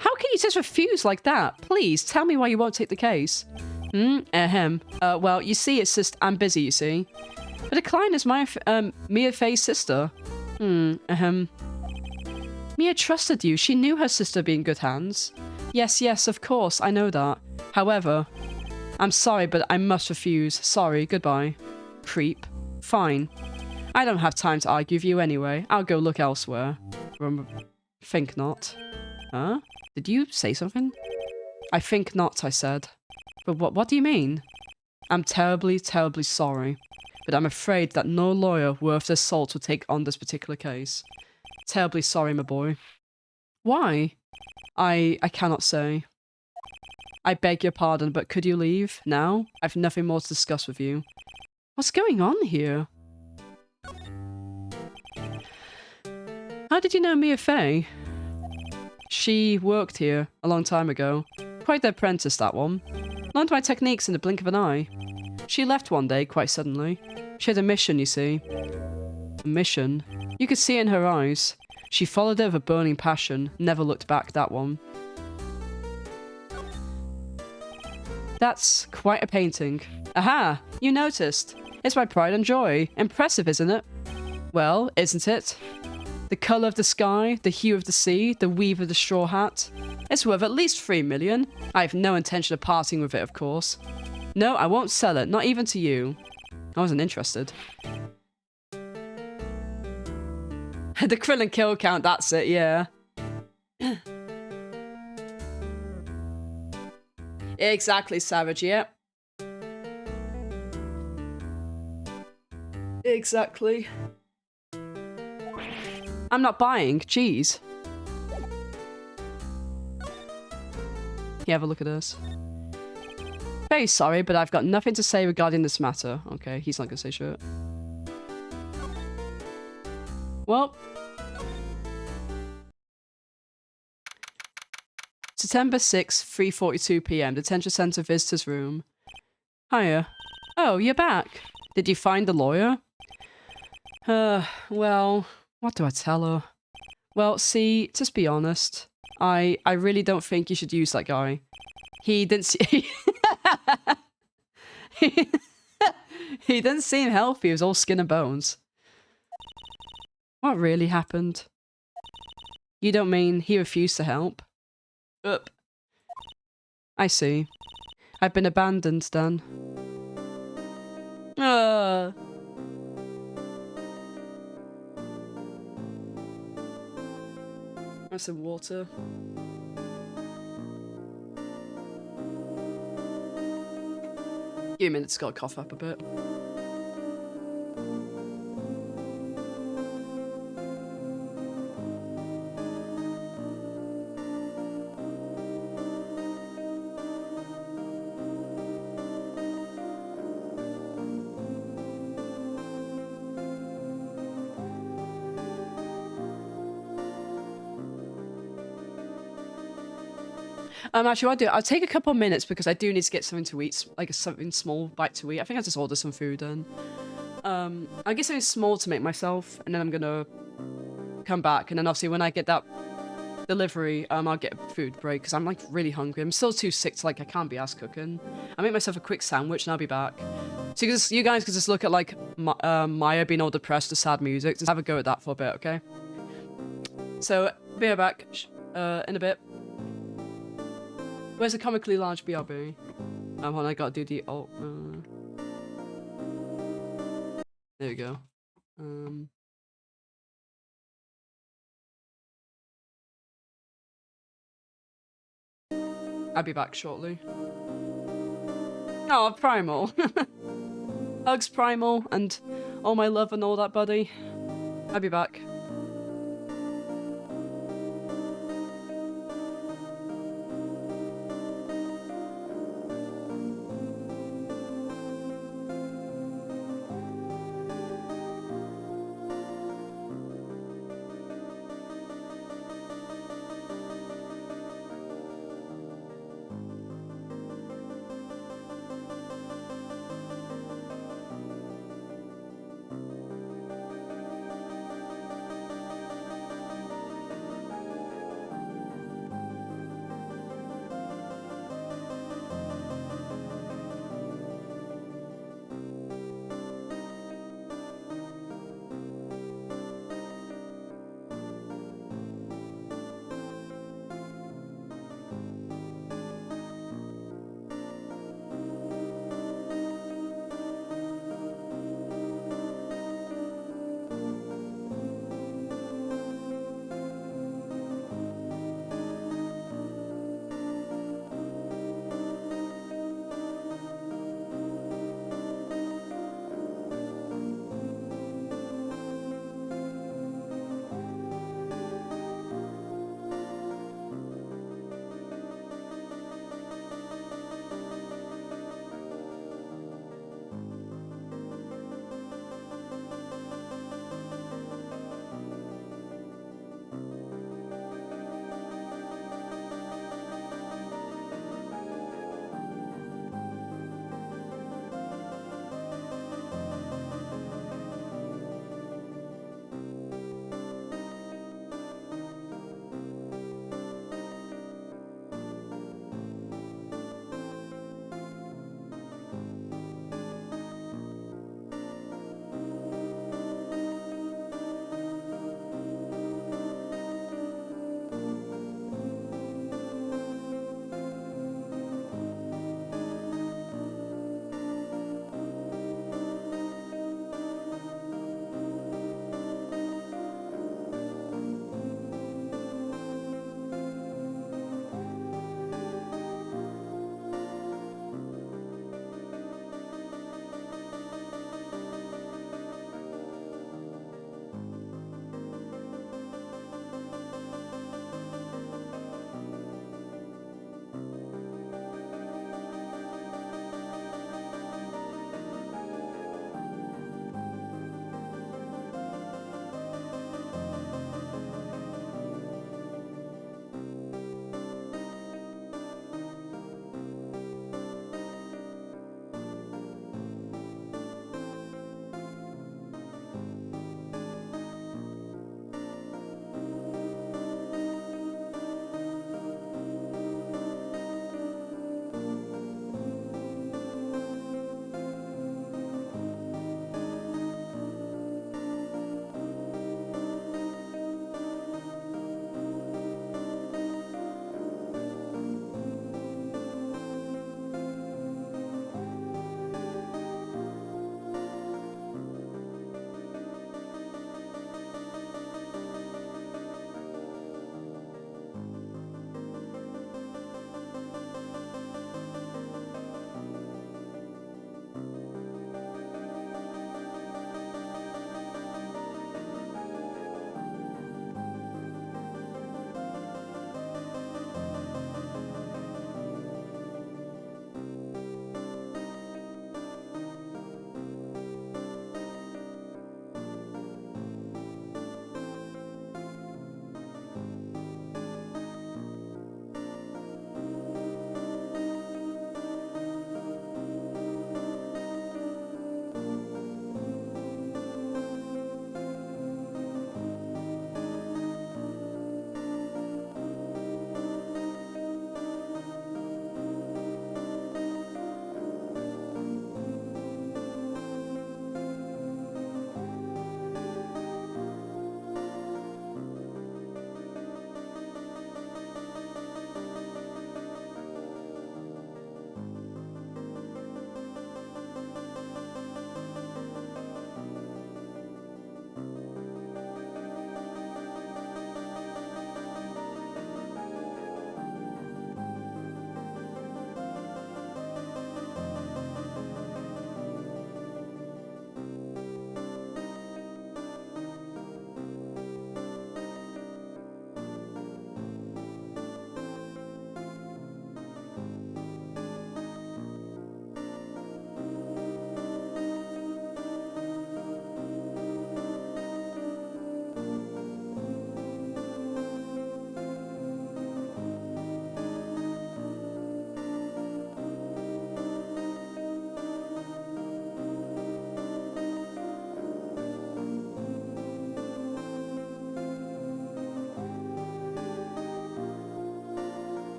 How can you just refuse like that? Please, tell me why you won't take the case. Well, you see, it's just, I'm busy, you see. But the client is Mia Fey's sister. Mia trusted you. She knew her sister would be in good hands. Yes, of course, I know that. However, I'm sorry, but I must refuse. Sorry, goodbye. Creep. Fine. I don't have time to argue with you anyway. I'll go look elsewhere. Think not. Huh? Did you say something? I think not, I said. But what do you mean? I'm terribly, terribly sorry. But I'm afraid that no lawyer worth their salt will take on this particular case. Terribly sorry, my boy. Why? I cannot say. I beg your pardon, but could you leave now? I've nothing more to discuss with you. What's going on here? How did you know Mia Fey? She worked here a long time ago. Quite the apprentice, that one. Learned my techniques in the blink of an eye. She left one day, quite suddenly. She had a mission, you see. A mission? You could see it in her eyes. She followed it with a burning passion, never looked back, that one. That's quite a painting. Aha! You noticed. It's my pride and joy. Impressive, isn't it? Well, isn't it? The colour of the sky, the hue of the sea, the weave of the straw hat. It's worth at least 3 million. I have no intention of parting with it, of course. No, I won't sell it, not even to you. I wasn't interested. The Krillin kill count, that's it, yeah. Exactly, Savage, yeah. Exactly. I'm not buying, jeez. Yeah, have a look at this. Very sorry, but I've got nothing to say regarding this matter. Okay, he's not gonna say shit. Well. September 6th, 3:42 PM. Detention Center Visitors Room. Hiya. Oh, you're back. Did you find the lawyer? Well, what do I tell her? Well, see, just be honest. I really don't think you should use that guy. He didn't see... he didn't seem healthy. He was all skin and bones. What really happened? You don't mean he refused to help? Up. I see. I've been abandoned, then. That's some water. Give me a minute to gotta cough up a bit. Actually, what I'll do, I'll take a couple of minutes because I do need to get something to eat, like something small bite to eat. I think I'll just order some food then. I'll get something small to make myself, and then I'm gonna come back, and then obviously when I get that delivery, I'll get a food break because I'm like really hungry. I'm still too sick to like, I can't be ass cooking. I'll make myself a quick sandwich and I'll be back. So you guys can just look at like Maya being all depressed to sad music. Just have a go at that for a bit, okay? So, be right back in a bit. Where's the comically large BRB? Hold on, I gotta do the alt. There we go. I'll be back shortly. Oh, Primal. Hugs, Primal, and all my love and all that, buddy. I'll be back.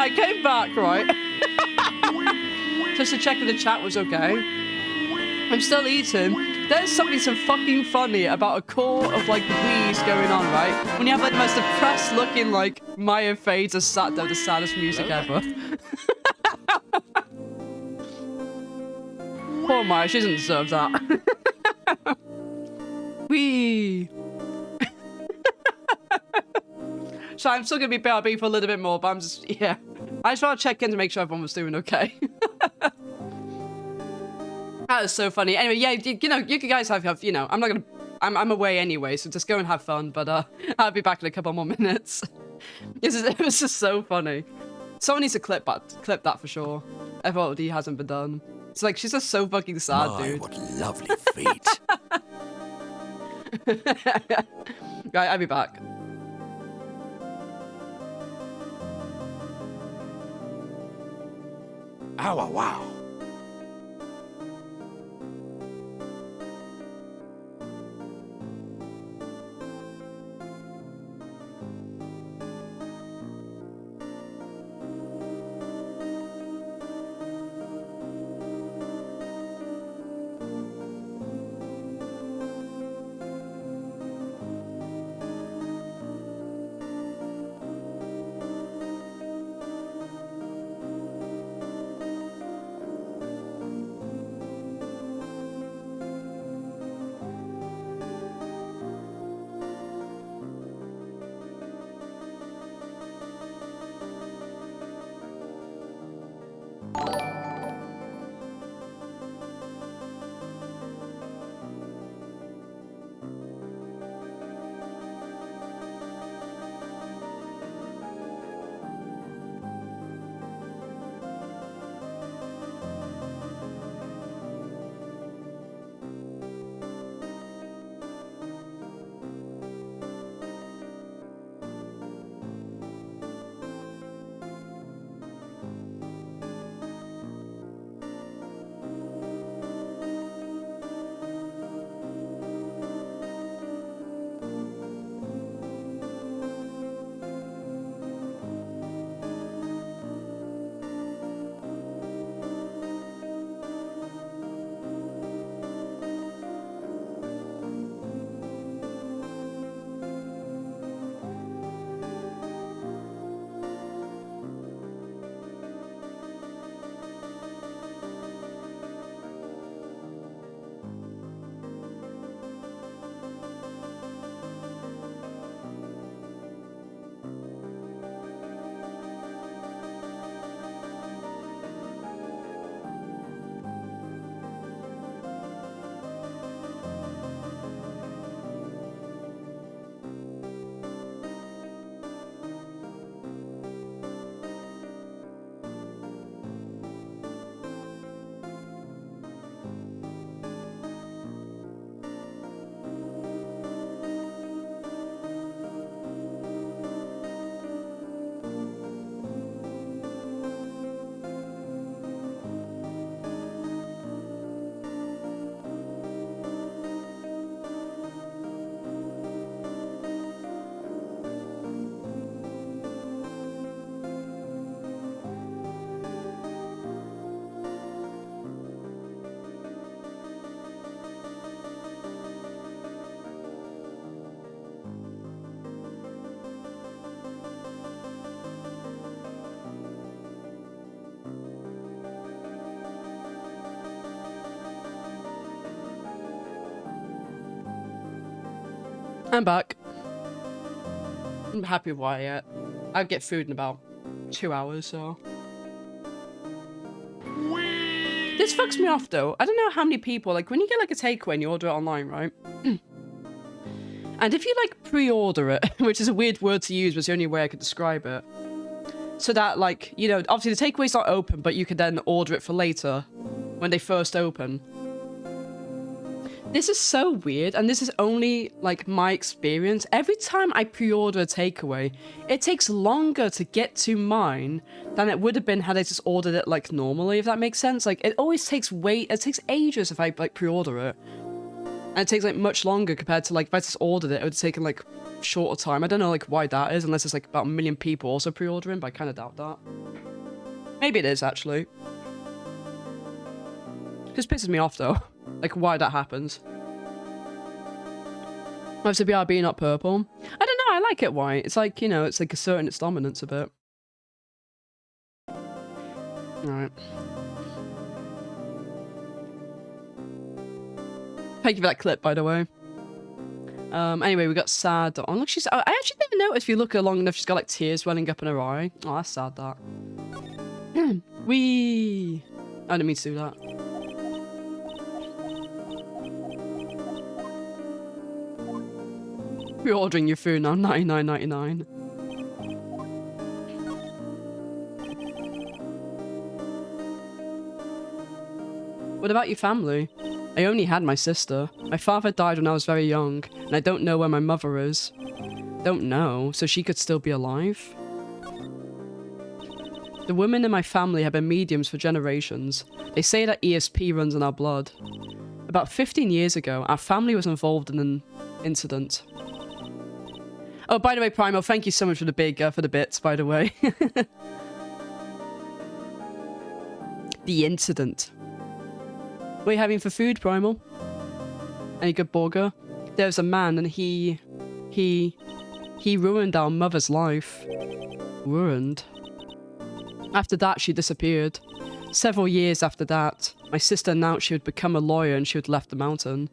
I came back, right? Just to check if the chat was okay. I'm still eating. There's something so fucking funny about a core of like wheeze going on, right? When you have like the most depressed looking like Maya Fades has sat there, the saddest music ever. Poor Maya, she doesn't deserve that. Wee. So I'm still gonna be BRB for a little bit more, but I'm just, yeah. I just want to check in to make sure everyone was doing okay. That is so funny. Anyway, yeah, you know, you guys have, you know, I'm not gonna, I'm away anyway, so just go and have fun, but I'll be back in a couple more minutes. It was just so funny. Someone needs to clip that for sure. If he hasn't been done. It's like, she's just so fucking sad, dude. What lovely feet. Right, I'll be back. Ow, wow, wow. I'm back. I'm happy with why yet. I'll get food in about 2 hours, so. This fucks me off though. I don't know how many people, like when you get like a takeaway and you order it online, right? And if you like pre-order it, which is a weird word to use, but it's the only way I could describe it. So that like, you know, obviously the takeaway's not open, but you could then order it for later when they first open. This is so weird, and this is only, like, my experience. Every time I pre-order a takeaway, it takes longer to get to mine than it would have been had I just ordered it, like, normally, if that makes sense. Like, it always takes it takes ages if I, like, pre-order it. And it takes like much longer compared to like if I just ordered it, it would have taken like shorter time. I don't know like why that is, unless it's like about 1 million people also pre-ordering, but I kind of doubt that. Maybe it is actually. Just pisses me off though, like why that happens. Obviously BRB not purple. I don't know, I like it white. It's like, you know, it's like asserting its dominance a bit. Alright. Thank you for that clip, by the way. Anyway, we got sad. Oh, look, I actually didn't notice if you look at her long enough, she's got like tears welling up in her eye. Oh, that's sad, that. Wee. I didn't mean to do that. You're ordering your food now, $99.99. What about your family? I only had my sister. My father died when I was very young, and I don't know where my mother is. Don't know, so she could still be alive? The women in my family have been mediums for generations. They say that ESP runs in our blood. About 15 years ago, our family was involved in an incident. Oh, by the way, Primal, thank you so much for the bits, by the way. The incident. What are you having for food, Primal? Any good burger? There was a man and he ruined our mother's life. Ruined? After that, she disappeared. Several years after that, my sister announced she would become a lawyer and she had left the mountain.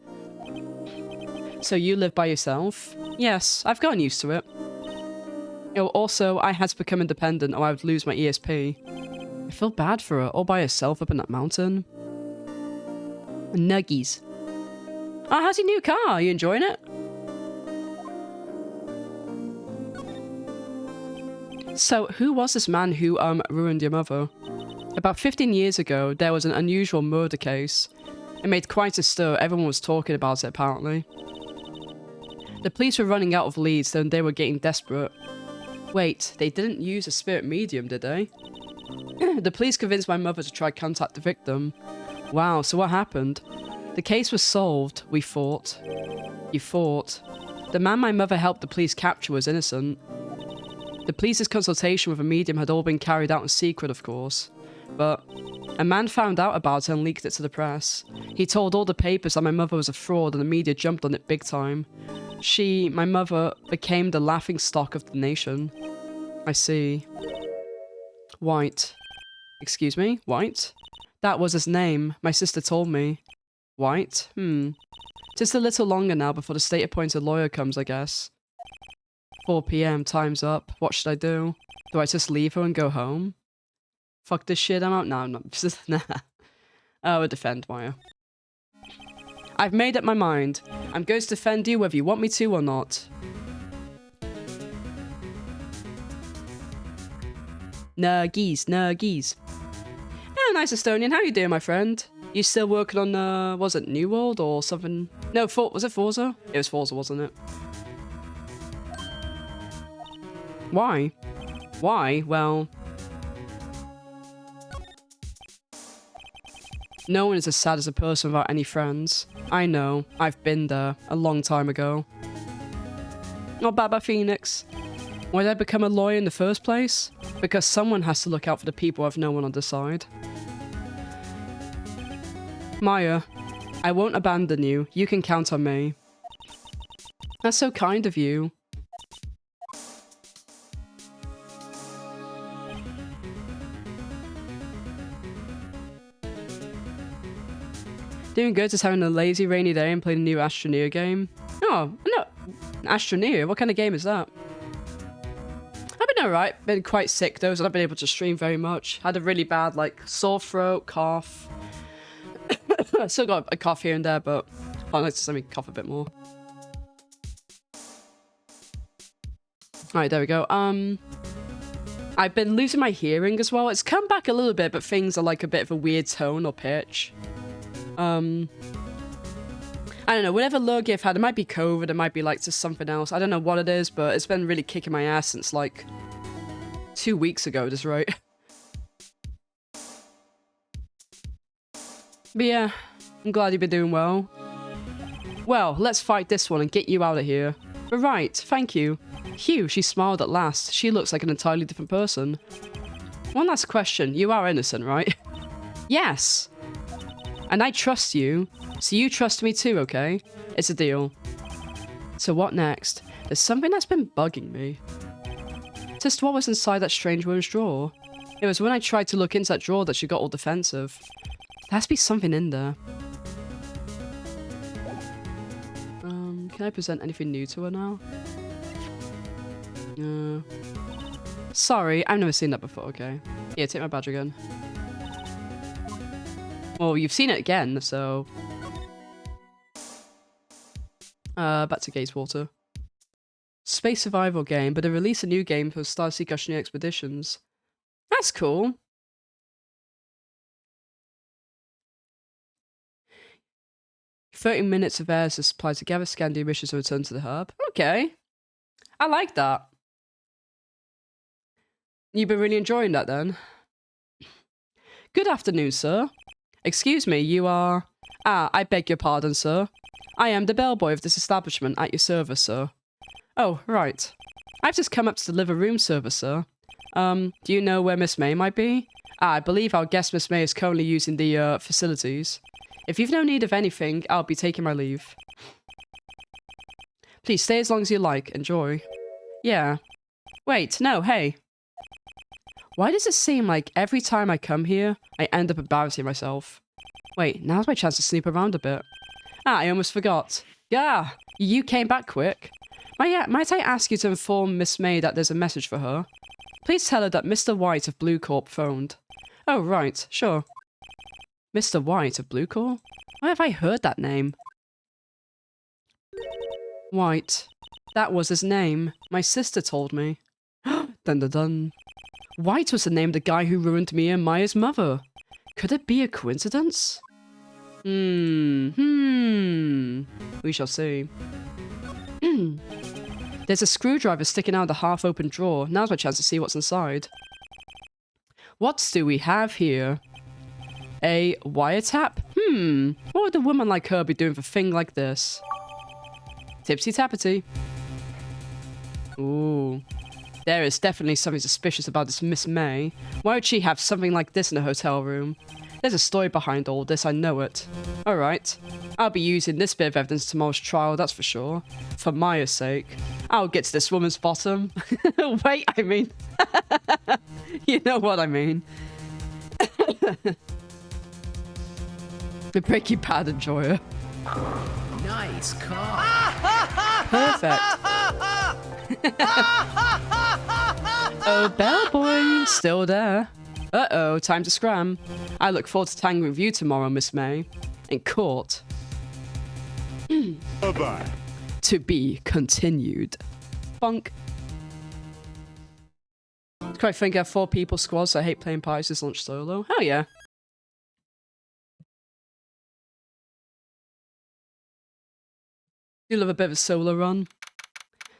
So you live by yourself? Yes, I've gotten used to it. Oh, also, I had to become independent or I would lose my ESP. I feel bad for her, all by herself up in that mountain. Nuggies. Oh, how's your new car? Are you enjoying it? So, who was this man who, ruined your mother? About 15 years ago, there was an unusual murder case. It made quite a stir. Everyone was talking about it, apparently. The police were running out of leads, and they were getting desperate. Wait, they didn't use a spirit medium, did they? The police convinced my mother to try contact the victim. Wow, so what happened? The case was solved. We fought. You fought. The man my mother helped the police capture was innocent. The police's consultation with a medium had all been carried out in secret, of course. But a man found out about it and leaked it to the press. He told all the papers that my mother was a fraud and the media jumped on it big time. My mother, became the laughingstock of the nation. I see. White. Excuse me? White? That was his name. My sister told me. White? Just a little longer now before the state-appointed lawyer comes, I guess. 4 PM, time's up. What should I do? Do I just leave her and go home? Fuck this shit, I'm out. No, I'm not. Nah. I would defend Maya. I've made up my mind. I'm going to defend you whether you want me to or not. Nuggies, nuggies. Oh, nice Estonian. How you doing, my friend? You still working on, was it New World or something? No, was it Forza? It was Forza, wasn't it? Why? Why? Well... No one is as sad as a person without any friends. I know. I've been there. A long time ago. Oh, Baba Phoenix. Why did I become a lawyer in the first place? Because someone has to look out for the people who have no one on their side. Maya, I won't abandon you. You can count on me. That's so kind of you. Doing good, just having a lazy rainy day and playing a new Astroneer game. Oh, no. Astroneer? What kind of game is that? I've been alright. Been quite sick though, so I've not been able to stream very much. Had a really bad, like, sore throat, cough. I still got a cough here and there, but I'd like to let me cough a bit more. Alright, there we go. I've been losing my hearing as well. It's come back a little bit, but things are like a bit of a weird tone or pitch. I don't know, whatever lurgy I've had, it might be COVID, it might be like just something else. I don't know what it is, but it's been really kicking my ass since like 2 weeks ago, just right. But yeah, I'm glad you've been doing well. Well, let's fight this one and get you out of here. Right, thank you. Phew, she smiled at last. She looks like an entirely different person. One last question. You are innocent, right? Yes. And I trust you, so you trust me too, okay? It's a deal. So what next? There's something that's been bugging me. Just what was inside that strange woman's drawer? It was when I tried to look into that drawer that she got all defensive. There has to be something in there. Can I present anything new to her now? Sorry, I've never seen that before, okay. Yeah, take my badge again. Well, you've seen it again, so... back to Gatewater. Space survival game, but they released a new game for Starseeker Oceanic Expeditions. That's cool. "30 minutes of air to supply together, scan the emissions and return to the hub." Okay. I like that. You've been really enjoying that then? "Good afternoon, sir. Excuse me, you are... Ah, I beg your pardon, sir. I am the bellboy of this establishment at your service, sir." "Oh, right. I've just come up to deliver room service, sir. Do you know where Miss May might be? Ah, I believe our guest Miss May is currently using the, facilities. If you've no need of anything, I'll be taking my leave. Please stay as long as you like. Enjoy." "Yeah. Wait, no, hey. Why does it seem like every time I come here, I end up embarrassing myself? Wait, now's my chance to snoop around a bit. Ah, I almost forgot. Yeah, you came back quick. Might I ask you to inform Miss May that there's a message for her? Please tell her that Mr. White of Blue Corp phoned." "Oh, right, sure." Mr. White of Blue Corp? Where have I heard that name? White. That was his name. My sister told me. Dun dun dun. White was the name of the guy who ruined me and Maya's mother. Could it be a coincidence? We shall see. There's a screwdriver sticking out of the half-open drawer. Now's my chance to see what's inside. What do we have here? A wiretap? What would a woman like her be doing for a thing like this? Tipsy-tappity. Ooh. There is definitely something suspicious about this Miss May. Why would she have something like this in a hotel room? There's a story behind all this, I know it. Alright. I'll be using this bit of evidence tomorrow's trial, that's for sure. For Maya's sake. I'll get to this woman's bottom. Wait, I mean... You know what I mean. The Breaking Bad enjoyer. Nice car. Perfect. Oh, bellboy, still there. Uh-oh, time to scram. I look forward to tangling with you tomorrow, Miss May. In court. Bye-bye. To be continued. Bonk. Quite think I have 4 people squads, so I hate playing parties this launch solo. Hell yeah. You love a bit of a solo run.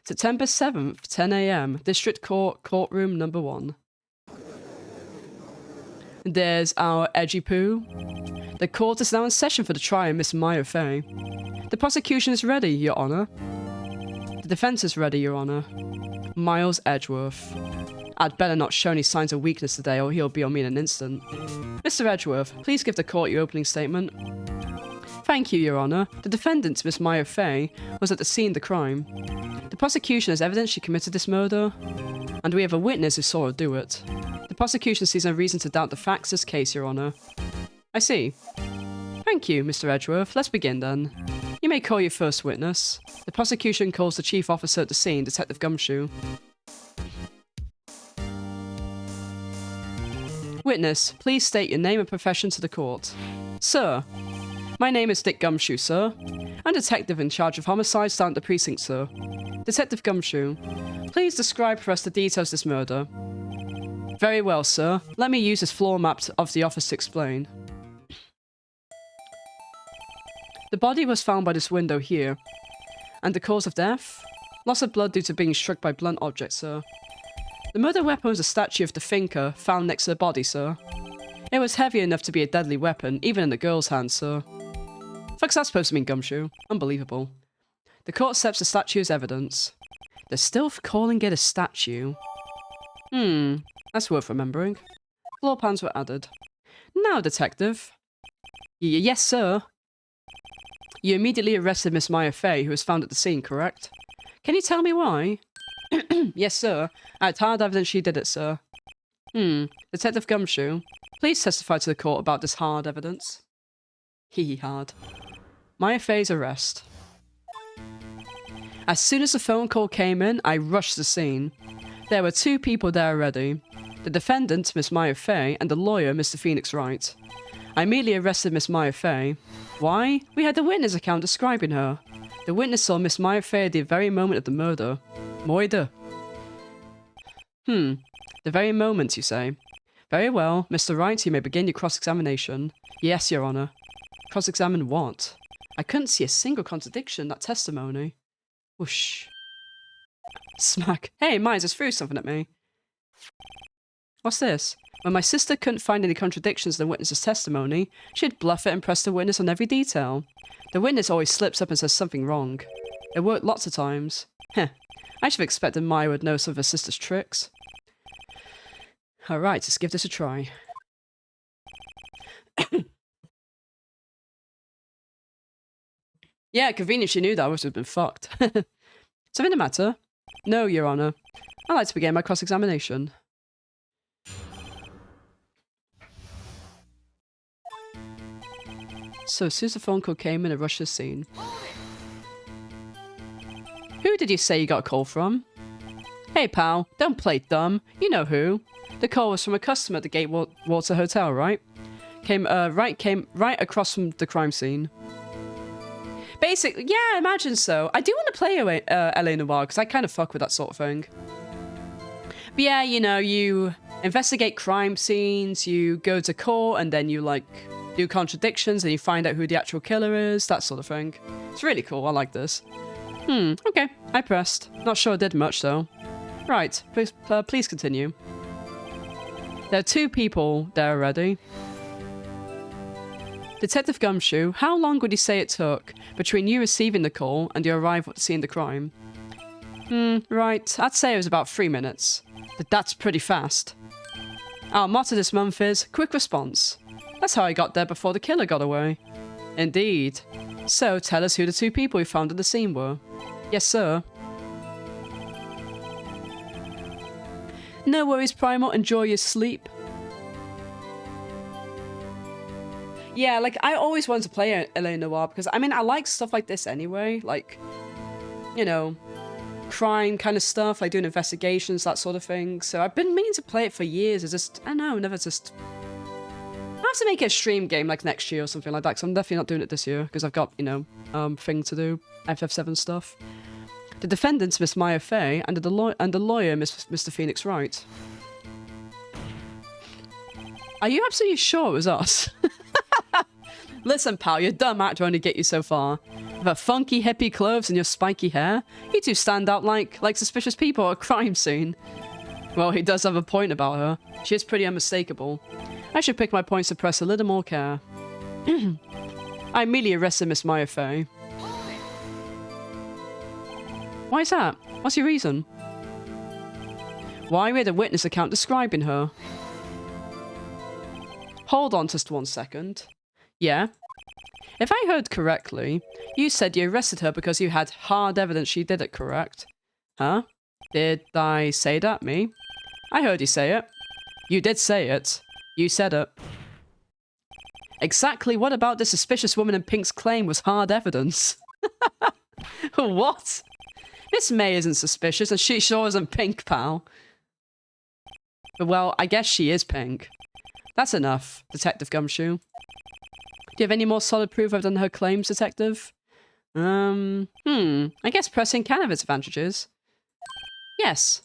September 7th, 10 AM, District Court, Courtroom number 1. There's our edgy poo. The court is now in session for the trial of Miss Maya Fey. The prosecution is ready, Your Honor. The defense is ready, Your Honor. Miles Edgeworth. I'd better not show any signs of weakness today or he'll be on me in an instant. Mr. Edgeworth, please give the court your opening statement. Thank you, Your Honor. The defendant, Miss Maya Fey, was at the scene of the crime. The prosecution has evidence she committed this murder, and we have a witness who saw her do it. The prosecution sees no reason to doubt the facts of this case, Your Honor. I see. Thank you, Mr. Edgeworth. Let's begin then. You may call your first witness. The prosecution calls the chief officer at the scene, Detective Gumshoe. Witness, please state your name and profession to the court. Sir. My name is Dick Gumshoe, sir. I'm detective in charge of homicides down at the precinct, sir. Detective Gumshoe, please describe for us the details of this murder. Very well, sir. Let me use this floor map of the office to explain. The body was found by this window here. And the cause of death? Loss of blood due to being struck by blunt objects, sir. The murder weapon was a statue of the thinker found next to the body, sir. It was heavy enough to be a deadly weapon, even in the girl's hand, sir. Fuck's that supposed to mean, Gumshoe? Unbelievable. The court accepts the statue as evidence. They're still calling it a statue. That's worth remembering. Floor pans were added. Now, detective. Yes, sir. You immediately arrested Miss Maya Fey, who was found at the scene, correct? Can you tell me why? Yes, sir. I had hard evidence she did it, sir. Detective Gumshoe, please testify to the court about this hard evidence. Hard. Maya Fey's arrest. As soon as the phone call came in, I rushed the scene. There were 2 people there already. The defendant, Miss Maya Fey, and the lawyer, Mr. Phoenix Wright. I immediately arrested Miss Maya Fey. Why? We had the witness account describing her. The witness saw Miss Maya Fey at the very moment of the murder. Moida. The very moment, you say? Very well, Mr. Wright, you may begin your cross-examination. Yes, Your Honour. Cross-examine what? I couldn't see a single contradiction in that testimony. Whoosh. Smack. Hey, Miles just threw something at me. What's this? When my sister couldn't find any contradictions in the witness's testimony, she'd bluff it and press the witness on every detail. The witness always slips up and says something wrong. It worked lots of times. Heh. I should have expected Maya would know some of her sister's tricks. Alright, let's give this a try. Yeah, convenient she knew that I would have been fucked. Something the matter? No, Your Honour. I'd like to begin my cross-examination. So as soon as the phone call came in, I rushed the scene. Who did you say you got a call from? Hey pal, don't play dumb. You know who. The call was from a customer at the Gatewater Hotel, right? Came right across from the crime scene. Basically, yeah, I imagine so. I do want to play LA Noire because I kind of fuck with that sort of thing. But yeah, you know, you investigate crime scenes, you go to court, and then you like do contradictions, and you find out who the actual killer is, that sort of thing. It's really cool. I like this. Okay. I pressed. Not sure it did much though. Right. Please continue. There are 2 people there already. Detective Gumshoe, how long would you say it took between you receiving the call and your arrival at the scene of the crime? Right. I'd say it was about 3 minutes. But that's pretty fast. Our motto this month is quick response. That's how I got there before the killer got away. Indeed. So tell us who the 2 people we found at the scene were. Yes, sir. No worries, Primal. Enjoy your sleep. Yeah, like, I always wanted to play LA Noire because, I mean, I like stuff like this anyway. Like, you know, crime kind of stuff, like doing investigations, that sort of thing. So I've been meaning to play it for years. It's just, I don't know, never just... I have to make it a stream game, like, next year or something like that, because I'm definitely not doing it this year, because I've got, you know, thing to do, FF7 stuff. The defendants, Miss Maya Fey, and the lawyer, Mr. Phoenix Wright. Are you absolutely sure it was us? Listen, pal, your dumb act will only get you so far. With her funky hippie clothes and your spiky hair, you 2 stand out like suspicious people at a crime scene. Well, he does have a point about her. She is pretty unmistakable. I should pick my points to press a little more care. I immediately arrested Miss Maya Fey. Why is that? What's your reason? Why we had a witness account describing her? Hold on just 1 second. Yeah? If I heard correctly, you said you arrested her because you had hard evidence she did it, correct? Huh? Did I say that, me? I heard you say it. You did say it. You said it. Exactly what about this suspicious woman in pink's claim was hard evidence? What? Miss May isn't suspicious and she sure isn't pink, pal. Well, I guess she is pink. That's enough, Detective Gumshoe. Do you have any more solid proof I've done her claims, Detective? I guess pressing can have its advantages. Yes.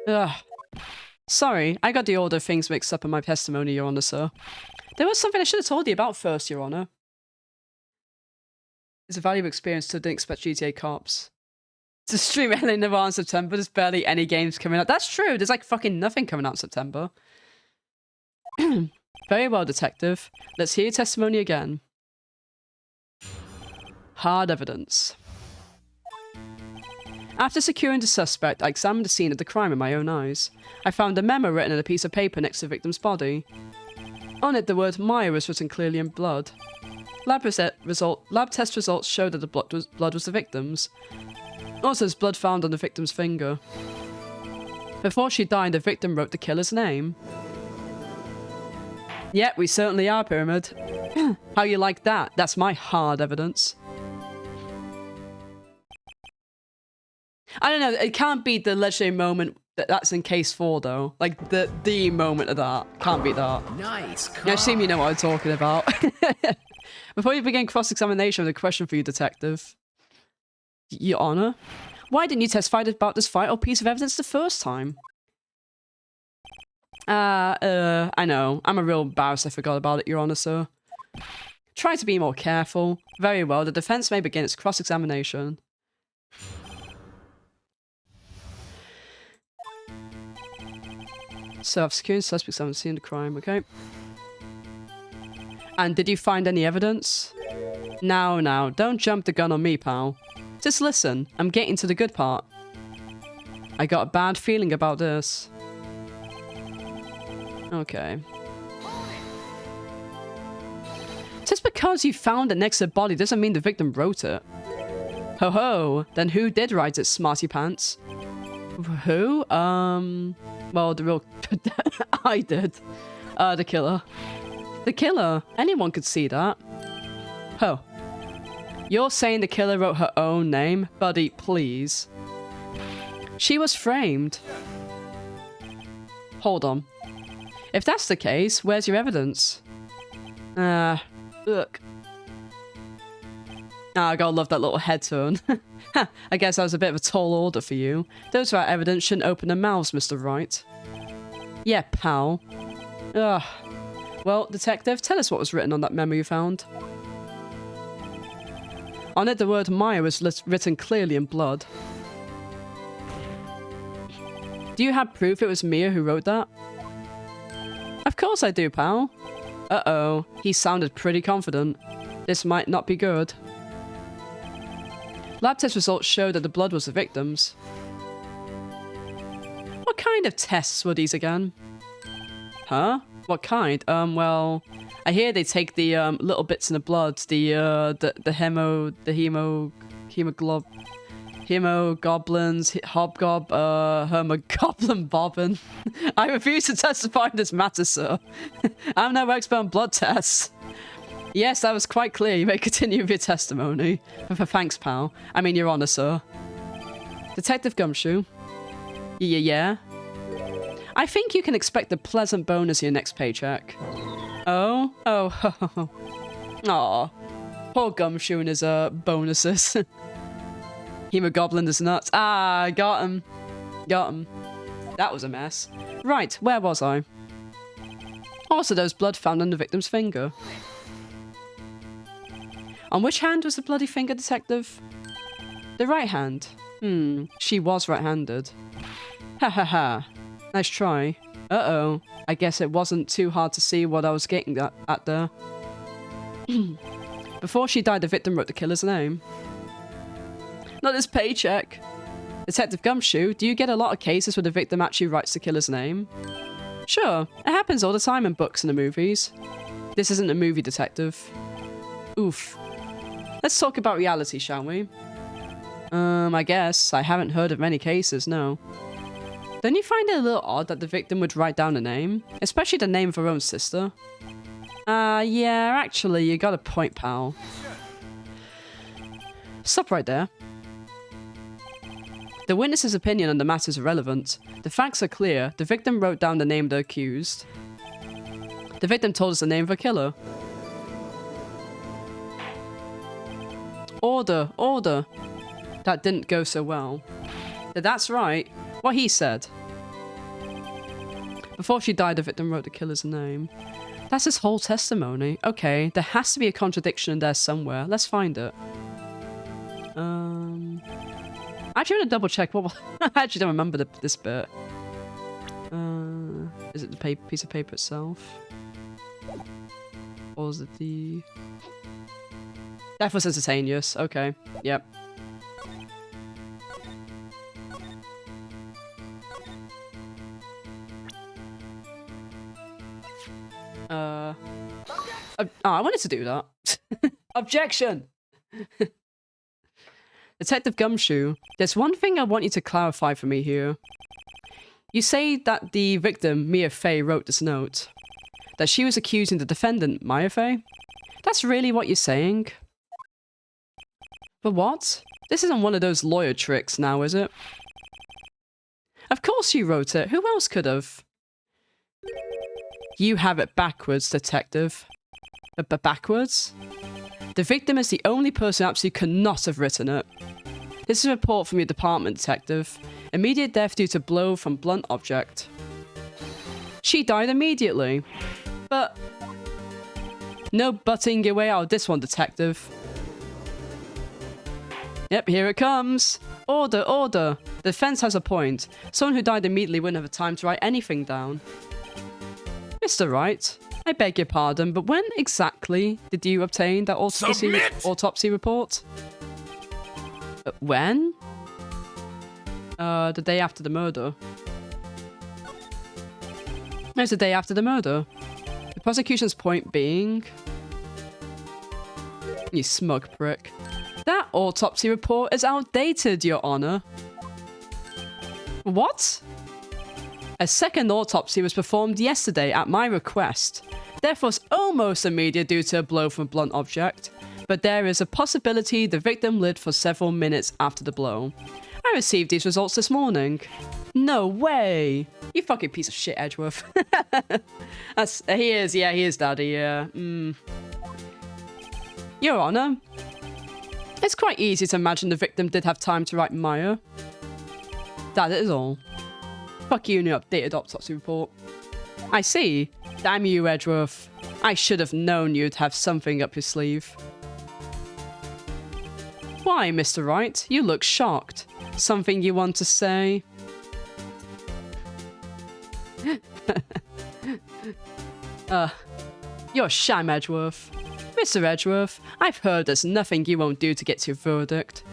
Ugh. Sorry, I got the order of things mixed up in my testimony, Your Honour, sir. There was something I should have told you about first, Your Honour. It's a valuable experience, so didn't expect GTA cops. To stream LA Noire in September, there's barely any games coming out. That's true, there's like fucking nothing coming out in September. Very well, Detective. Let's hear your testimony again. Hard evidence. After securing the suspect, I examined the scene of the crime in my own eyes. I found a memo written on a piece of paper next to the victim's body. On it, the word Maya was written clearly in blood. Lab test results showed that the blood was the victim's. Also, there's blood found on the victim's finger. Before she died, the victim wrote the killer's name. Yep, we certainly are, Pyramid. How you like that? That's my hard evidence. I don't know, it can't be the legendary moment that's in case 4 though. Like the moment of that. Can't be that. Nice. I assume you know what I'm talking about. Before you begin cross-examination, I have a question for you, Detective. Your Honor? Why didn't you testify about this vital piece of evidence the first time? I know. I'm a real embarrassed I forgot about it, Your Honor, sir. Try to be more careful. Very well, the defense may begin its cross-examination. So I've secured suspects, haven't seen the crime, okay? And did you find any evidence? Now, don't jump the gun on me, pal. Just listen, I'm getting to the good part. I got a bad feeling about this. Okay. Just because you found it next to the body doesn't mean the victim wrote it. Ho ho, then who did write it, smarty pants? Who? Well, the real... I did. The killer. The killer? Anyone could see that. Oh. You're saying the killer wrote her own name? Buddy, please. She was framed. Hold on. If that's the case, where's your evidence? Look. I gotta love that little head turn. I guess that was a bit of a tall order for you. Those without evidence shouldn't open their mouths, Mr. Wright. Yeah, pal. Ugh. Well, Detective, tell us what was written on that memo you found. On it, the word Maya was written clearly in blood. Do you have proof it was Mia who wrote that? Of course I do, pal. Uh-oh, he sounded pretty confident. This might not be good. Lab test results showed that the blood was the victim's. What kind of tests were these again? Huh? What kind? Well, I hear they take the little bits in the blood, the hemoglobins, hermogoblin bobbin. I refuse to testify in this matter, sir. I'm no expert on blood tests. Yes, that was quite clear. You may continue with your testimony. Thanks, pal. I mean, Your Honor, sir. Detective Gumshoe. Yeah? I think you can expect a pleasant bonus in your next paycheck. Oh? Aw. Poor Gumshoe and his, bonuses. Hemogoblin is nuts. Ah, got him. That was a mess. Right, where was I? Also, there was blood found on the victim's finger. On which hand was the bloody finger, Detective? The right hand. She was right-handed. Ha ha ha. Nice try. Uh-oh. I guess it wasn't too hard to see what I was getting at there. Before she died, the victim wrote the killer's name. Not his paycheck. Detective Gumshoe, do you get a lot of cases where the victim actually writes the killer's name? Sure. It happens all the time in books and the movies. This isn't a movie, Detective. Oof. Let's talk about reality, shall we? I guess. I haven't heard of many cases, no. Don't you find it a little odd that the victim would write down a name? Especially the name of her own sister? Yeah, actually, you got a point, pal. Stop right there. The witness's opinion on the matter is irrelevant. The facts are clear. The victim wrote down the name of the accused. The victim told us the name of a killer. Order. That didn't go so well. That's right. What he said. Before she died, the victim wrote the killer's name. That's his whole testimony. Okay, there has to be a contradiction in there somewhere. Let's find it. I actually want to double check what. I actually don't remember this bit. Is it the piece of paper itself? Or is it the... Death was instantaneous. Okay. Yep. Oh, I wanted to do that. Objection! Detective Gumshoe, there's one thing I want you to clarify for me here. You say that the victim, Mia Fey, wrote this note. That she was accusing the defendant, Maya Fey? That's really what you're saying? But what? This isn't one of those lawyer tricks now, is it? Of course you wrote it. Who else could have? You have it backwards, detective. But backwards? The victim is the only person who absolutely cannot have written it. This is a report from your department, detective. Immediate death due to blow from blunt object. She died immediately. But... no butting your way out of this one, detective. Yep, here it comes. Order, order. The defense has a point. Someone who died immediately wouldn't have time to write anything down. Mr. Wright, I beg your pardon, but when exactly did you obtain that autopsy report? When? The day after the murder. It was the day after the murder. The prosecution's point being... You smug prick. That autopsy report is outdated, Your Honor. What? A second autopsy was performed yesterday at my request. Death was almost immediate due to a blow from a blunt object, but there is a possibility the victim lived for several minutes after the blow. I received these results this morning. No way! You fucking piece of shit, Edgeworth. He is daddy, yeah. Your Honor, it's quite easy to imagine the victim did have time to write Maya. That is all. Fuck you and your updated autopsy report. I see. Damn you, Edgeworth. I should have known you'd have something up your sleeve. Why, Mr. Wright? You look shocked. Something you want to say? You're sham, Edgeworth. Mr. Edgeworth, I've heard there's nothing you won't do to get to your verdict.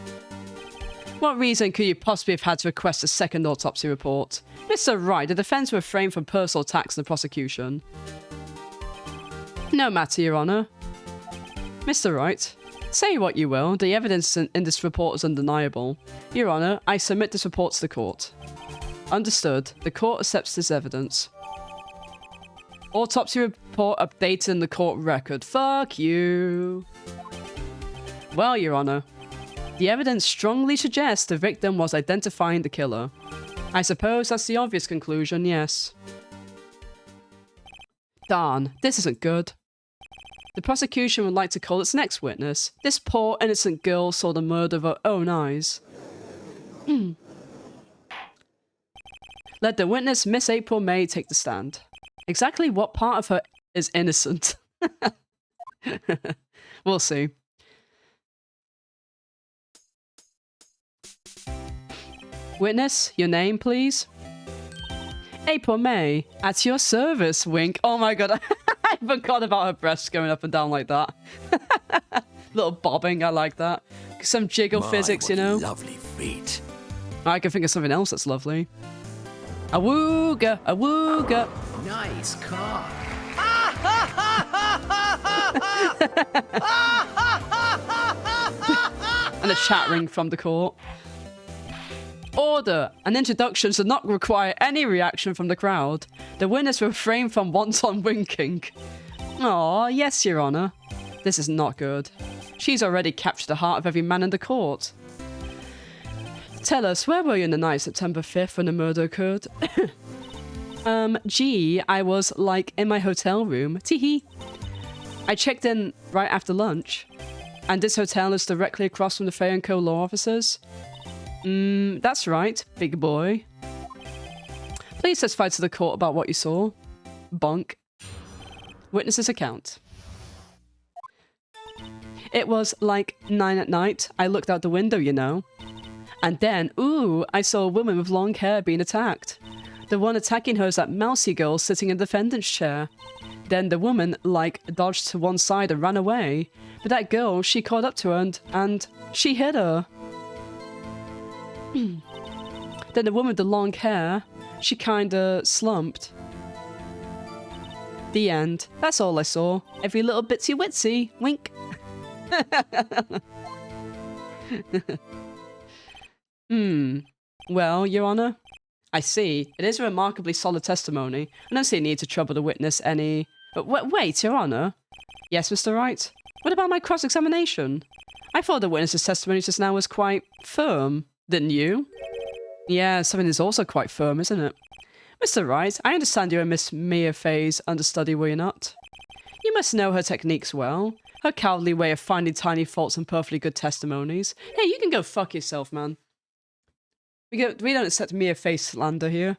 What reason could you possibly have had to request a second autopsy report? Mr. Wright, the defense refrained from personal attacks in the prosecution. No matter, Your Honor. Mr. Wright, say what you will, the evidence in this report is undeniable. Your Honor, I submit this report to the court. Understood. The court accepts this evidence. Autopsy report updated in the court record. Fuck you. Well, Your Honor, the evidence strongly suggests the victim was identifying the killer. I suppose that's the obvious conclusion, yes. Darn, this isn't good. The prosecution would like to call its next witness. This poor innocent girl saw the murder of her own eyes. Let the witness, Miss April May, take the stand. Exactly what part of her is innocent? We'll see. Witness, your name, please? April May, at your service, wink. Oh my god, I forgot about her breasts going up and down like that. Little bobbing, I like that. Some jiggle physics, you know? Lovely feet. I can think of something else that's lovely. Awooga, awooga. Nice car. And a chattering from the court. Order! An introduction should not require any reaction from the crowd. The witness refrain from wanton winking. Aw, yes, Your Honor. This is not good. She's already captured the heart of every man in the court. Tell us, where were you on the night of September 5th when the murder occurred? I was, like, in my hotel room. Teehee. I checked in right after lunch. And this hotel is directly across from the Fay & Co. law offices? That's right, big boy. Please testify to the court about what you saw. Bonk. Witness's account. It was like 9 at night. I looked out the window, you know. And then, ooh, I saw a woman with long hair being attacked. The one attacking her is that mousy girl sitting in the defendant's chair. Then the woman, like, dodged to one side and ran away. But that girl, she caught up to her and she hit her. Then the woman with the long hair, she kinda slumped. The end. That's all I saw. Every little bitsy witsy. Wink. Well, Your Honor, I see. It is a remarkably solid testimony. I don't see a need to trouble the witness any... Wait, Your Honor. Yes, Mr. Wright? What about my cross-examination? I thought the witness's testimony just now was quite firm. Didn't you? Yeah, something is also quite firm, isn't it? Mr. Wright, I understand you're Miss Mia Fey's understudy, were you not? You must know her techniques well. Her cowardly way of finding tiny faults and perfectly good testimonies. Hey, you can go fuck yourself, man. We don't accept Mia Fey slander here.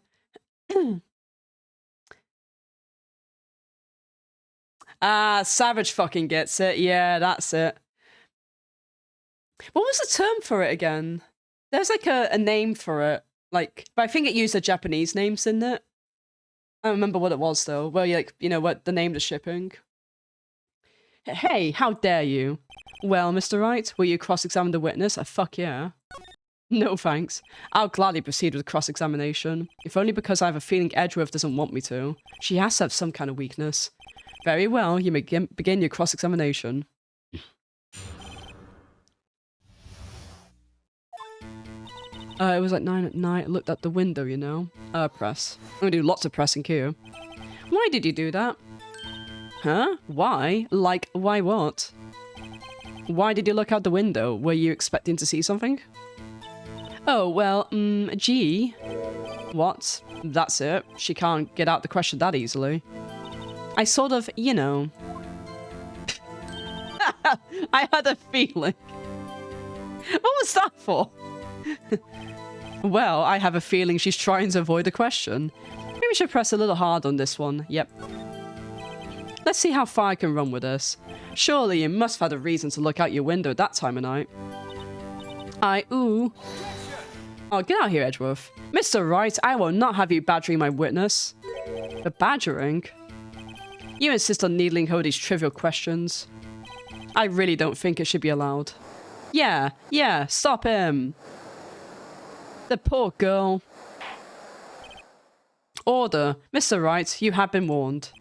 Savage fucking gets it. Yeah, that's it. What was the term for it again? There's like a name for it. Like, but I think it used the Japanese names in it. I don't remember what it was though. Well, like, you know what the name of shipping. Hey, how dare you? Well, Mr. Wright, will you cross-examine the witness? Fuck yeah. No thanks. I'll gladly proceed with cross-examination, if only because I have a feeling Edgeworth doesn't want me to. She has to have some kind of weakness. Very well, you may begin your cross-examination. It was like 9 at night. I looked out the window, you know. Press. I'm gonna do lots of pressing here. Why did you do that? Huh? Why? Like, why what? Why did you look out the window? Were you expecting to see something? Oh, well, gee. What? That's it. She can't get out the question that easily. I sort of, you know... I had a feeling. What was that for? Well, I have a feeling she's trying to avoid the question. Maybe we should press a little hard on this one. Yep. Let's see how far I can run with this. Surely you must have had a reason to look out your window at that time of night. Ooh. Oh, get out here, Edgeworth. Mr. Wright, I will not have you badgering my witness. But badgering? You insist on needling her with these trivial questions. I really don't think it should be allowed. Yeah, stop him. The poor girl. Order. Mr. Wright, you have been warned.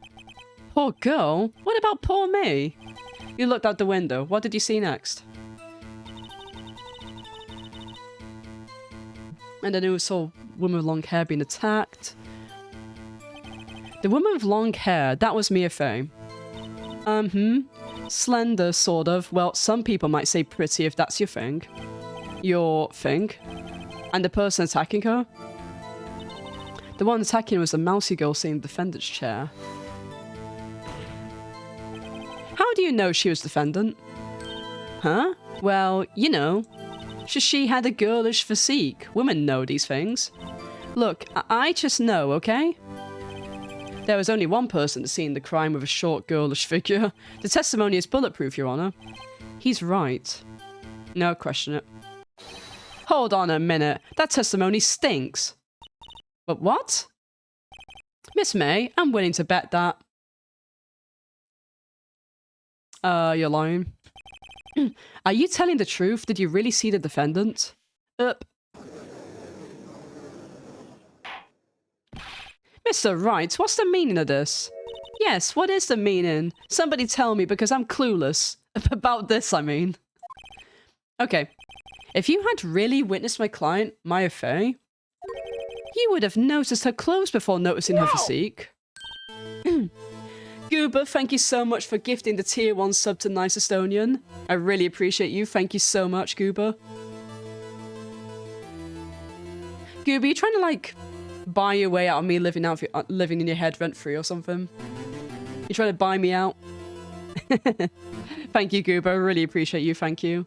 Poor girl? What about poor me? You looked out the window. What did you see next? And then we saw a woman with long hair being attacked. The woman with long hair, that was Mia Fey. Slender, sort of. Well, some people might say pretty if that's your thing. Your thing? And the person attacking her? The one attacking her was the mousy girl sitting in the defendant's chair. How do you know she was defendant? Huh? Well, you know. She had a girlish physique. Women know these things. Look, I just know, okay? There was only one person seen the crime with a short, girlish figure. The testimony is bulletproof, Your Honor. He's right. No, question it. Hold on a minute. That testimony stinks. But what? Miss May, I'm willing to bet that... You're lying. Are you telling the truth? Did you really see the defendant? Mr. Wright, what's the meaning of this? Yes, what is the meaning? Somebody tell me, because I'm clueless. About this, I mean. Okay. If you had really witnessed my client, Mia Fey, you would have noticed her clothes before noticing her physique. Goober, thank you so much for gifting the tier 1 sub to Nice Estonian. I really appreciate you. Thank you so much, Goober. Goober, you trying to, like, buy your way out of me living in your head rent-free or something? You trying to buy me out? Thank you, Goober. I really appreciate you. Thank you.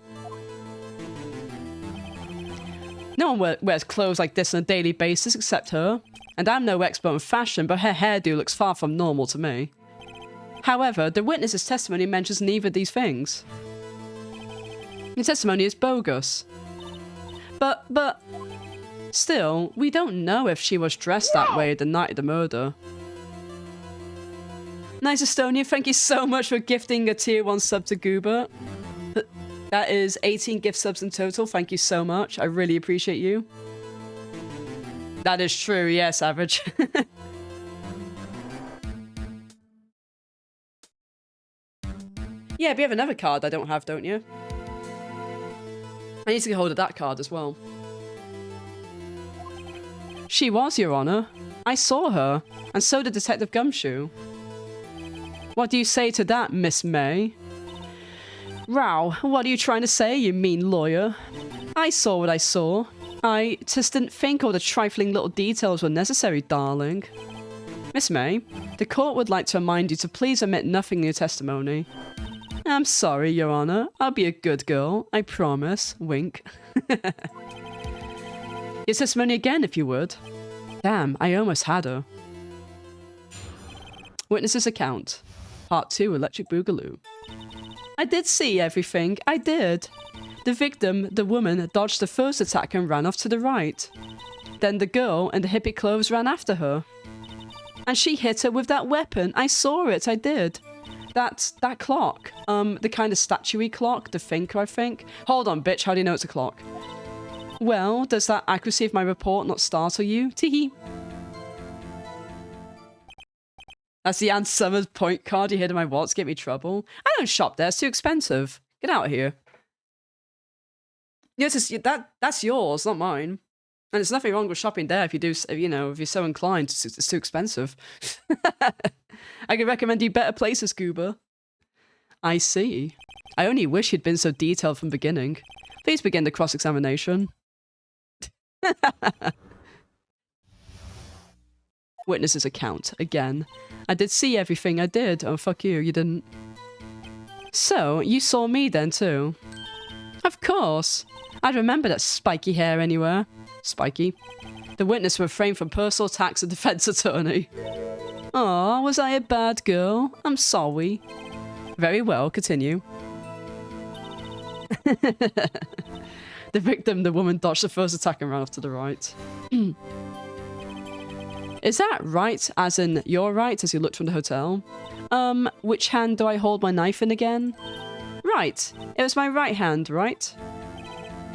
No one wears clothes like this on a daily basis except her. And I'm no expert in fashion, but her hairdo looks far from normal to me. However, the witness's testimony mentions neither of these things. The testimony is bogus. But... Still, we don't know if she was dressed that way the night of the murder. Nice Estonia, thank you so much for gifting a tier 1 sub to Goober. That is 18 gift subs in total. Thank you so much. I really appreciate you. That is true, yes, Average. Yeah, but you have another card I don't have, don't you? I need to get hold of that card as well. She was, Your Honor. I saw her, and so did Detective Gumshoe. What do you say to that, Miss May? Row, what are you trying to say, you mean lawyer? I saw what I saw. I just didn't think all the trifling little details were necessary, darling. Miss May, the court would like to remind you to please omit nothing in your testimony. I'm sorry, Your Honor. I'll be a good girl. I promise. Wink. Your testimony again, if you would. Damn, I almost had her. Witness's account. Part 2, Electric Boogaloo. I did see everything. I did. The victim, the woman, dodged the first attack and ran off to the right. Then the girl and the hippie clothes ran after her. And she hit her with that weapon. I saw it. I did. That clock. The kind of statuey clock. The thinker, I think. Hold on, bitch. How do you know it's a clock? Well, does that accuracy of my report not startle you? Teehee. That's the Ann Summers point card you hid in my wallets to get me trouble. I don't shop there. It's too expensive. Get out of here. Yes, that's yours, not mine. And there's nothing wrong with shopping there if you do, you know, if you're so inclined. It's too expensive. I could recommend you better places, Goober. I see. I only wish you'd been so detailed from the beginning. Please begin the cross-examination. Witness's account, again. I did see everything, I did. Oh, fuck you, you didn't. So, you saw me then, too? Of course. I'd remember that spiky hair anywhere. Spiky. The witness refrained from personal attacks of defense attorney. Aw, was I a bad girl? I'm sorry. Very well, continue. The victim, the woman, dodged the first attack and ran off to the right. Is that right, as in your right, as you looked from the hotel? Which hand do I hold my knife in again? Right. It was my right hand, right?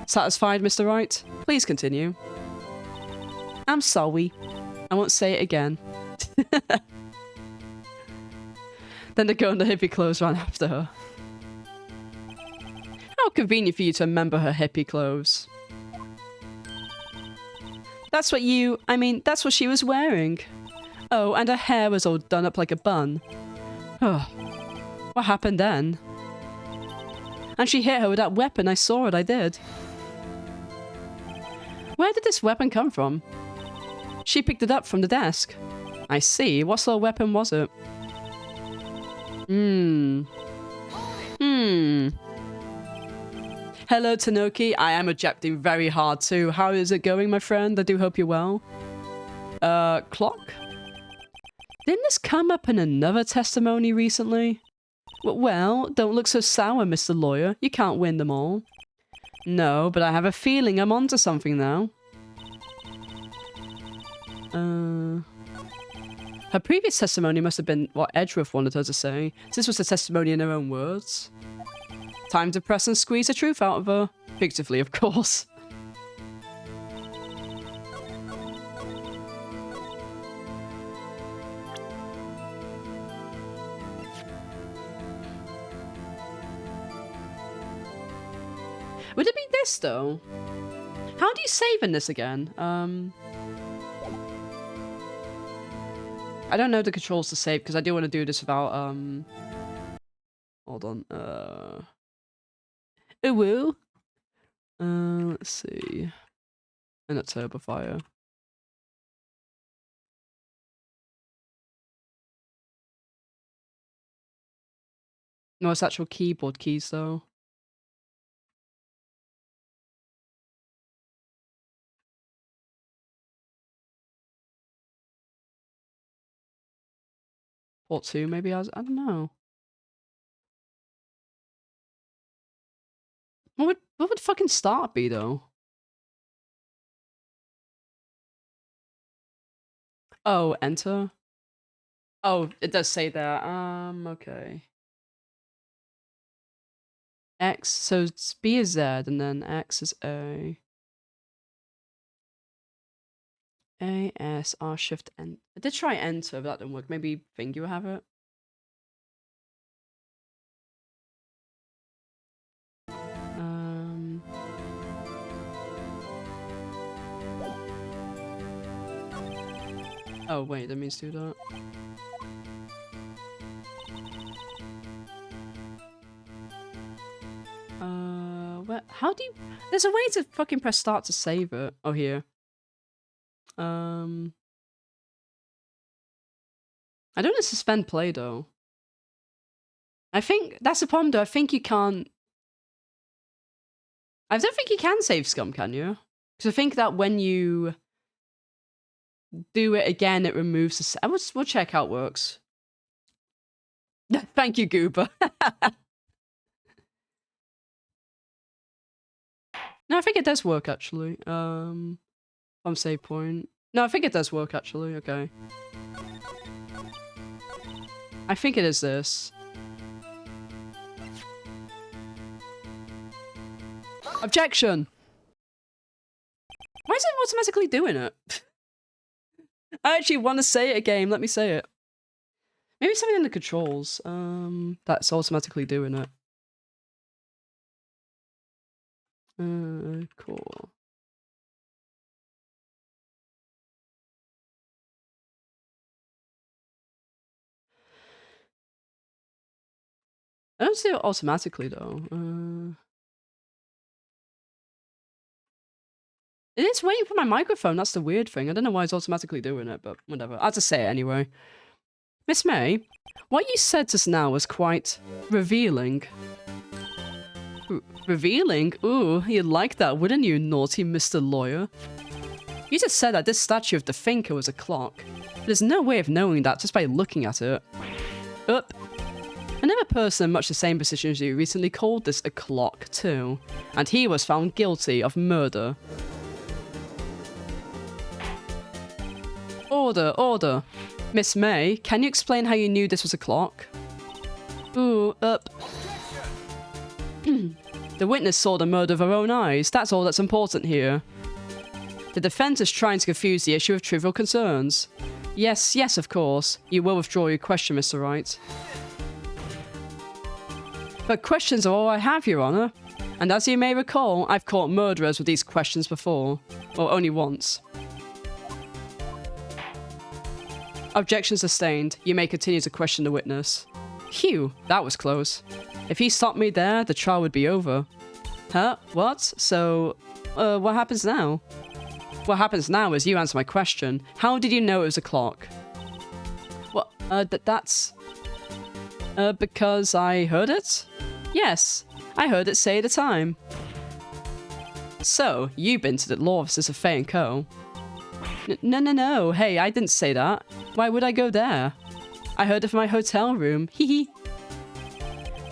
Satisfied, Mr. Wright? Please continue. I'm sorry. I won't say it again. Then the girl in the hippie clothes ran after her. How convenient for you to remember her hippie clothes. That's what that's what she was wearing. Oh, and her hair was all done up like a bun. Oh, what happened then? And she hit her with that weapon. I saw it, I did. Where did this weapon come from? She picked it up from the desk. I see. What sort of weapon was it? Hello, Tanoki. I am ejecting very hard too. How is it going, my friend? I do hope you're well. Clock? Didn't this come up in another testimony recently? Well, don't look so sour, Mr. Lawyer. You can't win them all. No, but I have a feeling I'm onto something now. Her previous testimony must have been what Edgeworth wanted her to say. This was a testimony in her own words. Time to press and squeeze the truth out of her. Figuratively, of course. Would it be this, though? How do you save in this again? I don't know the controls to save, because I do want to do this without, hold on, woo. Let's see. And a turbo fire. No, it's actual keyboard keys, though. Port 2, maybe? I don't know. What would fucking start be, though? Oh, enter? Oh, it does say that. Okay. X, so it's B is Z, and then X is A. A, S, R, Shift, N. I did try Enter, but that didn't work. Maybe Finger will have it. Oh, wait, that means do that. Where? How do you... There's a way to fucking press start to save it. Oh, here. I don't want to suspend play, though. I think... That's the problem, though. I think you can't... I don't think you can save scum, can you? Because I think that when you do it again, it removes the... We'll check how it works. Thank you, Goober. No, I think it does work, actually. On save point. No, I think it does work, actually. Okay. I think it is this. Objection! Why is it automatically doing it? I actually want to say it again. Let me say it. Maybe something in the controls. That's automatically doing it. Cool. I don't see it automatically though. It is waiting for my microphone. That's the weird thing. I don't know why it's automatically doing it, but whatever. I'll just say it anyway. Miss May, what you said just now was quite revealing. Revealing? Ooh, you'd like that, wouldn't you, naughty Mr. Lawyer? You just said that this statue of the Thinker was a clock. There's no way of knowing that just by looking at it. Another person in much the same position as you recently called this a clock, too. And he was found guilty of murder. Order, order. Miss May, can you explain how you knew this was a clock? Ooh, The witness saw the murder with her own eyes. That's all that's important here. The defense is trying to confuse the issue of trivial concerns. Yes, yes, of course. You will withdraw your question, Mr. Wright. But questions are all I have, Your Honor. And as you may recall, I've caught murderers with these questions before. Well, only once. Objection sustained. You may continue to question the witness. Phew, that was close. If he stopped me there, the trial would be over. Huh? What? So, what happens now? What happens now is you answer my question. How did you know it was a clock? What? That's... because I heard it? Yes, I heard it say at the time. So, you've been to the law offices of Fay & Co. No. Hey, I didn't say that. Why would I go there? I heard it from my hotel room. Hee hee.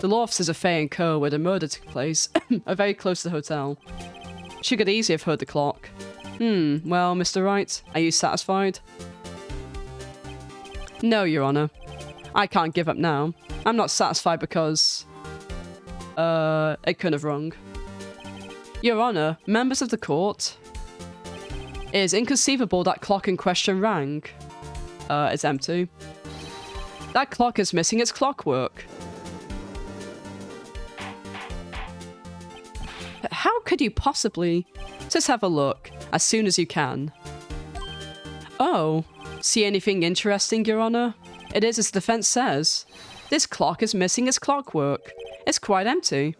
The law offices of Fay & Co. where the murder took place are very close to the hotel. She could easily have heard the clock. Well, Mr. Wright, are you satisfied? No, Your Honor. I can't give up now. I'm not satisfied because... it couldn't have rung. Your Honor, members of the court... It is inconceivable that clock in question rang. It's empty. That clock is missing its clockwork. How could you possibly... Just have a look, as soon as you can. Oh, see anything interesting, Your Honor? It is as the defense says. This clock is missing its clockwork. It's quite empty.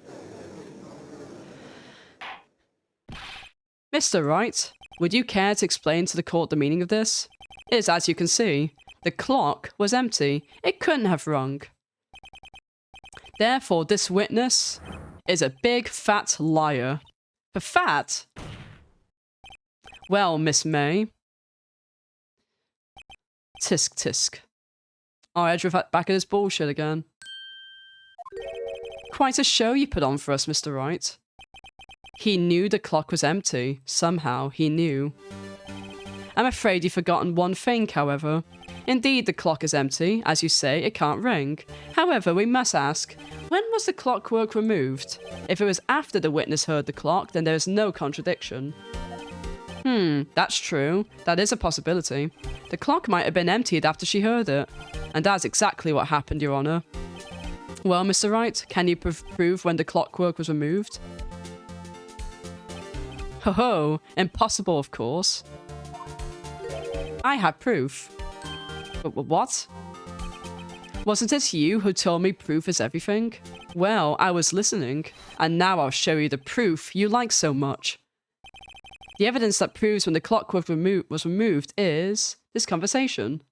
Mr. Wright, would you care to explain to the court the meaning of this? It is as you can see. The clock was empty. It couldn't have rung. Therefore, this witness is a big fat liar. For fat? Well, Miss May. Tisk tisk. Oh, Edge back at his bullshit again. Quite a show you put on for us, Mr. Wright. He knew the clock was empty. Somehow, he knew. I'm afraid you've forgotten one thing, however. Indeed, the clock is empty. As you say, it can't ring. However, we must ask, when was the clockwork removed? If it was after the witness heard the clock, then there is no contradiction. That's true. That is a possibility. The clock might have been emptied after she heard it. And that's exactly what happened, Your Honor. Well, Mr. Wright, can you prove when the clockwork was removed? Ho-ho, impossible, of course. I have proof. What? Wasn't it you who told me proof is everything? Well, I was listening, and now I'll show you the proof you like so much. The evidence that proves when the clockwork was removed is this conversation.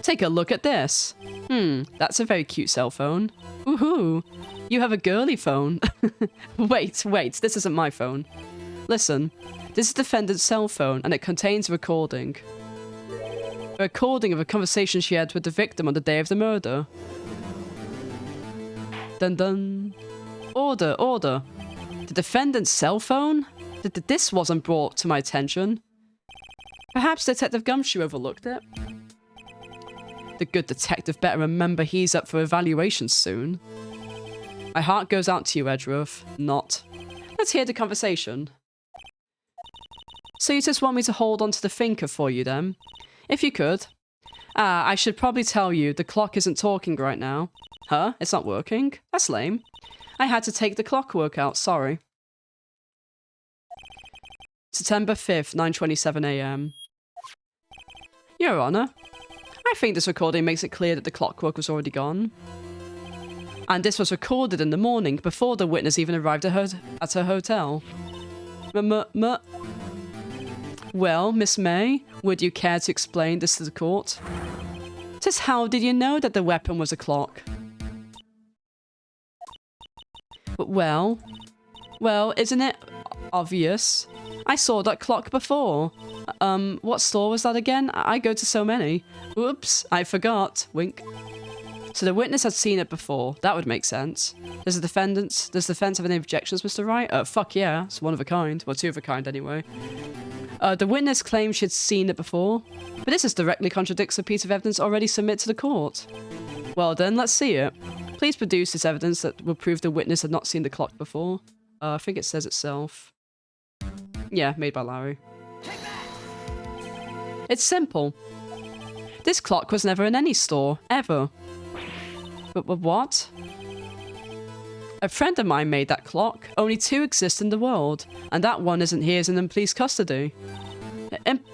Take a look at this. That's a very cute cell phone. Woohoo! You have a girly phone. Wait, this isn't my phone. Listen, this is the defendant's cell phone, and it contains a recording. A recording of a conversation she had with the victim on the day of the murder. Dun dun. Order. The defendant's cell phone? This wasn't brought to my attention. Perhaps Detective Gumshoe overlooked it. The good detective better remember he's up for evaluation soon. My heart goes out to you, Edgeworth. Not. Let's hear the conversation. So you just want me to hold on to the thinker for you then? If you could. I should probably tell you, the clock isn't talking right now. Huh? It's not working? That's lame. I had to take the clockwork out, sorry. September 5th, 9:27 AM. Your Honor, I think this recording makes it clear that the clockwork was already gone. And this was recorded in the morning before the witness even arrived at her hotel. Well, Miss May, would you care to explain this to the court? Just how did you know that the weapon was a clock? Well, isn't it obvious? I saw that clock before. What store was that again? I go to so many. Oops, I forgot. Wink. So the witness had seen it before. That would make sense. Does the defense have any objections, Mr. Wright? Fuck yeah. It's one of a kind. Well, two of a kind anyway. The witness claims she had seen it before, but this directly contradicts a piece of evidence already submitted to the court. Well then, let's see it. Please produce this evidence that will prove the witness had not seen the clock before. I think it says itself. Yeah, made by Larry. It's simple. This clock was never in any store, ever. But what? A friend of mine made that clock. Only two exist in the world, and that one isn't here, is in police custody.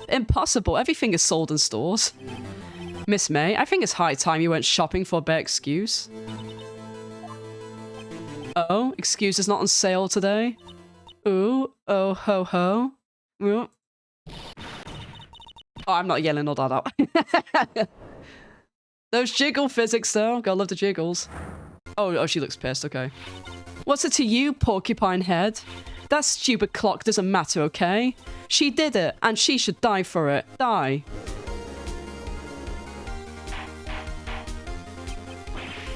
Impossible. Everything is sold in stores. Miss May, I think it's high time you went shopping for a better excuse. Oh, excuse is not on sale today? Ooh, oh ho ho. Ooh. Oh, I'm not yelling all that out. Those jiggle physics though, gotta love the jiggles. Oh, she looks pissed, okay. What's it to you, porcupine head? That stupid clock doesn't matter, okay? She did it, and she should die for it. Die.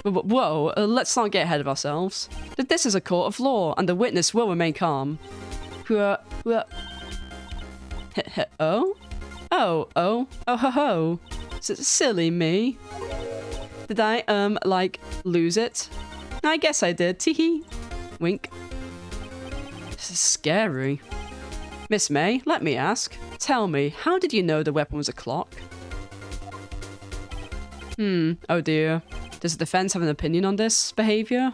Whoa, let's not get ahead of ourselves. This is a court of law, and the witness will remain calm. Oh? Oh, ho ho. Silly me. Did I, lose it? I guess I did, teehee. Wink. This is scary. Miss May, let me ask. Tell me, how did you know the weapon was a clock? Oh dear. Does the defense have an opinion on this behavior?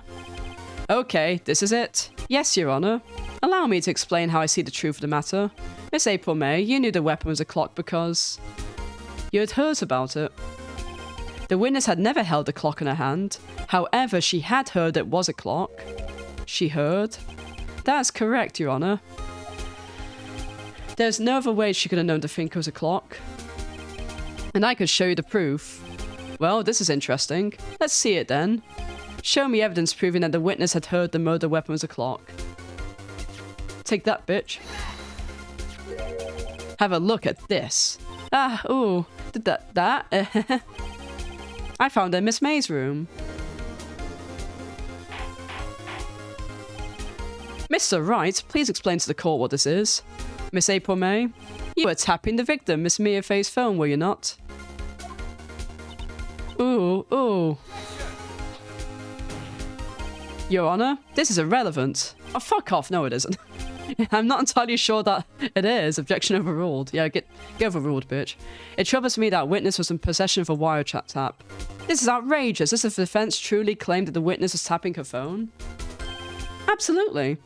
Okay, this is it. Yes, Your Honor. Allow me to explain how I see the truth of the matter. Miss April May, you knew the weapon was a clock because you had heard about it. The witness had never held a clock in her hand. However, she had heard it was a clock. She heard? That's correct, Your Honor. There's no other way she could have known to think it was a clock. And I could show you the proof. Well, this is interesting. Let's see it then. Show me evidence proving that the witness had heard the murder weapon was a clock. Take that, bitch. Have a look at this. Ooh. Did that? I found it in Miss May's room. Mr. Wright, please explain to the court what this is. Miss April May? You were tapping the victim, Miss Mia Fay's phone, were you not? Ooh, ooh. Your Honor, this is irrelevant. Oh, fuck off. No, it isn't. I'm not entirely sure that it is. Objection overruled. Yeah, get overruled, bitch. It troubles me that witness was in possession of a wiretap tap. This is outrageous. Does the defense truly claim that the witness was tapping her phone? Absolutely.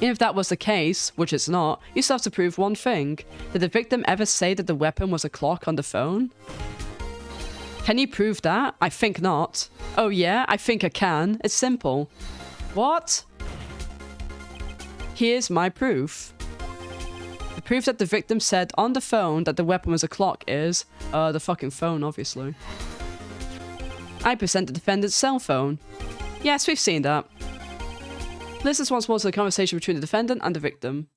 If that was the case, which it's not, you still have to prove one thing. Did the victim ever say that the weapon was a clock on the phone? Can you prove that? I think not. Oh yeah, I think I can. It's simple. What? Here's my proof. The proof that the victim said on the phone that the weapon was a clock is, the fucking phone, obviously. I present the defendant's cell phone. Yes, we've seen that. Listen once more to the conversation between the defendant and the victim.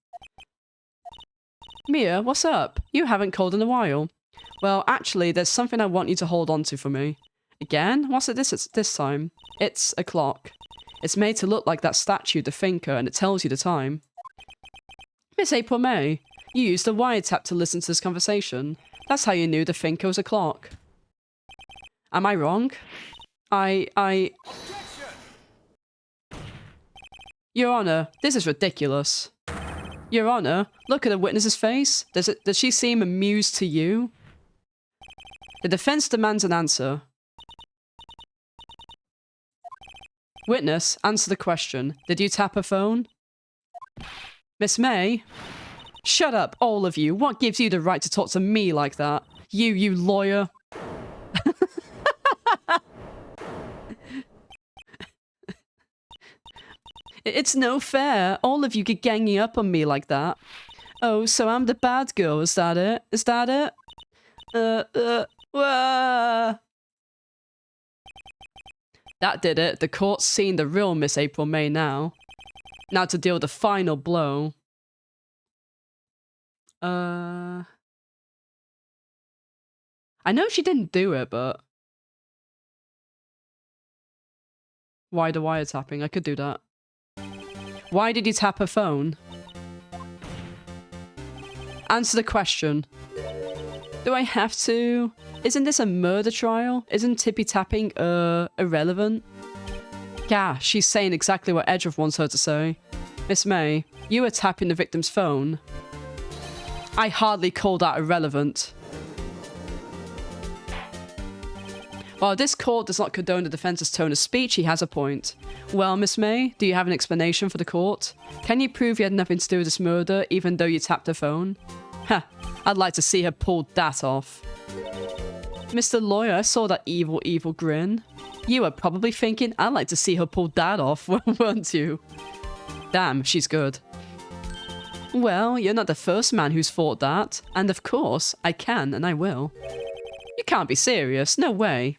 Mia, what's up? You haven't called in a while. Well, actually, there's something I want you to hold on to for me. Again? What's it this time? It's a clock. It's made to look like that statue, the Thinker, and it tells you the time. Miss April May, you used a wiretap to listen to this conversation. That's how you knew the Thinker was a clock. Am I wrong? Your Honor, this is ridiculous. Your Honor, look at the witness's face. Does she seem amused to you? The defense demands an answer. Witness, answer the question. Did you tap her phone? Miss May? Shut up, all of you. What gives you the right to talk to me like that? You lawyer. It's no fair. All of you get ganging up on me like that. Oh, so I'm the bad girl, is that it? Is that it? That did it. The court's seen the real Miss April May now. Now to deal the final blow. I know she didn't do it, but... Why the wiretapping? I could do that. Why did you tap her phone? Answer the question. Do I have to? Isn't this a murder trial? Isn't tippy-tapping, irrelevant? Yeah, she's saying exactly what Edgeworth wants her to say. Miss May, you were tapping the victim's phone. I hardly call that irrelevant. While this court does not condone the defense's tone of speech, he has a point. Well, Miss May, do you have an explanation for the court? Can you prove you had nothing to do with this murder, even though you tapped her phone? Ha, I'd like to see her pull that off. Mr. Lawyer, I saw that evil, evil grin. You were probably thinking, I'd like to see her pull that off, weren't you? Damn, she's good. Well, you're not the first man who's thought that, and of course, I can and I will. You can't be serious, no way.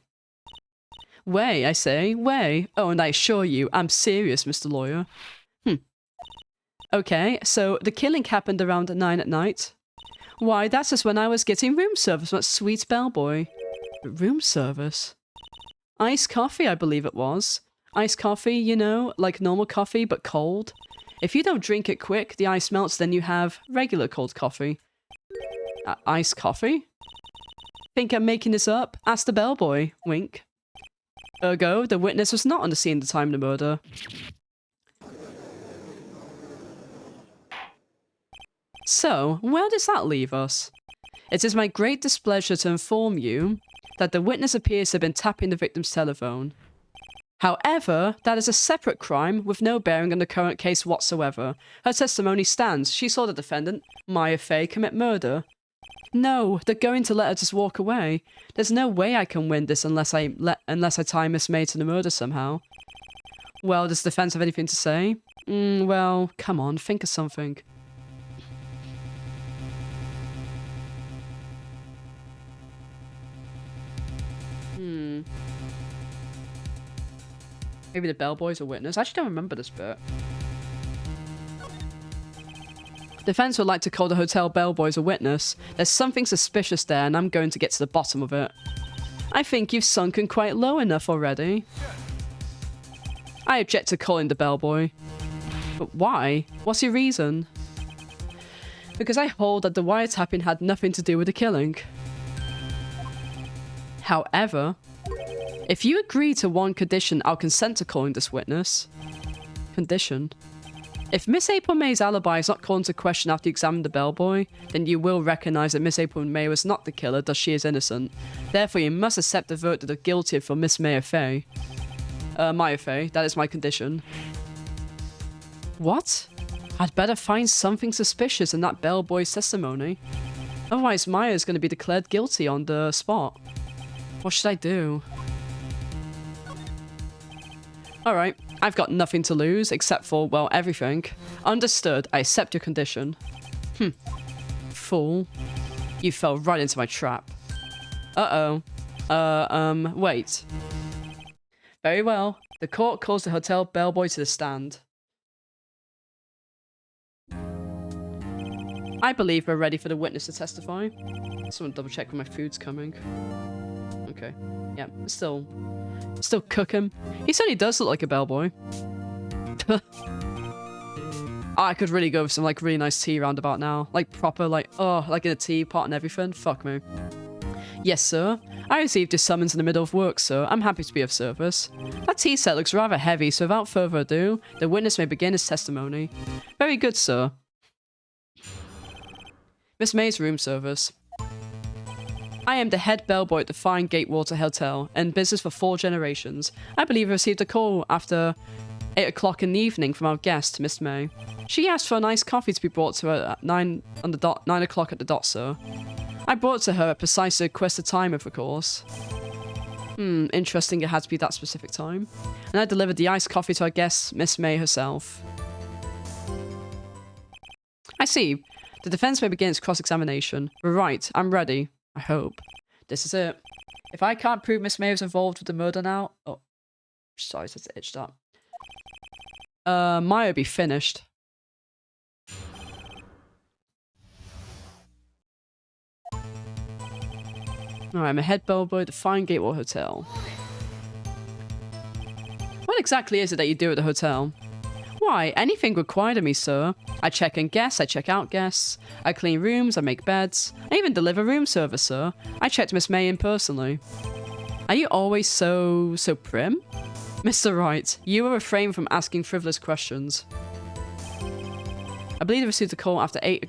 Way, I say, way. Oh, and I assure you, I'm serious, Mr. Lawyer. Okay, so the killing happened around 9 at night. Why, that's just when I was getting room service from that sweet bellboy. Room service? Iced coffee, I believe it was. Iced coffee, you know, like normal coffee, but cold. If you don't drink it quick, the ice melts, then you have regular cold coffee. Iced coffee? Think I'm making this up? Ask the bellboy. Wink. Ergo, the witness was not on the scene at the time of the murder. So, where does that leave us? It is my great displeasure to inform you that the witness appears to have been tapping the victim's telephone. However, that is a separate crime with no bearing on the current case whatsoever. Her testimony stands. She saw the defendant, Maya Fay, commit murder. No, they're going to let her just walk away. There's no way I can win this unless I tie Miss May to the murder somehow. Well, does the defense have anything to say? Well, come on, think of something. Maybe the bellboy's a witness. I actually don't remember this bit. Defense would like to call the hotel bellboys a witness. There's something suspicious there, and I'm going to get to the bottom of it. I think you've sunken quite low enough already. I object to calling the bellboy. But why? What's your reason? because I hold that the wiretapping had nothing to do with the killing. However, if you agree to one condition, I'll consent to calling this witness. Condition. If Miss April May's alibi is not called into question after you examine the bellboy, then you will recognise that Miss April May was not the killer, thus she is innocent. Therefore, you must accept the verdict of guilty for Miss Maya Fey. Maya Fey, that is my condition. What? I'd better find something suspicious in that bellboy's testimony. Otherwise, Maya is going to be declared guilty on the spot. What should I do? Alright, I've got nothing to lose, except for, well, everything. Understood, I accept your condition. Fool. You fell right into my trap. Uh-oh. Wait. Very well. The court calls the hotel bellboy to the stand. I believe we're ready for the witness to testify. Just want to double check when my food's coming. Okay. Yeah, still cooking. He certainly does look like a bellboy. I could really go for some like really nice tea roundabout now. Like proper like, oh, like in a teapot and everything. Fuck me. Yes, sir. I received a summons in the middle of work, sir. I'm happy to be of service. That tea set looks rather heavy, so without further ado, the witness may begin his testimony. Very good, sir. Miss May's room service. I am the head bellboy at the fine Gatewater Hotel, in business for 4 generations. I believe I received a call after 8 o'clock in the evening from our guest, Miss May. She asked for a nice coffee to be brought to her at 9 o'clock at the dot, sir. I brought it to her at precisely the requested time, of course. Interesting it had to be that specific time. And I delivered the iced coffee to our guest, Miss May herself. I see. The defense may begin its cross-examination. Right, I'm ready. I hope. This is it. If I can't prove Miss May was involved with the murder now... Oh, sorry, that's itched up. Maya will be finished. Alright, I'm a head bellboy at the fine Gateway Hotel. What exactly is it that you do at the hotel? Why, anything required of me, sir. I check in guests, I check out guests. I clean rooms, I make beds. I even deliver room service, sir. I checked Miss May in personally. Are you always so prim? Mr. Wright, you will refrain from asking frivolous questions. I believe I received a call after 8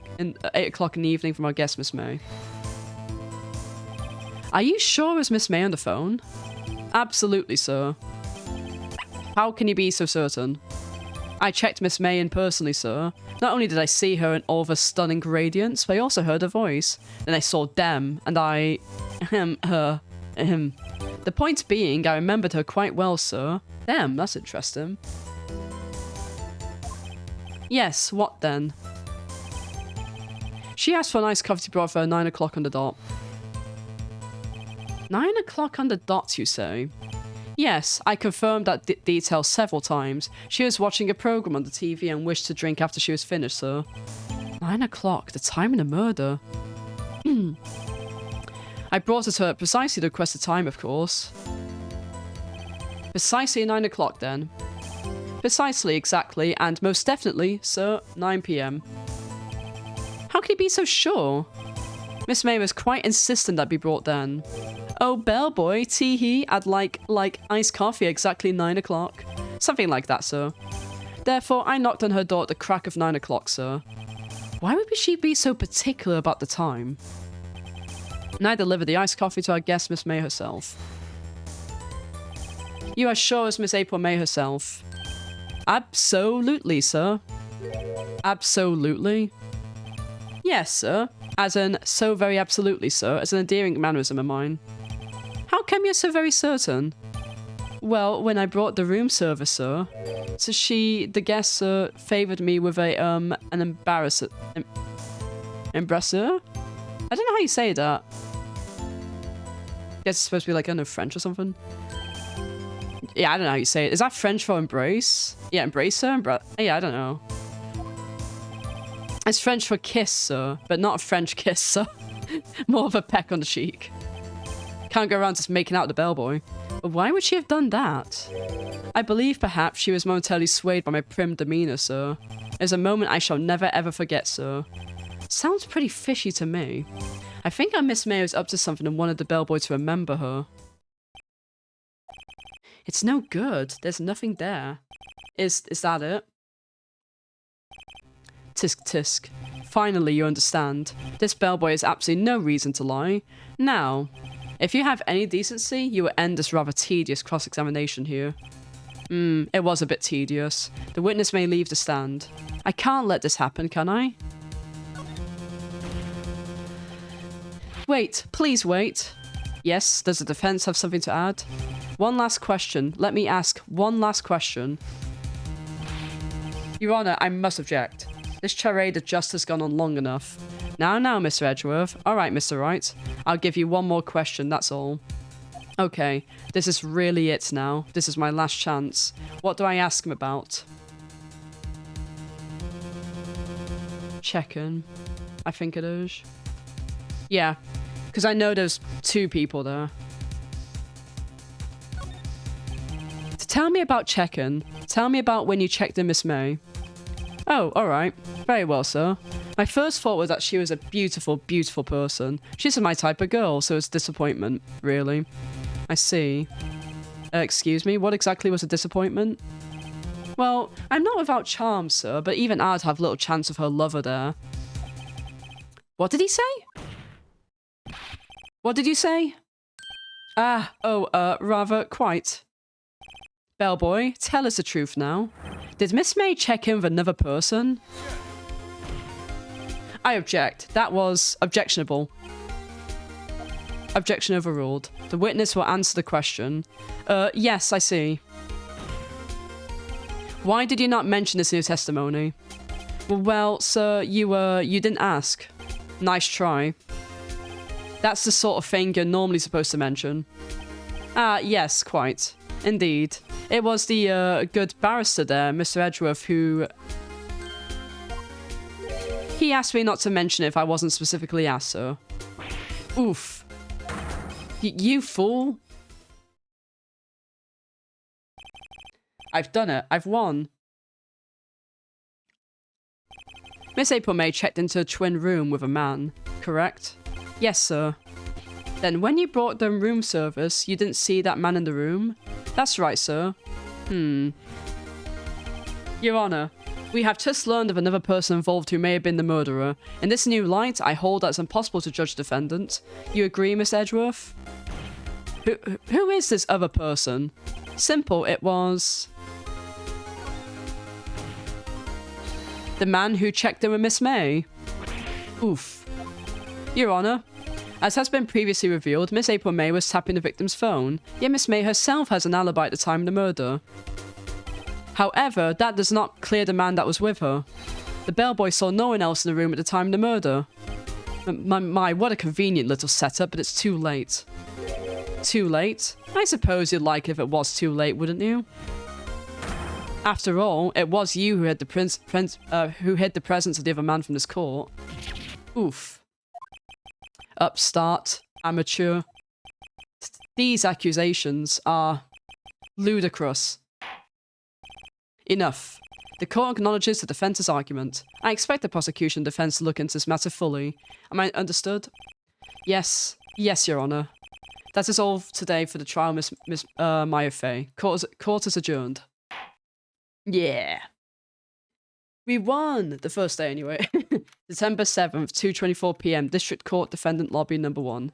o'clock in the evening from our guest, Miss May. Are you sure it was Miss May on the phone? Absolutely, sir. How can you be so certain? I checked Miss May in personally, sir. Not only did I see her in all of her stunning radiance, but I also heard her voice. Then I saw them, and I... her. The point being, I remembered her quite well, sir. Them, that's interesting. Yes, what then? She asked for a nice coffee to be brought for her 9 o'clock on the dot. 9 o'clock on the dot, you say? Yes, I confirmed that detail several times. She was watching a program on the TV and wished to drink after she was finished, sir. 9 o'clock, the time of the murder. I brought it to her at precisely the requested time, of course. Precisely 9 o'clock, then. Precisely, exactly, and most definitely, sir, 9 p.m. How can you be so sure? Miss May was quite insistent that be brought then. Oh, bellboy, tee-hee, I'd like iced coffee exactly 9 o'clock. Something like that, sir. Therefore, I knocked on her door at the crack of 9 o'clock, sir. Why would she be so particular about the time? And I delivered the iced coffee to our guest, Miss May herself. You are sure it's Miss April May herself? Absolutely, sir. Absolutely? Yes, sir. As in, so very absolutely, sir, as an endearing mannerism of mine. How come you're so very certain? Well, when I brought the room service, sir, so the guest, sir, favoured me with an embarrasser. Embrasseur? I don't know how you say that. I guess it's supposed to be like, I don't know, French or something. Yeah, I don't know how you say it. Is that French for embrace? Yeah, embracer? Yeah, I don't know. It's French for kiss, sir, but not a French kiss, sir. More of a peck on the cheek. Can't go around just making out the bellboy. But why would she have done that? I believe perhaps she was momentarily swayed by my prim demeanour, sir. It was a moment I shall never ever forget, sir. Sounds pretty fishy to me. I think our Miss May was up to something and wanted the bellboy to remember her. It's no good. There's nothing there. Is that it? Tisk tisk. Finally, you understand. This bellboy has absolutely no reason to lie. Now, if you have any decency, you will end this rather tedious cross-examination here. It was a bit tedious. The witness may leave the stand. I can't let this happen, can I? Wait, please wait. Yes, does the defense have something to add? One last question. Let me ask one last question. Your Honour, I must object. This charade of just has gone on long enough. Now, Mr. Edgeworth. Alright, Mr. Wright. I'll give you one more question, that's all. Okay, this is really it now. This is my last chance. What do I ask him about? Check-in. I think it is. Yeah, because I know there's 2 people there. To tell me about check-in. Tell me about when you checked in Miss May. Oh, alright. Very well, sir. My first thought was that she was a beautiful, beautiful person. She's my type of girl, so it's disappointment, really. I see. Excuse me, what exactly was a disappointment? Well, I'm not without charm, sir, but even I'd have little chance of her lover there. What did he say? What did you say? Rather, quite. Bellboy, tell us the truth now. Did Miss May check in with another person? I object. That was objectionable. Objection overruled. The witness will answer the question. Yes, I see. Why did you not mention this in your testimony? Well, sir, you didn't ask. Nice try. That's the sort of thing you're normally supposed to mention. Yes, quite. Indeed. It was the, good barrister there, Mr. Edgeworth, who... He asked me not to mention it if I wasn't specifically asked, sir. Oof. You fool. I've done it. I've won. Miss April May checked into a twin room with a man, correct? Yes, sir. Then when you brought them room service, you didn't see that man in the room? That's right, sir. Your Honour, we have just learned of another person involved who may have been the murderer. In this new light, I hold that it's impossible to judge the defendant. You agree, Miss Edgeworth? Who is this other person? Simple, it was... the man who checked in with Miss May. Oof. Your Honour, as has been previously revealed, Miss April May was tapping the victim's phone, yet Miss May herself has an alibi at the time of the murder. However, that does not clear the man that was with her. The bellboy saw no one else in the room at the time of the murder. My, what a convenient little setup, but it's too late. Too late? I suppose you'd like it if it was too late, wouldn't you? After all, it was you who hid the presence of the other man from this court. Oof. Upstart. Amateur. These accusations are ludicrous. Enough. The court acknowledges the defense's argument. I expect the prosecution and defense to look into this matter fully. Am I understood? Yes. Yes, Your Honour. That is all today for the trial, Miss Maya Fay. Court is adjourned. Yeah. We won! The first day, anyway. December 7th, 2:24 PM, District Court, Defendant Lobby number 1.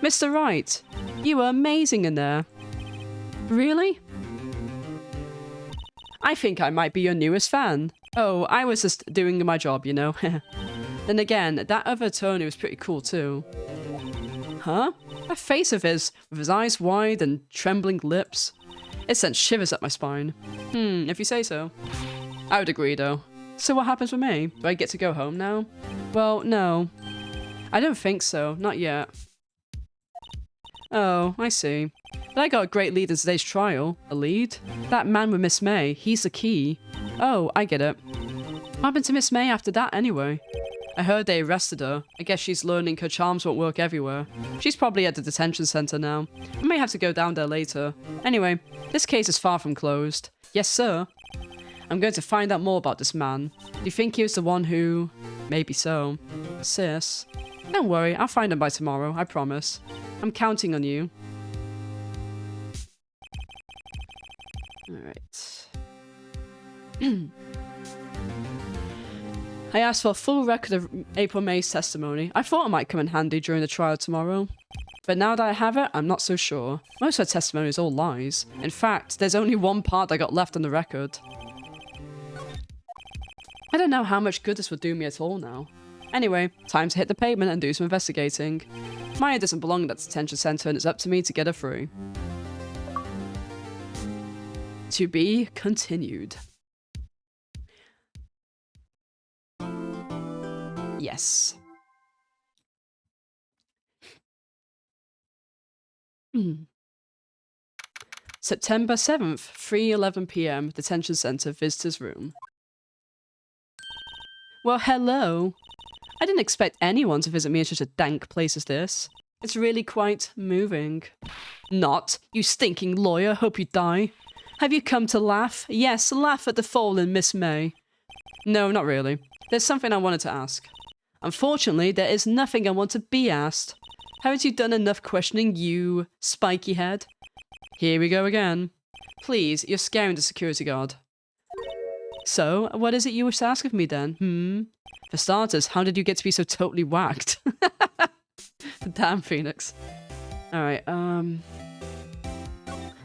Mr. Wright, you were amazing in there. Really? I think I might be your newest fan. Oh, I was just doing my job, you know. Then again, that other attorney was pretty cool too. Huh? That face of his, with his eyes wide and trembling lips. It sent shivers up my spine. If you say so. I would agree, though. So what happens with me? Do I get to go home now? Well, no. I don't think so. Not yet. Oh, I see. But I got a great lead in today's trial. A lead? That man with Miss May, he's the key. Oh, I get it. What happened to Miss May after that, anyway? I heard they arrested her. I guess she's learning her charms won't work everywhere. She's probably at the detention center now. I may have to go down there later. Anyway, this case is far from closed. Yes, sir. I'm going to find out more about this man. Do you think he was the one who... Maybe so. Sis. Don't worry, I'll find him by tomorrow, I promise. I'm counting on you. Alright. I asked for a full record of April May's testimony. I thought it might come in handy during the trial tomorrow. But now that I have it, I'm not so sure. Most of her testimony is all lies. In fact, there's only one part that got left on the record. I don't know how much good this would do me at all now. Anyway, time to hit the pavement and do some investigating. Maya doesn't belong at that detention center and it's up to me to get her free. To be continued. Yes. September 7th, 3:11 p.m. Detention Center Visitors Room. Well, hello. I didn't expect anyone to visit me in such a dank place as this. It's really quite moving. Not, you stinking lawyer, hope you die. Have you come to laugh? Yes, laugh at the fallen Miss May. No, not really. There's something I wanted to ask. Unfortunately, there is nothing I want to be asked. Haven't you done enough questioning, you spiky head? Here we go again. Please, you're scaring the security guard. So, what is it you wish to ask of me then, For starters, how did you get to be so totally whacked? Damn, Phoenix. Alright,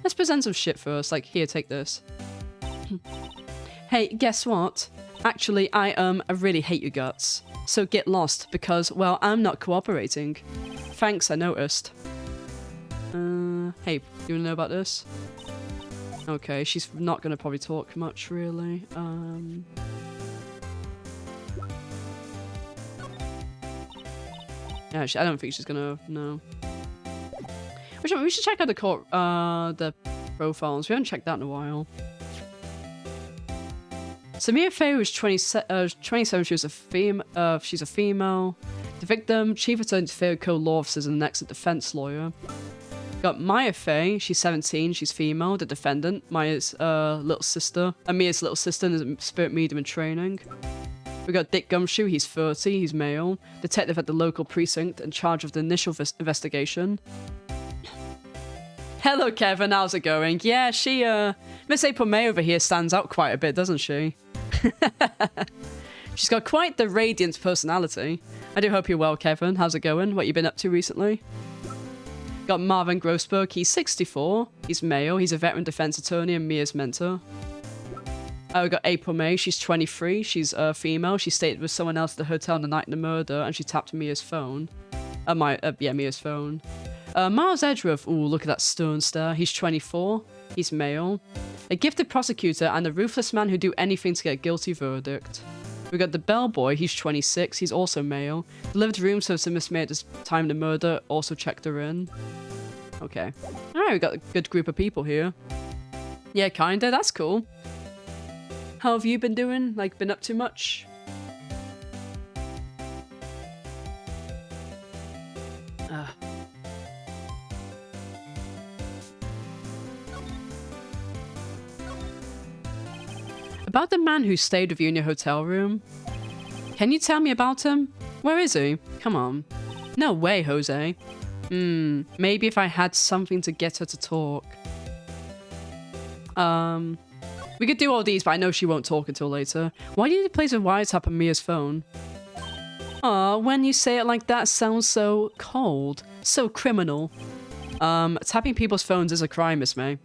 let's present some shit first, like, here, take this. Hey, guess what? Actually, I really hate your guts. So get lost, because, well, I'm not cooperating. Thanks, I noticed. Hey, you wanna know about this? Okay, she's not gonna probably talk much, really. Yeah, I don't think she's gonna know. We should check out the profiles. We haven't checked that in a while. Samia Faye was 27. She's a female. The victim, chief attorney to co-law officers and an excellent defense lawyer. Got Maya Faye, she's 17, she's female. The defendant, Mia's little sister. Mia's little sister is a spirit medium in training. We got Dick Gumshoe, he's 30, he's male. Detective at the local precinct in charge of the initial investigation. Hello, Kevin, how's it going? Yeah, Miss April May over here stands out quite a bit, doesn't she? She's got quite the radiant personality. I do hope you're well, Kevin. How's it going? What you been up to recently? Got Marvin Grossberg, he's 64. He's male, he's a veteran defense attorney and Mia's mentor. We got April May, she's 23, she's female. She stayed with someone else at the hotel on the night of the murder and she tapped Mia's phone. Mia's phone. Miles Edgeworth, ooh, look at that stern stare. He's 24, he's male. A gifted prosecutor and a ruthless man who do anything to get a guilty verdict. We got the bellboy, he's 26, he's also male. Delivered room service to Miss May at the time of the murder, also checked her in. Okay. Alright, we got a good group of people here. Yeah, kinda, that's cool. How have you been doing? Like, been up to much? About the man who stayed with you in your hotel room? Can you tell me about him? Where is he? Come on. No way, Jose. Maybe if I had something to get her to talk. We could do all these, but I know she won't talk until later. Why do you place a wiretap on Mia's phone? Aw, when you say it like that, sounds so cold. So criminal. Tapping people's phones is a crime, Miss May.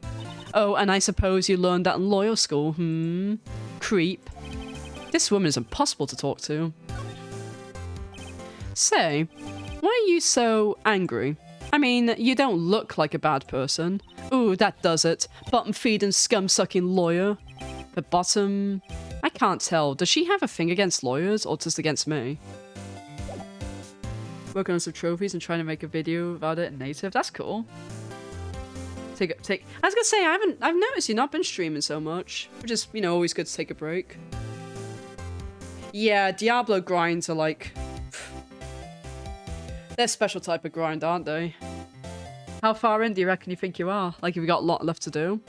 Oh, and I suppose you learned that in law school, Creep. This woman is impossible to talk to. Say, why are you so angry? I mean, you don't look like a bad person. Ooh, that does it. Bottom-feeding, scum-sucking lawyer. But bottom... I can't tell. Does she have a thing against lawyers or just against me? Working on some trophies and trying to make a video about it in native. That's cool. I was gonna say, I've noticed you've not been streaming so much. Which is, always good to take a break. Yeah, Diablo grinds are like... They're a special type of grind, aren't they? How far in do you reckon you think you are? Like, have you got a lot left to do?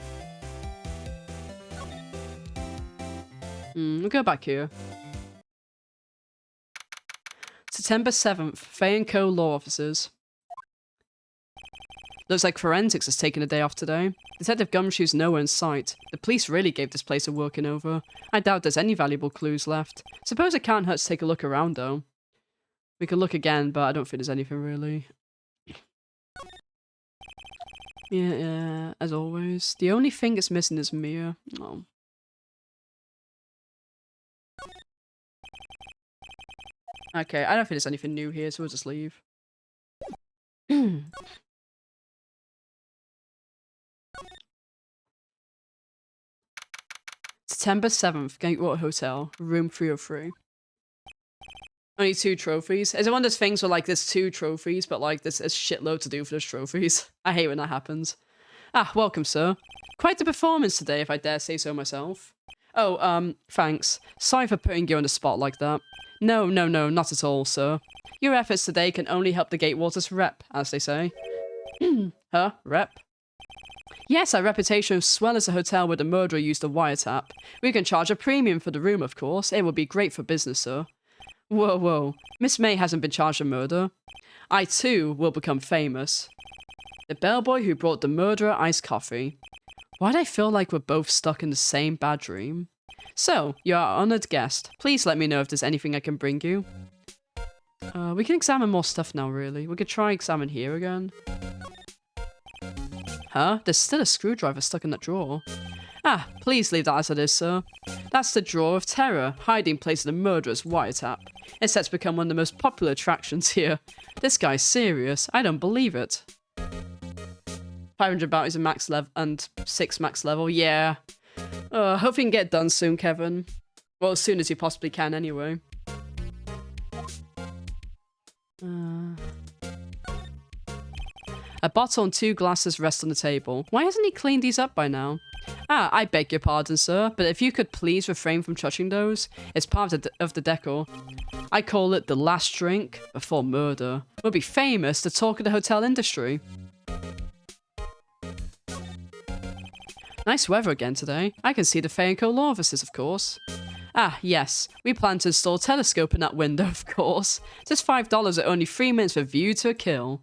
We'll go back here. September 7th, Fay & Co. Law Offices. Looks like forensics has taken a day off today. Detective Gumshoe's nowhere in sight. The police really gave this place a working over. I doubt there's any valuable clues left. Suppose it can't hurt to take a look around, though. We could look again, but I don't think there's anything really. Yeah, as always. The only thing that's missing is Mia. Oh. Okay, I don't think there's anything new here, so we'll just leave. September 7th, Gatewater Hotel, room 303. Only 2 trophies. Is it one of those things where, like, there's 2 trophies, but, like, there's a shitload to do for those trophies? I hate when that happens. Ah, welcome, sir. Quite the performance today, if I dare say so myself. Oh, thanks. Sorry for putting you on the spot like that. No, not at all, sir. Your efforts today can only help the Gatewater's rep, as they say. Huh? Rep? Yes, our reputation as well as a hotel where the murderer used a wiretap. We can charge a premium for the room, of course. It would be great for business, sir. Whoa. Miss May hasn't been charged with murder. I, too, will become famous. The bellboy who brought the murderer iced coffee. Why'd I feel like we're both stuck in the same bad dream? So, you're our honored guest. Please let me know if there's anything I can bring you. We can examine more stuff now, really. We could try examine here again. Huh? There's still a screwdriver stuck in that drawer. Ah, please leave that as it is, sir. That's the Drawer of Terror, hiding place of the murderer's wiretap. It's set to become one of the most popular attractions here. This guy's serious. I don't believe it. 500 bounties and max level and 6 max level. Yeah. Hope you can get it done soon, Kevin. Well, as soon as you possibly can, anyway. A bottle and 2 glasses rest on the table. Why hasn't he cleaned these up by now? Ah, I beg your pardon, sir, but if you could please refrain from touching those. It's part of the decor. I call it the last drink before murder. We'll be famous, the talk of the hotel industry. Nice weather again today. I can see the Fay & Co. Law Offices, of course. Ah, yes. We plan to install a telescope in that window, of course. Just $5 at only 3 minutes for view to a kill.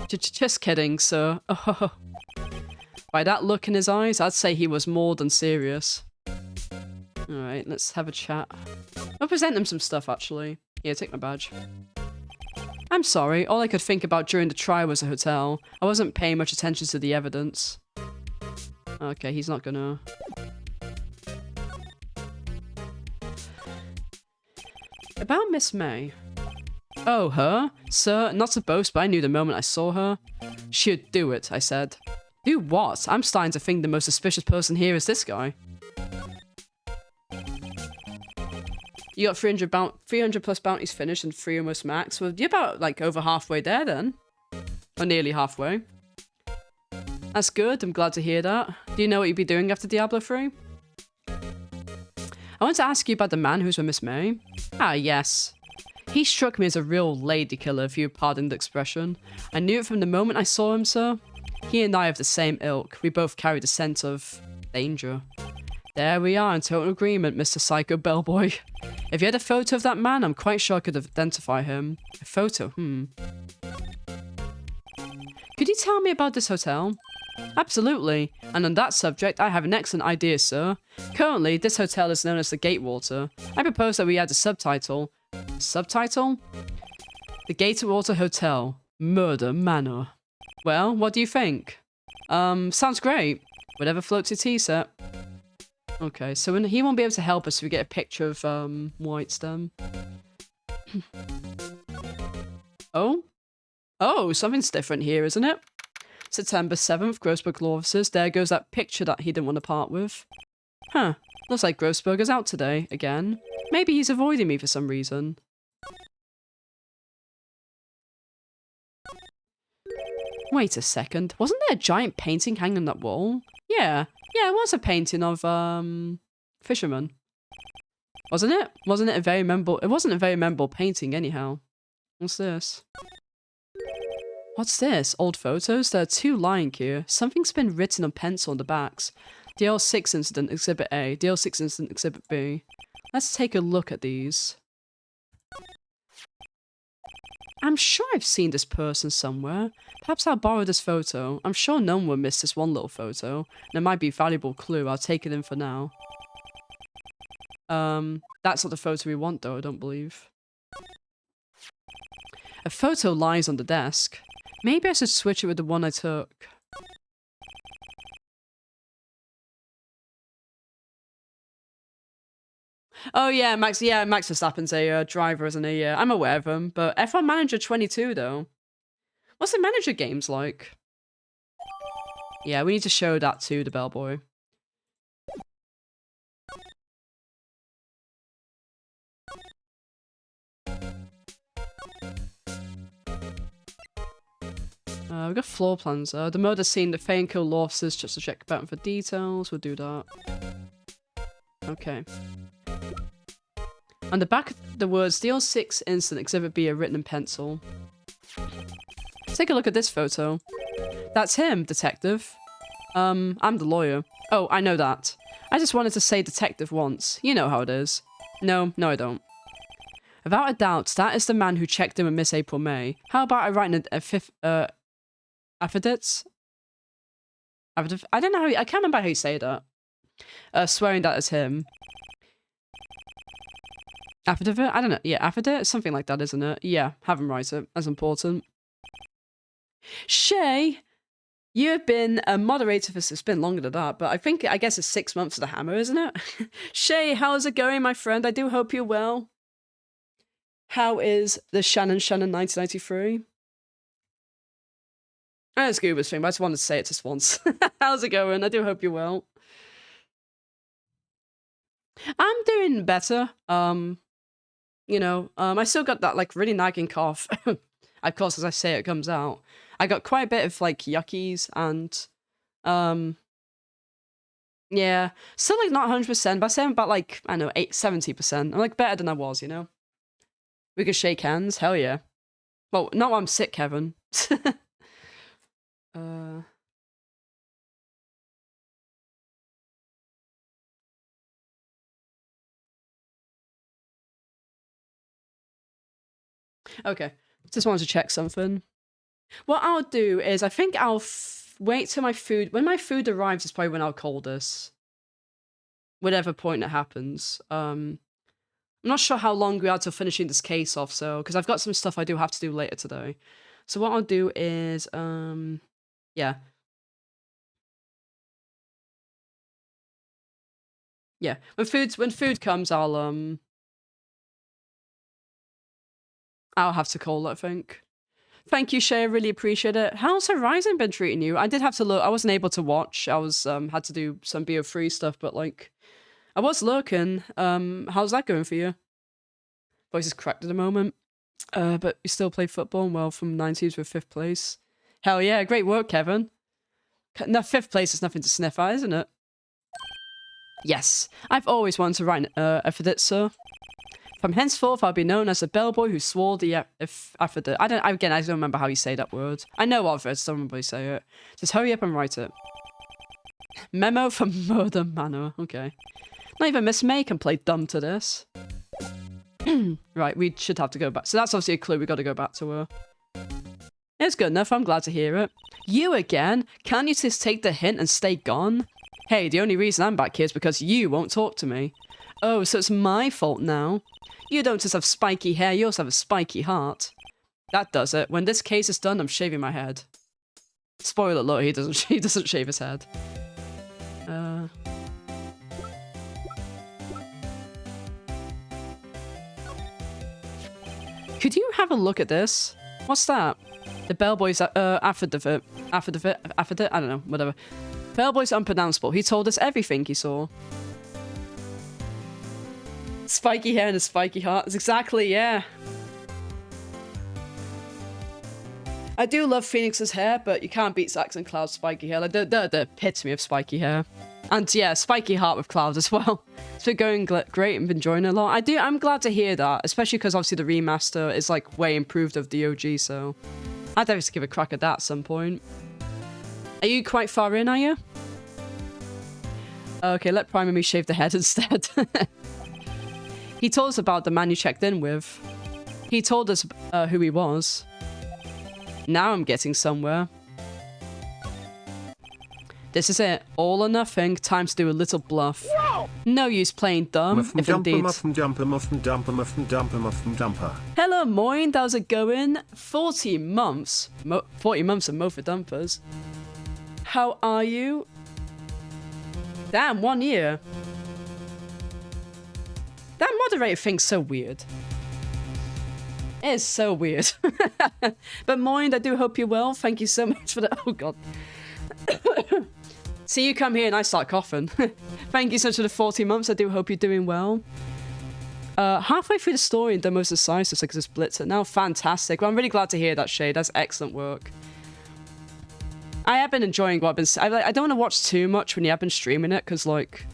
Just kidding, sir. Oh. By that look in his eyes, I'd say he was more than serious. Alright, let's have a chat. I'll present him some stuff, actually. Here, take my badge. I'm sorry, all I could think about during the trial was a hotel. I wasn't paying much attention to the evidence. Okay, he's not gonna... About Miss May. Oh, her? Sir, not to boast, but I knew the moment I saw her. She'd do it, I said. Do what? I'm starting to think the most suspicious person here is this guy. You got 300 plus bounties finished and 3 almost max. Well, you're about, like, over halfway there, then. Or nearly halfway. That's good, I'm glad to hear that. Do you know what you'd be doing after Diablo 3? I want to ask you about the man who's with Miss May. Ah, yes. He struck me as a real lady killer, if you pardon the expression. I knew it from the moment I saw him, sir. He and I have the same ilk. We both carry the scent of danger. There we are in total agreement, Mr. Psycho Bellboy. If you had a photo of that man, I'm quite sure I could identify him. A photo, Could you tell me about this hotel? Absolutely. And on that subject, I have an excellent idea, sir. Currently, this hotel is known as the Gatewater. I propose that we add a subtitle. Subtitle? The Gatewater Hotel. Murder Manor. Well, what do you think? Sounds great. Whatever floats your tea set. Okay, so he won't be able to help us if we get a picture of, White's then. Oh? Oh, something's different here, isn't it? September 7th, Grossberg Law Offices. There goes that picture that he didn't want to part with. Huh. Looks like Grossberger's out today, again. Maybe he's avoiding me for some reason. Wait a second. Wasn't there a giant painting hanging on that wall? Yeah. Yeah, it was a painting of, fisherman. Wasn't it? Wasn't it a very memorable... It wasn't a very memorable painting, anyhow. What's this? What's this? Old photos? There are 2 lying here. Something's been written on pencil on the backs. DL6 Incident, Exhibit A. DL6 Incident, Exhibit B. Let's take a look at these. I'm sure I've seen this person somewhere. Perhaps I'll borrow this photo. I'm sure no one will miss this one little photo. And it might be a valuable clue. I'll take it in for now. That's not the photo we want, though, I don't believe. A photo lies on the desk. Maybe I should switch it with the one I took. Oh yeah, Max Verstappen's a driver, isn't he? Yeah, I'm aware of him. But F1 Manager 22, though. What's the manager games like? Yeah, we need to show that to the bellboy. We've got floor plans. The murder scene, the Fane kill losses, just to check button for details. We'll do that. Okay. On the back of the words, Deal 6 incident, Exhibit B are written in pencil. Take a look at this photo. That's him, detective. I'm the lawyer. Oh, I know that. I just wanted to say detective once. You know how it is. No, I don't. Without a doubt, that is the man who checked in with Miss April May. How about I write a fifth, affidavits? I don't know how I can't remember how you say that. Swearing that it's him. Affidavit? I don't know. Yeah, affidavit? Something like that, isn't it? Yeah, have him write it. That's important. Shay, you've been a moderator for... It's been longer than that, but I guess it's 6 months of the hammer, isn't it? Shay, how's it going, my friend? I do hope you're well. How is the Shannon 1993? That's Goober's thing, but I just wanted to say it just once. How's it going? I do hope you're well. I'm doing better. You know, I still got that, like, really nagging cough. Of course, as I say, it comes out. I got quite a bit of, like, yuckies and, yeah. Still, like, not 100%, but I say I'm about, like, I don't know, 70%. I'm, like, better than I was, you know? We could shake hands. Hell yeah. Well, not while I'm sick, Kevin. Okay. Just wanted to check something. What I'll do is, I think I'll wait till my food... When my food arrives is probably when I'll call this. Whatever point it happens. I'm not sure how long we are till finishing this case off, so... Because I've got some stuff I do have to do later today. So what I'll do is, yeah. Yeah. When food comes, I'll have to call it, I think. Thank you, Shay. I really appreciate it. How's Horizon been treating you? I did have to look. I wasn't able to watch. I was had to do some BO3 stuff, but like, I was looking. How's that going for you? Voice is cracked at the moment. But you still play football and well from 19th to 5th place. Hell yeah, great work, Kevin. No, 5th place is nothing to sniff at, isn't it? Yes, I've always wanted to write an affidavit, sir. From henceforth, I'll be known as the bellboy who swore the affidavit. I don't remember how you say that word. I know of it, so somebody say it. Just hurry up and write it. Memo from Murder Manor. Okay. Not even Miss May can play dumb to this. Right, we should have to go back. So that's obviously a clue. We got to go back to her. It's good enough. I'm glad to hear it. You again? Can't you just take the hint and stay gone? Hey, the only reason I'm back here is because you won't talk to me. Oh, so it's my fault now? You don't just have spiky hair, you also have a spiky heart. That does it. When this case is done, I'm shaving my head. Spoiler alert, he doesn't shave his head. Could you have a look at this? What's that? The bellboy's affidavit. Affidavit? I don't know, whatever. Bellboy's unpronounceable. He told us everything he saw. Spiky hair and a spiky heart. It's exactly, yeah. I do love Phoenix's hair, but you can't beat Zax and Cloud's spiky hair. Like, they're the epitome of spiky hair. And yeah, spiky heart with Cloud as well. It's been going great and been enjoying it a lot. I'm glad to hear that, especially because obviously the remaster is like way improved of the OG, so I'd have to give a crack at that at some point. Are you quite far in, are you? Okay, let Prime and me shave the head instead. He told us about the man you checked in with. He told us who he was. Now I'm getting somewhere. This is it. All or nothing. Time to do a little bluff. Whoa! No use playing dumb, Muffin if dumper, indeed. muffin dumper, muffin dumper, muffin dumper, muffin dumper. Hello, Moin. How's it going? 40 months. 40 months of Mofa Dumpers. How are you? Damn, 1 year. That moderator thing's so weird. It is so weird. But Moin, I do hope you're well. Thank you so much for that. Oh, God. See, you come here and I start coughing. Thank you so much for the 40 months. I do hope you're doing well. Halfway through the story and done most of the science, just like this blitzer. Now, fantastic. Well, I'm really glad to hear that, Shay. That's excellent work. I have been enjoying what I've been... I don't want to watch too much when you have been streaming it, because, like,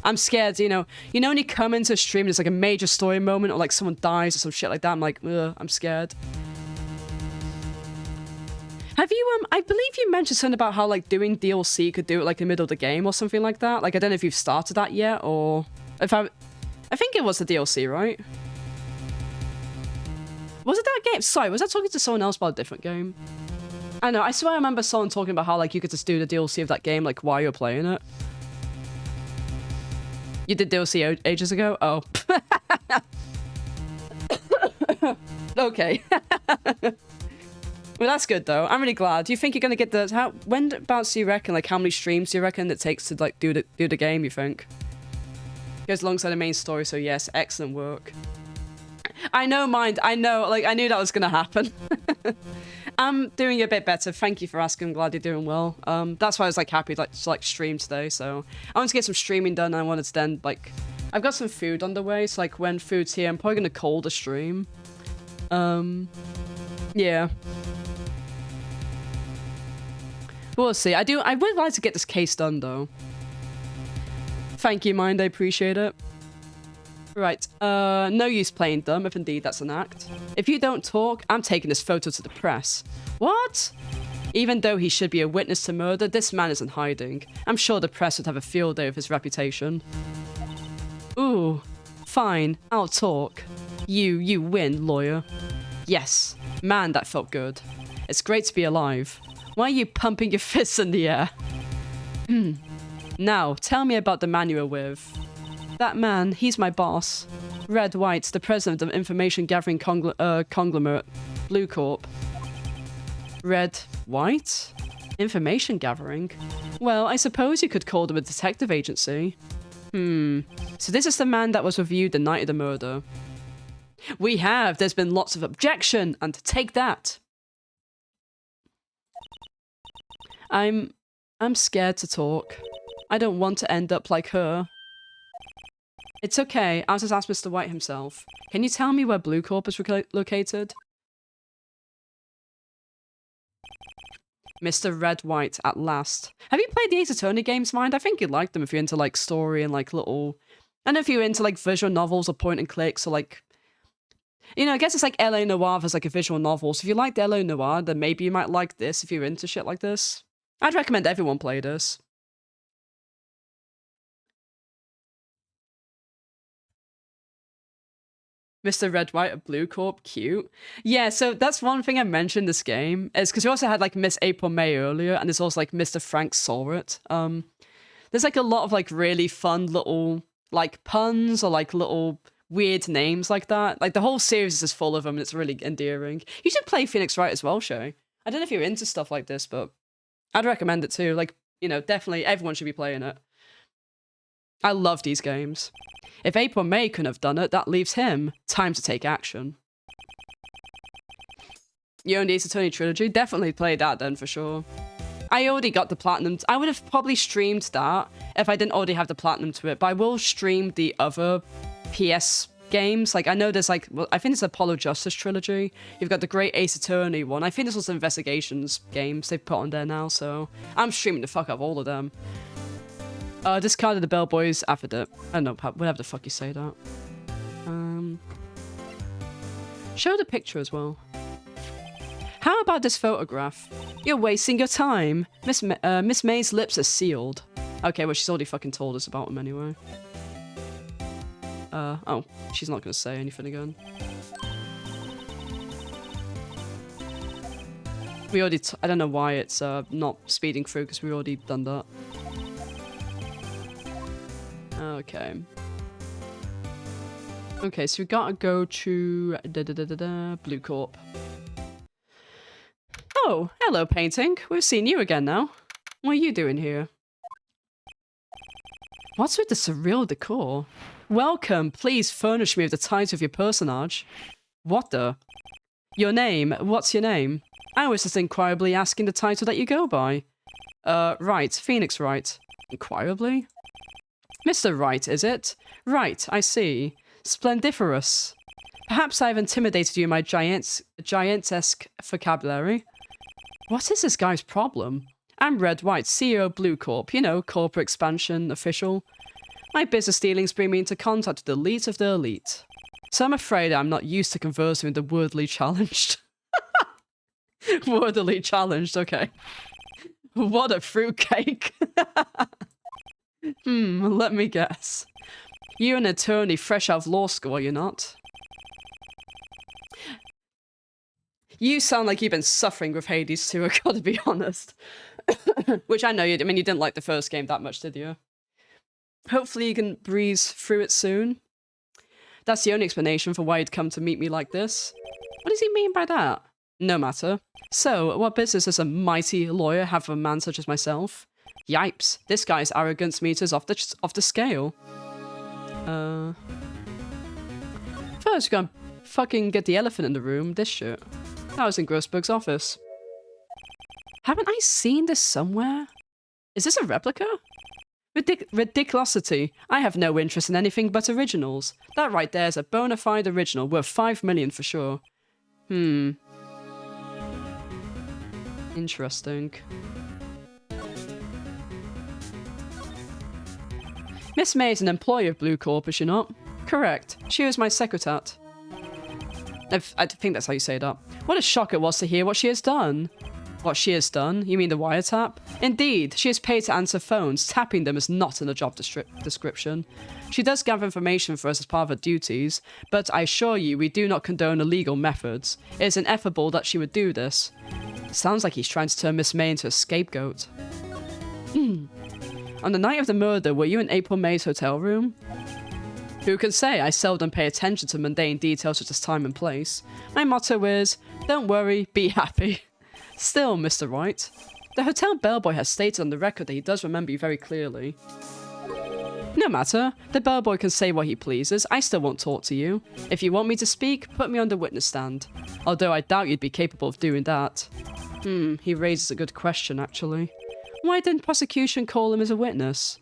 I'm scared, you know when you come into a stream, there's, like, a major story moment, or, like, someone dies or some shit like that, I'm like, ugh, I'm scared. Have you, I believe you mentioned something about how, like, doing DLC could do it, like, in the middle of the game or something like that? Like, I don't know if you've started that yet, or... I think it was the DLC, right? Was it that game? Sorry, was I talking to someone else about a different game? I know, I swear I remember someone talking about how, like, you could just do the DLC of that game, like, while you're playing it. You did DLC ages ago? Oh. Okay. Well, that's good, though. I'm really glad. Do you think you're going to get the... Whenabouts do you reckon? Like, how many streams do you reckon it takes to, like, do the game, you think? Goes alongside the main story, so yes, excellent work. I know, mind. I know. Like, I knew that was going to happen. I'm doing a bit better. Thank you for asking. I'm glad you're doing well. That's why I was, like, happy to, like, stream today, so... I wanted to get some streaming done, and I wanted to then, like... I've got some food on the way, so, like, when food's here, I'm probably going to call the stream. Yeah. We'll see. I would like to get this case done, though. Thank you, Mind. I appreciate it. Right. No use playing dumb, if indeed that's an act. If you don't talk, I'm taking this photo to the press. What? Even though he should be a witness to murder, this man isn't hiding. I'm sure the press would have a field day with his reputation. Ooh. Fine. I'll talk. You win, lawyer. Yes. Man, that felt good. It's great to be alive. Why are you pumping your fists in the air? Now, tell me about the man you were with. That man, he's my boss. Red White, the president of information gathering conglomerate, Blue Corp. Red White? Information gathering? Well, I suppose you could call them a detective agency. So this is the man that was with you the night of the murder. We have. There's been lots of objection, and take that. I'm scared to talk. I don't want to end up like her. It's okay. I'll just ask Mr. White himself. Can you tell me where Blue Corp is located? Mr. Red White, at last. Have you played the Ace Attorney games, Mind? I think you'd like them if you're into, like, story and, like, little... I don't know if you're into, like, visual novels or point and clicks or, like... You know, I guess it's like LA Noire as, like, a visual novel. So if you liked LA Noire, then maybe you might like this if you're into shit like this. I'd recommend everyone play this. Mr. Red, White, or Blue Corp, cute. Yeah, so that's one thing I mentioned this game, is because we also had, like, Miss April May earlier, and there's also, like, Mr. Frank Sorrett. There's, like, a lot of, like, really fun little, like, puns or, like, little weird names like that. Like, the whole series is just full of them, and it's really endearing. You should play Phoenix Wright as well, Shay. I don't know if you're into stuff like this, but I'd recommend it too. Like, you know, definitely everyone should be playing it. I love these games. If April May couldn't have done it, that leaves him. Time to take action. You own the Ace Attorney trilogy? Definitely play that then, for sure. I already got the platinum. I would have probably streamed that if I didn't already have the platinum to it, but I will stream the other PS games. Like, I know there's, like, well, I think it's Apollo Justice trilogy. You've got the Great Ace Attorney one. I think this was the Investigations games they've put on there now, so I'm streaming the fuck out of all of them. Discarded the Bellboys after the... I don't know, whatever the fuck you say that. Show the picture as well. How about this photograph? You're wasting your time. Miss May's lips are sealed. Okay, well, she's already fucking told us about him anyway. Oh, she's not gonna say anything again. We already... I don't know why it's not speeding through, because we already done that. Okay. Okay, so we gotta go to... Blue Corp. Oh, hello, Painting. We've seen you again now. What are you doing here? What's with the surreal decor? Welcome, please furnish me with the title of your personage. What the? Your name, what's your name? I was just inquirably asking the title that you go by. Wright, Phoenix Wright. Inquirably? Mr. Wright, is it? Right, I see. Splendiferous. Perhaps I've intimidated you in my giantesque vocabulary. What is this guy's problem? I'm Red White, CEO of Blue Corp, you know, corporate expansion official. My business dealings bring me into contact with the elite of the elite. So I'm afraid I'm not used to conversing with the wordly challenged. Wordily challenged, okay. What a fruitcake. Let me guess. You're an attorney fresh out of law school, are you not? You sound like you've been suffering with Hades too, I gotta be honest. Which I know you didn't like the first game that much, did you? Hopefully you can breeze through it soon. That's the only explanation for why you'd come to meet me like this. What does he mean by that? No matter. So, what business does a mighty lawyer have of a man such as myself? Yipes, this guy's arrogance meters off the scale. First, we're gonna fucking get the elephant in the room, this shit. That was in Grossberg's office. Haven't I seen this somewhere? Is this a replica? Ridiculosity. I have no interest in anything but originals. That right there is a bona fide original, worth 5 million for sure. Interesting. Miss May is an employee of Blue Corp, is she not? Correct. She was my secretary. I think that's how you say that. What a shock it was to hear what she has done. What she has done? You mean the wiretap? Indeed, she is paid to answer phones. Tapping them is not in the job description. She does gather information for us as part of her duties, but I assure you we do not condone illegal methods. It is ineffable that she would do this. Sounds like he's trying to turn Miss May into a scapegoat. On the night of the murder, were you in April May's hotel room? Who can say? I seldom pay attention to mundane details such as time and place. My motto is, don't worry, be happy. Still, Mr. Wright, the hotel bellboy has stated on the record that he does remember you very clearly. No matter, the bellboy can say what he pleases, I still won't talk to you. If you want me to speak, put me on the witness stand. Although I doubt you'd be capable of doing that. He raises a good question, actually. Why didn't prosecution call him as a witness?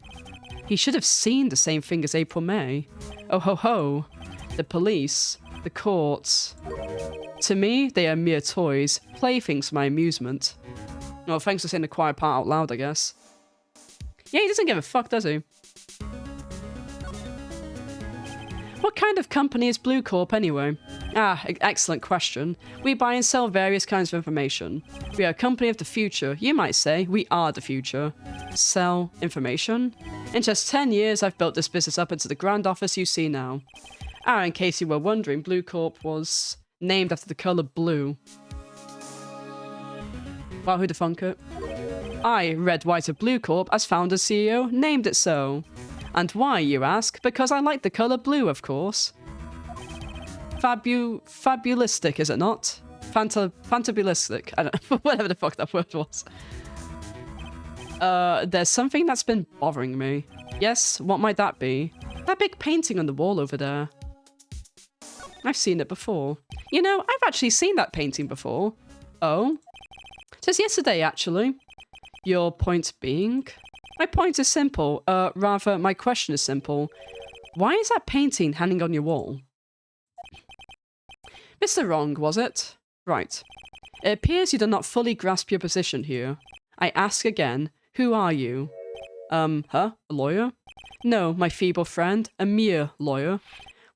He should have seen the same thing as April May. Oh ho ho. The police, the courts. To me, they are mere toys, playthings for my amusement. Well, thanks for saying the quiet part out loud, I guess. Yeah, he doesn't give a fuck, does he? What kind of company is Blue Corp anyway? Excellent question. We buy and sell various kinds of information. We are a company of the future. You might say we are the future. Sell information? In just 10 years, I've built this business up into the grand office you see now. In case you were wondering, Blue Corp was named after the colour blue. Wow, who'd have thunk it? I, Red White of Blue Corp, as founder CEO, named it so. And why, you ask? Because I like the colour blue, of course. Fabulistic, is it not? Fantabulistic. I don't know, whatever the fuck that word was. There's something that's been bothering me. Yes, what might that be? That big painting on the wall over there. I've seen it before. You know, I've actually seen that painting before. Oh? Just yesterday, actually. Your point being? My point is simple. Rather, my question is simple. Why is that painting hanging on your wall? Mr. Wrong, was it? Right. It appears you do not fully grasp your position here. I ask again, who are you? A lawyer? No, my feeble friend, a mere lawyer.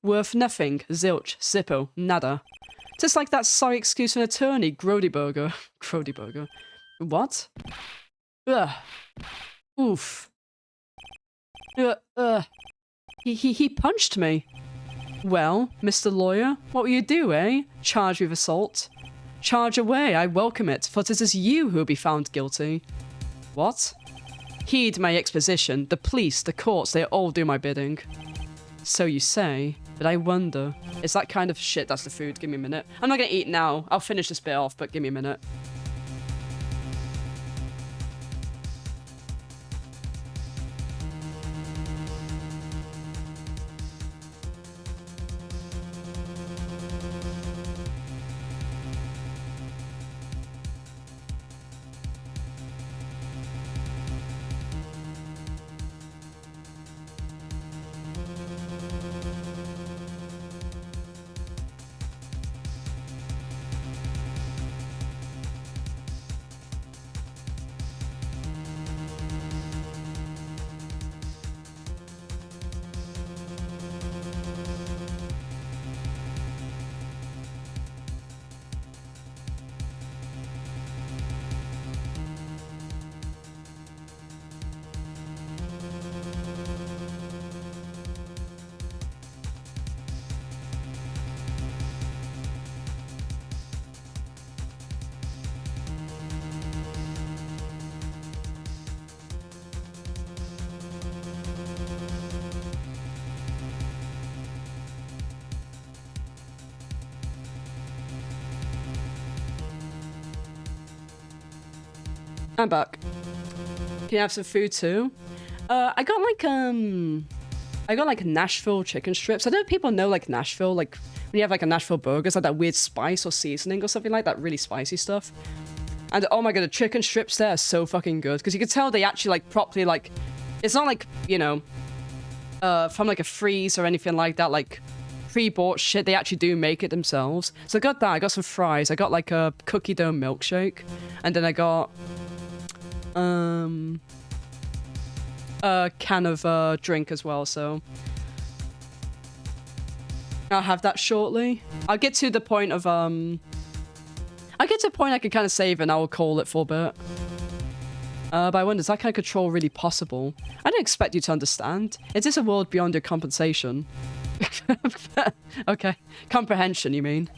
Worth nothing, zilch, zippo, nada. Just like that sorry excuse of an attorney, Grodyburger. Grodyburger. What? Ugh. Oof. He punched me. Well, Mr. Lawyer, what will you do, eh? Charged with assault? Charge away, I welcome it, for it is you who will be found guilty. What? Heed my exposition. The police, the courts, they all do my bidding. So you say, but I wonder. Is that kind of shit? That's the food. Give me a minute. I'm not gonna eat now. I'll finish this bit off, but give me a minute. I'm back. Can you have some food too? I got like Nashville chicken strips. I don't know if people know like Nashville, like when you have like a Nashville burger, it's like that weird spice or seasoning or something like that, really spicy stuff. And oh my god, the chicken strips there are so fucking good because you can tell they actually like properly like, it's not like, you know, from like a freeze or anything like that, like pre-bought shit. They actually do make it themselves. So I got that. I got some fries. I got like a cookie dough milkshake, and then I got a can of drink as well, so I'll have that shortly. I'll get to the point of I'll get to a point I can kind of save and I will call it for a bit. But I wonder, is that kind of control really possible? I don't expect you to understand. Is this a world beyond your compensation? Okay. Comprehension, you mean?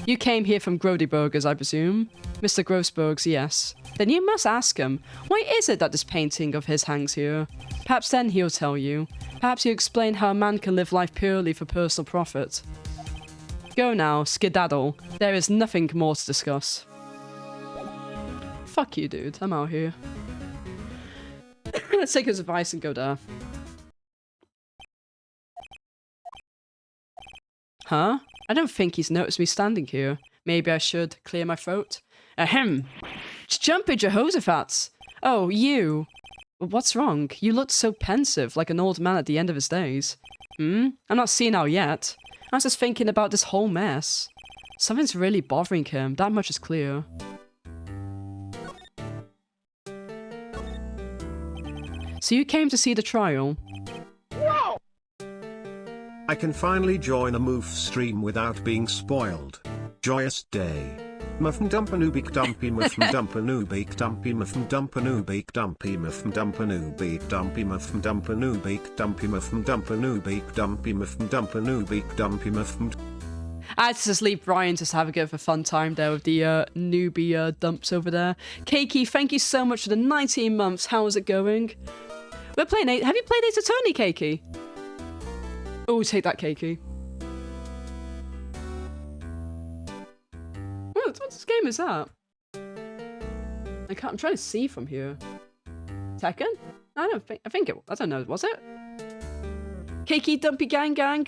You came here from Grody Burgers, I presume? Mr. Grossberg's, yes. Then you must ask him, why is it that this painting of his hangs here? Perhaps then he'll tell you. Perhaps he'll explain how a man can live life purely for personal profit. Go now, skedaddle. There is nothing more to discuss. Fuck you, dude. I'm out here. Let's take his advice and go there. Huh? I don't think he's noticed me standing here. Maybe I should clear my throat. Ahem. Jumpy Jehoshaphat! Oh, you. What's wrong? You looked so pensive, like an old man at the end of his days. I'm not senile yet. I was just thinking about this whole mess. Something's really bothering him, that much is clear. So you came to see the trial? I can finally join a moof stream without being spoiled. Joyous day. Muffin dumpanoo beak dumpy muffin dumpanoo beak dumpy muffin dumpanoo beak dumpy muffin dumpanoo beak dumpy muffin dumpanoo beak dumpy muffin dumpanoo beak dumpy muffin dumpanoo beak dumpy muffin. I had to just leave Brian just to have a bit of a fun time there with the newbie dumps over there. Keiki, thank you so much for the 19 months. How's it going? We're playing. Have you played Ace Attorney, Keiki? Oh, take that, Keiki. What game is that? I'm trying to see from here. Tekken? I don't know, was it? Keiki Dumpy Gang Gang.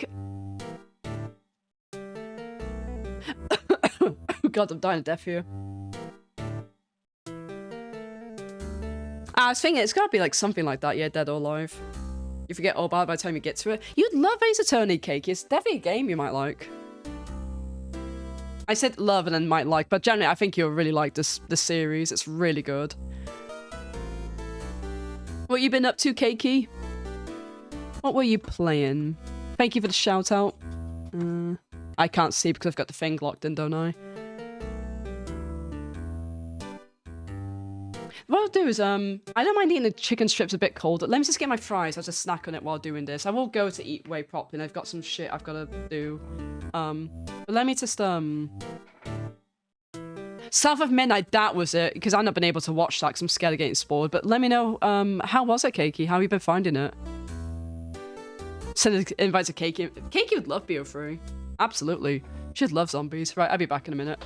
Oh god, I'm dying of death here. I was thinking it's gotta be like something like that, yeah, Dead or Alive. You forget all about it by the time you get to it. You'd love Ace Attorney, Keiki. It's definitely a game you might like. I said love and then might like, but generally I think you'll really like this series. It's really good. What you been up to, Keiki? What were you playing? Thank you for the shout out. I can't see because I've got the thing locked in, don't I? What I'll do is, I don't mind eating the chicken strips a bit cold. Let me just get my fries. I'll just snack on it while doing this. I will go to eat way properly, and I've got some shit I've got to do. But let me just, South of Midnight, that was it, because I've not been able to watch that because I'm scared of getting spoiled. But let me know, how was it, Keiki? How have you been finding it? Send an invite to Keiki. Keiki would love BO3. Absolutely. She'd love zombies. Right, I'll be back in a minute.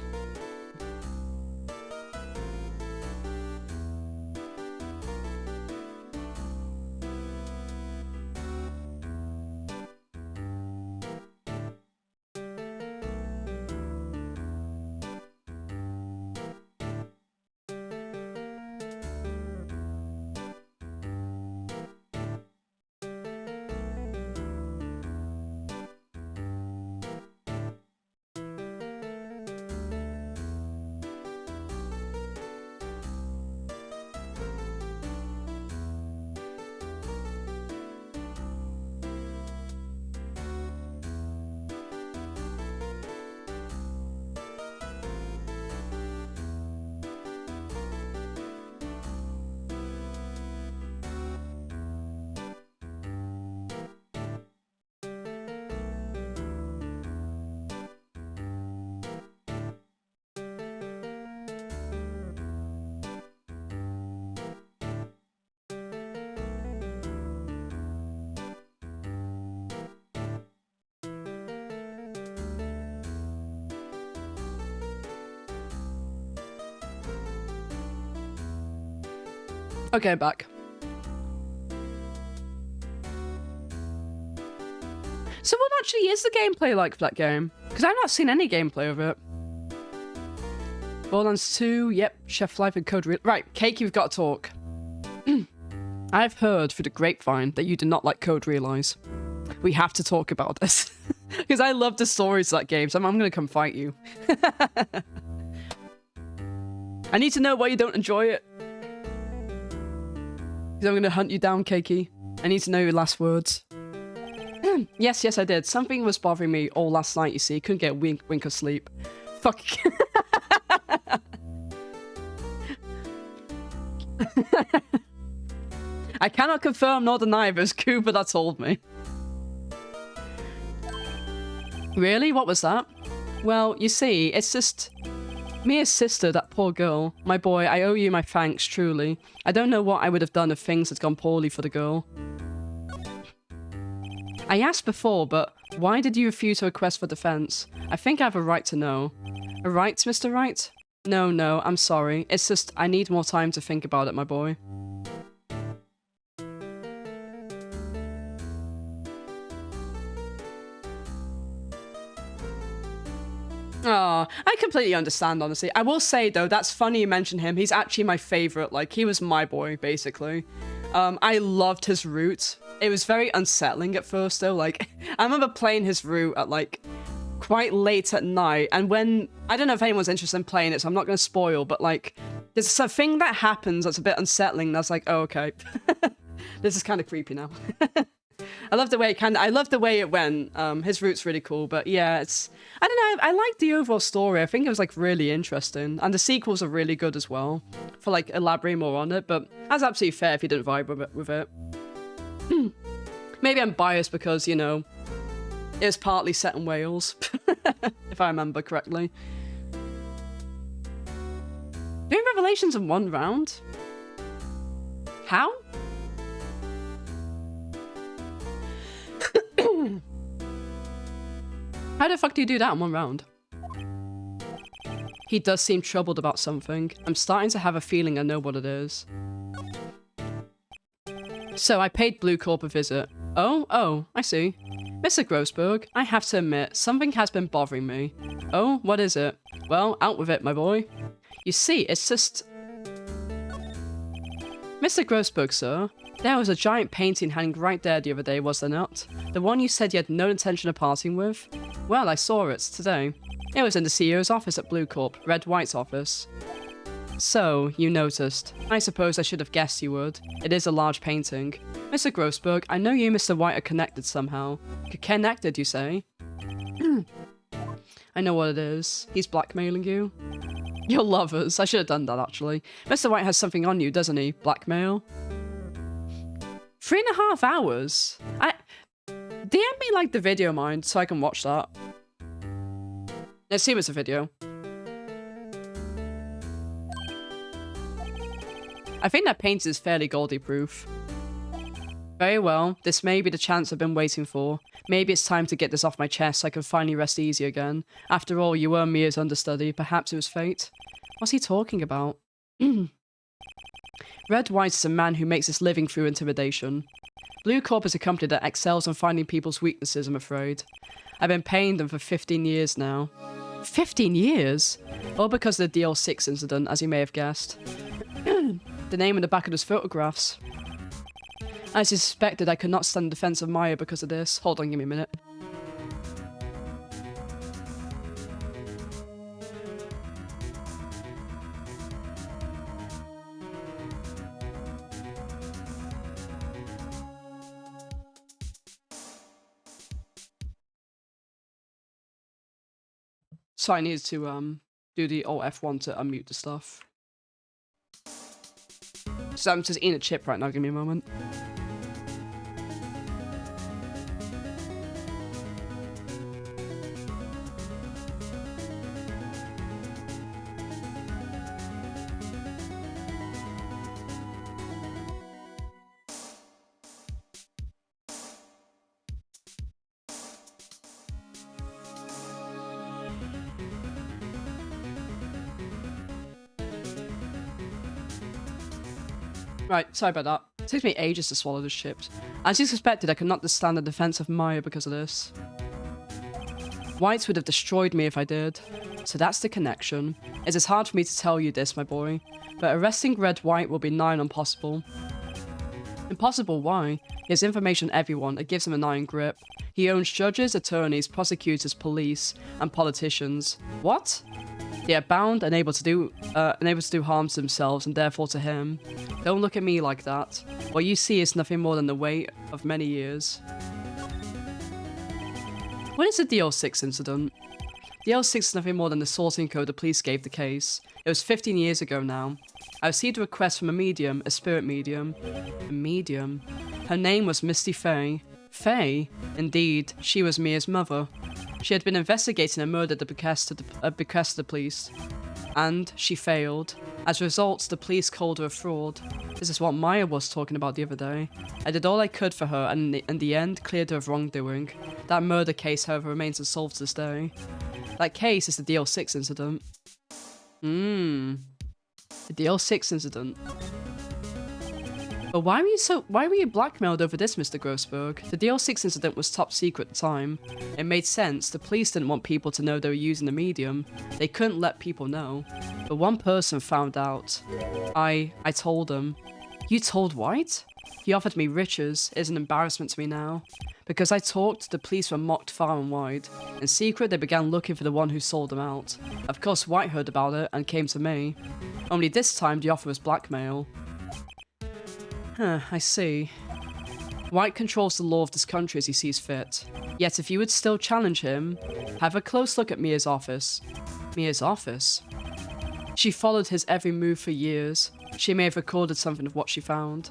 Okay, I'm back. So what actually is the gameplay like for that game? Because I've not seen any gameplay of it. Borderlands 2, yep, Chef Life and Code Real. Right, Cake, you've got to talk. I've heard through the grapevine that you do not like Code Realize. We have to talk about this. Because I love the stories of that game, so I'm going to come fight you. I need to know why you don't enjoy it. Because I'm going to hunt you down, Keiki. I need to know your last words. Yes, I did. Something was bothering me all last night, you see. Couldn't get a wink of sleep. Fuck. I cannot confirm nor deny if it was Cooper that told me. Really? What was that? Well, you see, it's just... Mia's sister, that poor girl. My boy, I owe you my thanks, truly. I don't know what I would have done if things had gone poorly for the girl. I asked before, but why did you refuse a request for defense? I think I have a right to know. A right, Mr. Wright? No, I'm sorry. It's just, I need more time to think about it, my boy. Oh, I completely understand, honestly. I will say, though, that's funny you mention him. He's actually my favorite. Like, he was my boy, basically. I loved his route. It was very unsettling at first, though. Like, I remember playing his route at, like, quite late at night. And when... I don't know if anyone's interested in playing it, so I'm not going to spoil, but, like, there's a thing that happens that's a bit unsettling. That's like, oh, okay. This is kind of creepy now. I love the way it went. His route's really cool, but yeah, it's... I don't know, I like the overall story. I think it was, like, really interesting. And the sequels are really good as well, for, like, elaborating more on it, but that's absolutely fair if you didn't vibe with it. Maybe I'm biased because, you know, it was partly set in Wales, if I remember correctly. Doing Revelations in one round? How? How the fuck do you do that in one round? He does seem troubled about something. I'm starting to have a feeling I know what it is. So I paid Blue Corp a visit. Oh, I see. Mr. Grossberg, I have to admit, something has been bothering me. Oh, what is it? Well, out with it, my boy. You see, it's just... Mr. Grossberg, sir, there was a giant painting hanging right there the other day, was there not? The one you said you had no intention of parting with? Well, I saw it today. It was in the CEO's office at Blue Corp, Red White's office. So, you noticed. I suppose I should have guessed you would. It is a large painting. Mr. Grossberg, I know you and Mr. White are connected somehow. Connected, you say? I know what it is. He's blackmailing you. You're lovers. I should have done that, actually. Mr. White has something on you, doesn't he? Blackmail? 3.5 hours? DM me, like, the video, mind, so I can watch that. Let's see what's the video. I think that paint is fairly Goldie proof. Very well, this may be the chance I've been waiting for. Maybe it's time to get this off my chest so I can finally rest easy again. After all, you were Mia's understudy. Perhaps it was fate. What's he talking about? Red White is a man who makes his living through intimidation. Blue Corp is a company that excels on finding people's weaknesses, I'm afraid. I've been paying them for 15 years now. 15 years? All because of the DL6 incident, as you may have guessed. The name on the back of those photographs. I suspected I could not stand the defense of Maya because of this. Hold on, give me a minute. So I needed to do the Alt F1 to unmute the stuff. So I'm just eating a chip right now, give me a moment. Right, sorry about that. It takes me ages to swallow this chips. As you suspected, I could not stand the defense of Maya because of this. Whites would have destroyed me if I did. So that's the connection. It is hard for me to tell you this, my boy, but arresting Red White will be nigh on impossible. Impossible why? He has information on everyone, it gives him an iron grip. He owns judges, attorneys, prosecutors, police, and politicians. What? They are bound and able to do harm to themselves and therefore to him. Don't look at me like that. What you see is nothing more than the weight of many years. What is the DL6 incident? DL6 is nothing more than the sourcing code the police gave the case. It was 15 years ago now. I received a request from a medium, a spirit medium. A medium? Her name was Misty Faye. Faye? Indeed, she was Mia's mother. She had been investigating a murder at the behest of the police. And she failed. As a result, the police called her a fraud. This is what Maya was talking about the other day. I did all I could for her and in the end cleared her of wrongdoing. That murder case, however, remains unsolved to this day. That case is the DL6 incident. The DL6 incident. But why were you blackmailed over this, Mr. Grossberg? The DL6 incident was top secret at the time. It made sense. The police didn't want people to know they were using the medium. They couldn't let people know. But one person found out. I told him. You told White? He offered me riches. It is an embarrassment to me now. Because I talked, the police were mocked far and wide. In secret, they began looking for the one who sold them out. Of course, White heard about it and came to me. Only this time, the offer was blackmail. I see. White controls the law of this country as he sees fit. Yet if you would still challenge him, have a close look at Mia's office. Mia's office? She followed his every move for years. She may have recorded something of what she found.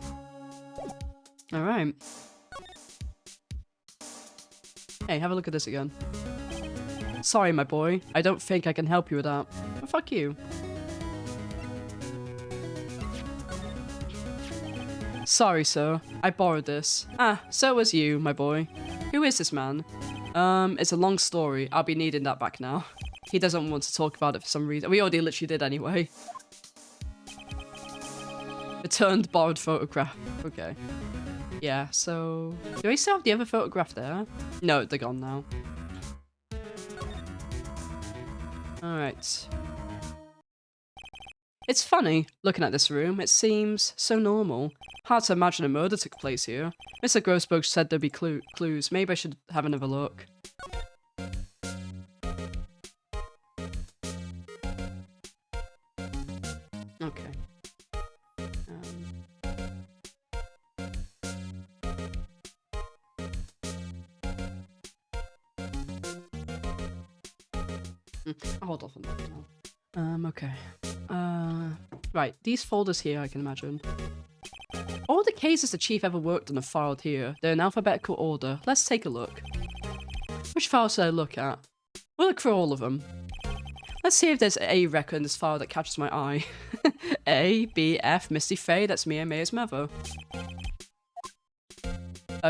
Alright. Hey, have a look at this again. Sorry, my boy. I don't think I can help you with that. Well, fuck you. Sorry, sir. I borrowed this. Ah, so was you, my boy. Who is this man? It's a long story. I'll be needing that back now. He doesn't want to talk about it for some reason. We already literally did anyway. Returned borrowed photograph. Okay. Yeah, so... Do we still have the other photograph there? No, they're gone now. Alright. It's funny, looking at this room, it seems so normal. Hard to imagine a murder took place here. Mr. Grossberg said there'd be clues. Maybe I should have another look. Okay. I'll hold off on that now. Okay. Right, these folders here, I can imagine. All the cases the chief ever worked on are filed here. They're in alphabetical order. Let's take a look. Which file should I look at? We'll look for all of them. Let's see if there's a record in this file that catches my eye. A, B, F, Misty Faye, that's Mia Maya's mother.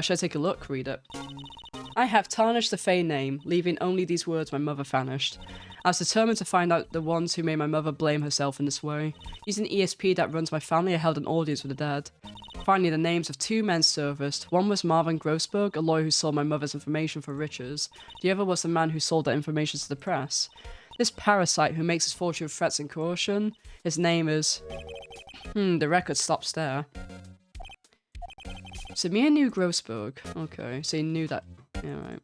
Should I take a look? Read it. I have tarnished the Faye name, leaving only these words my mother vanished. I was determined to find out the ones who made my mother blame herself in this way. Using the ESP that runs my family, I held an audience with the dead. Finally, the names of 2 men surfaced. One was Marvin Grossberg, a lawyer who sold my mother's information for riches. The other was the man who sold that information to the press. This parasite who makes his fortune with threats and coercion, his name is... the record stops there. So Mia knew Grossberg. Okay, so he knew that. Yeah, right.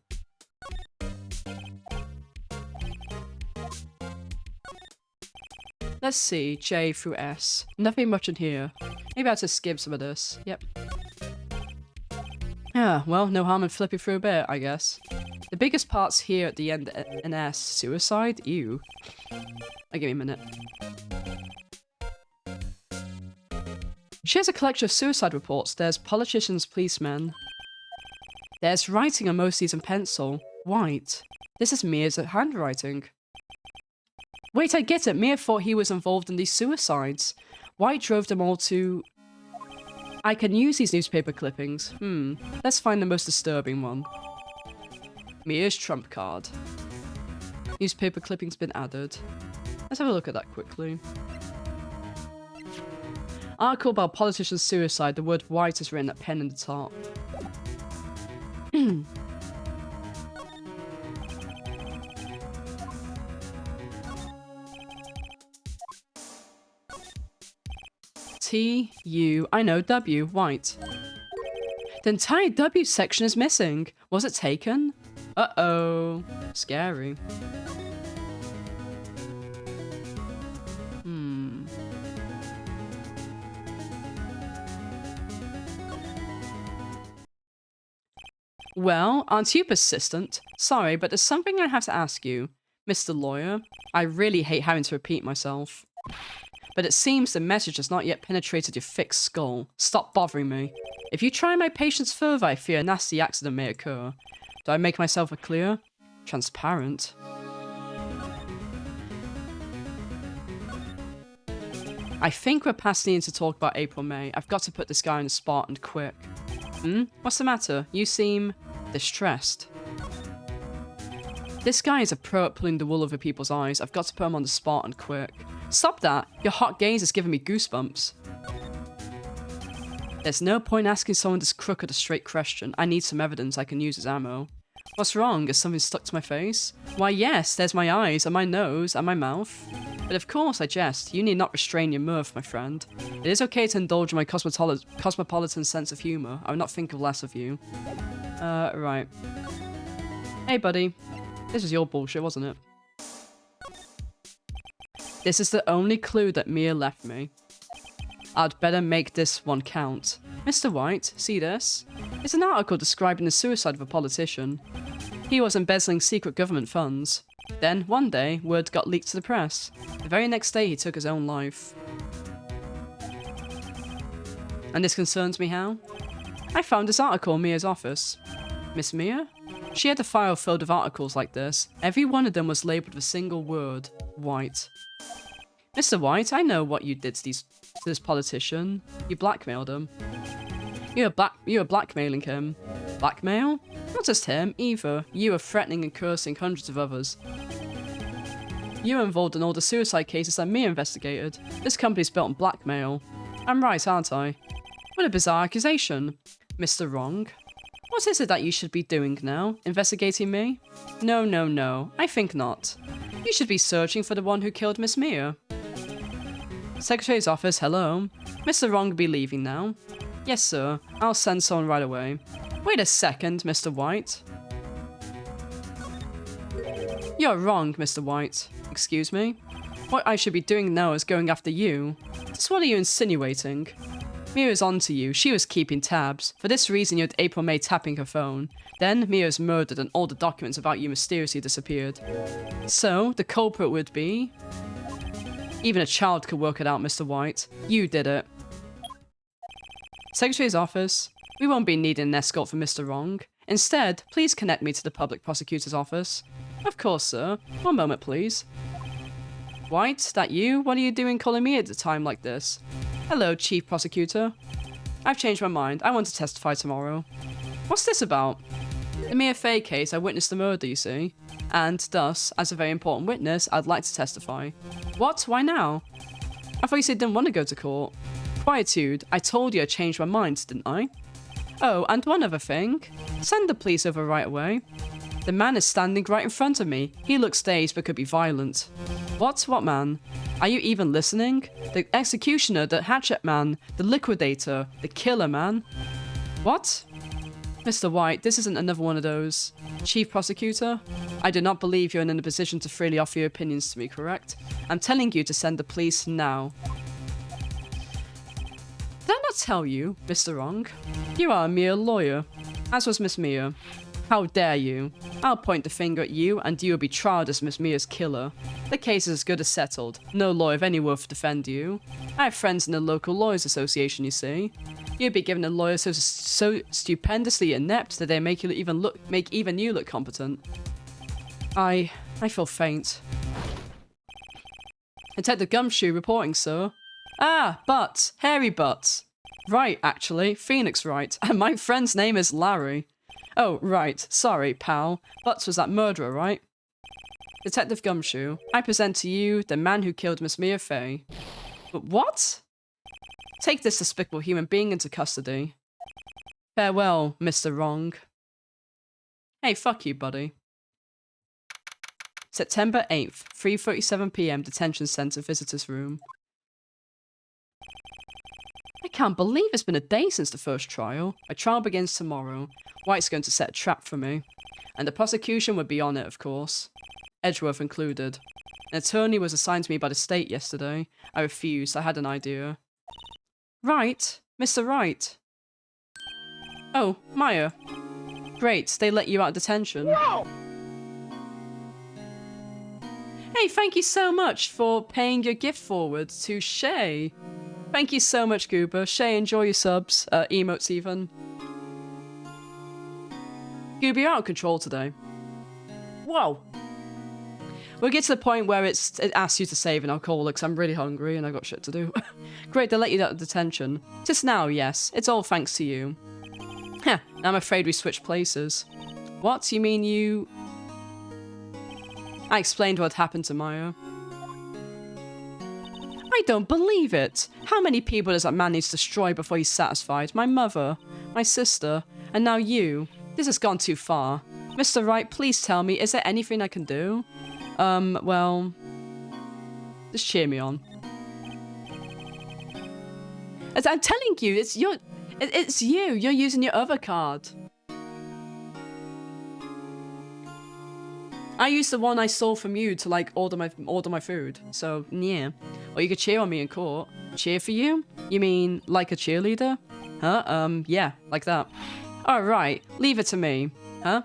Let's see, J through S. Nothing much in here. Maybe I have to skip some of this. Yep. Yeah, well, no harm in flipping through a bit, I guess. The biggest parts here at the end in S. Suicide? Ew. Give me a minute. She has a collection of suicide reports. There's politicians, policemen. There's writing on most of these in pencil. White. This is Mia's handwriting. Wait, I get it. Mia thought he was involved in these suicides. White drove them all to... I can use these newspaper clippings. Let's find the most disturbing one. Mia's trump card. Newspaper clippings been added. Let's have a look at that quickly. Article about politician's suicide. The word white is written at pen in the top. T, U, I know, W, white. The entire W section is missing. Was it taken? Uh-oh. Scary. Well, aren't you persistent? Sorry, but there's something I have to ask you. Mr. Lawyer, I really hate having to repeat myself. But it seems the message has not yet penetrated your thick skull. Stop bothering me. If you try my patience further, I fear a nasty accident may occur. Do I make myself clear? Transparent. I think we're past needing to talk about April May. I've got to put this guy on the spot and quick. What's the matter? You seem... distressed. This guy is a pro at pulling the wool over people's eyes. I've got to put him on the spot and quick. Stop that! Your hot gaze is giving me goosebumps. There's no point asking someone this crooked a straight question. I need some evidence I can use as ammo. What's wrong? Is something stuck to my face? Why yes, there's my eyes, and my nose, and my mouth. But of course I jest. You need not restrain your mirth, my friend. It is okay to indulge in my cosmopolitan sense of humour. I would not think of less of you. Right. Hey, buddy. This was your bullshit, wasn't it? This is the only clue that Mia left me. I'd better make this one count. Mr. White, see this? It's an article describing the suicide of a politician. He was embezzling secret government funds. Then, one day, word got leaked to the press. The very next day, he took his own life. And this concerns me how? I found this article in Mia's office. Miss Mia? She had a file filled with articles like this. Every one of them was labelled with a single word. White. Mr. White, I know what you did to this politician. You blackmailed him. You were blackmailing him. Blackmail? Not just him, either. You were threatening and cursing hundreds of others. You were involved in all the suicide cases that Mia investigated. This company's built on blackmail. I'm right, aren't I? What a bizarre accusation. Mr. Wrong? What is it that you should be doing now? Investigating me? No, no, no. I think not. You should be searching for the one who killed Miss Mia. Secretary's office, hello. Mr. Wrong will be leaving now. Yes, sir. I'll send someone right away. Wait a second, Mr. White. You're wrong, Mr. White. Excuse me? What I should be doing now is going after you. Just what are you insinuating? Mia is on to you. She was keeping tabs. For this reason, you had April May tapping her phone. Then, Mia was murdered and all the documents about you mysteriously disappeared. So, the culprit would be... Even a child could work it out, Mr. White. You did it. Secretary's office. We won't be needing an escort for Mr. Wrong. Instead, please connect me to the public prosecutor's office. Of course, sir. One moment, please. White, that you? What are you doing calling me at a time like this? Hello, Chief Prosecutor. I've changed my mind. I want to testify tomorrow. What's this about? In Mia Fey case, I witnessed the murder, you see. And thus, as a very important witness, I'd like to testify. What? Why now? I thought you said you didn't want to go to court. Quietude, I told you I changed my mind, didn't I? Oh, and one other thing. Send the police over right away. The man is standing right in front of me. He looks dazed but could be violent. What? What man? Are you even listening? The executioner, the hatchet man, the liquidator, the killer man. What? Mr. White, this isn't another one of those. Chief Prosecutor, I do not believe you're in a position to freely offer your opinions to me, correct? I'm telling you to send the police now. Did I not tell you, Mr. Wrong? You are a mere lawyer, as was Miss Mia. How dare you? I'll point the finger at you and you will be tried as Miss Mia's killer. The case is as good as settled. No lawyer of any worth defend you. I have friends in the local lawyers association, you see. You'd be given a lawyer so stupendously inept that they make even you look competent. I feel faint. Detective Gumshoe reporting, sir. Ah, Butts. Hairy Butts. Right, actually. Phoenix Wright. And my friend's name is Larry. Oh, right. Sorry, pal. Butts was that murderer, right? Detective Gumshoe, I present to you the man who killed Miss Mia Fey. But what? Take this despicable human being into custody. Farewell, Mr. Wrong. Hey, fuck you, buddy. September 8th, 3:37 PM, Detention Center Visitors Room. I can't believe it's been a day since the first trial. My trial begins tomorrow. White's going to set a trap for me. And the prosecution would be on it, of course. Edgeworth included. An attorney was assigned to me by the state yesterday. I refused. I had an idea. Wright? Mr. Wright? Oh, Maya. Great, they let you out of detention. Whoa! Hey, thank you so much for paying your gift forward to Shay. Thank you so much, Goober. Shay, enjoy your subs. Emotes even. Goober, you're out of control today. Whoa. We'll get to the point where it asks you to save and I'll call it because I'm really hungry and I got shit to do. Great, they let you out of detention. Just now, yes. It's all thanks to you. Heh, I'm afraid we switched places. What? You mean you... I explained what happened to Maya. I don't believe it. How many people does that man need to destroy before he's satisfied? My mother, my sister, and now you. This has gone too far. Mr. Wright, please tell me, is there anything I can do? Well... Just cheer me on. As I'm telling you, it's you. You're using your other card. I used the one I stole from you to like order my food. So yeah. Or you could cheer on me in court. Cheer for you? You mean like a cheerleader? Huh? Yeah, like that. All right, leave it to me. Huh?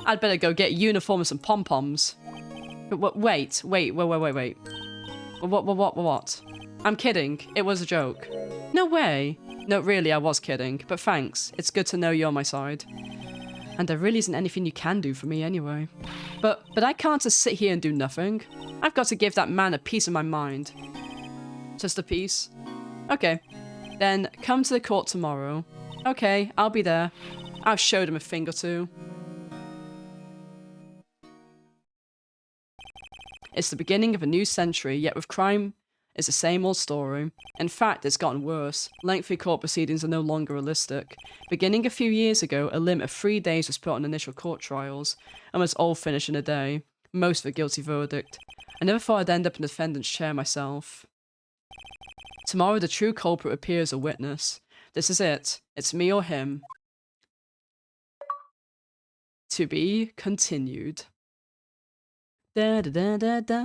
I'd better go get a uniform and some pom-poms. Wait. What? I'm kidding. It was a joke. No way. No, really, I was kidding. But thanks. It's good to know you're on my side. And there really isn't anything you can do for me anyway. But I can't just sit here and do nothing. I've got to give that man a piece of my mind. Just a piece? Okay. Then come to the court tomorrow. Okay, I'll be there. I'll show them a thing or two. It's the beginning of a new century, yet with crime, it's the same old story. In fact, it's gotten worse. Lengthy court proceedings are no longer realistic. Beginning a few years ago, a limit of 3 days was put on initial court trials, and was all finished in a day. Most with a guilty verdict. I never thought I'd end up in the defendant's chair myself. Tomorrow, the true culprit appears as a witness. This is it. It's me or him. To be continued. Da da da da da.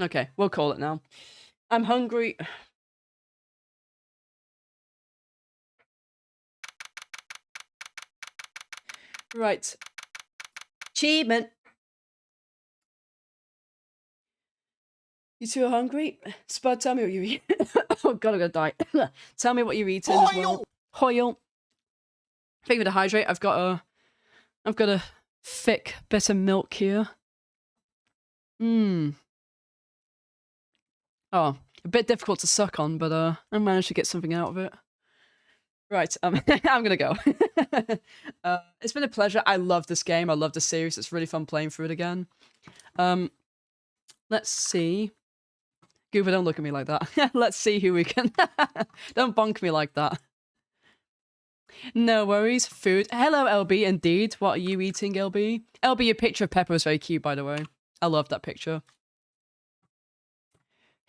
Okay, we'll call it now. I'm hungry. Right. Achievement. You two are hungry? Spud, tell me what you eat. Oh god, I'm gonna die. Tell me what you're eating as well. Hoyle. Think of the hydrate. I've got a thick bit of milk here. Hmm. Oh, a bit difficult to suck on, but I managed to get something out of it. Right, I'm gonna go. It's been a pleasure. I love this game. I love the series. It's really fun playing through it again. Let's see. Goober, don't look at me like that. Let's see who we can... Don't bonk me like that. No worries. Food. Hello, LB. Indeed. What are you eating, LB? LB, your picture of Pepper was very cute, by the way. I love that picture.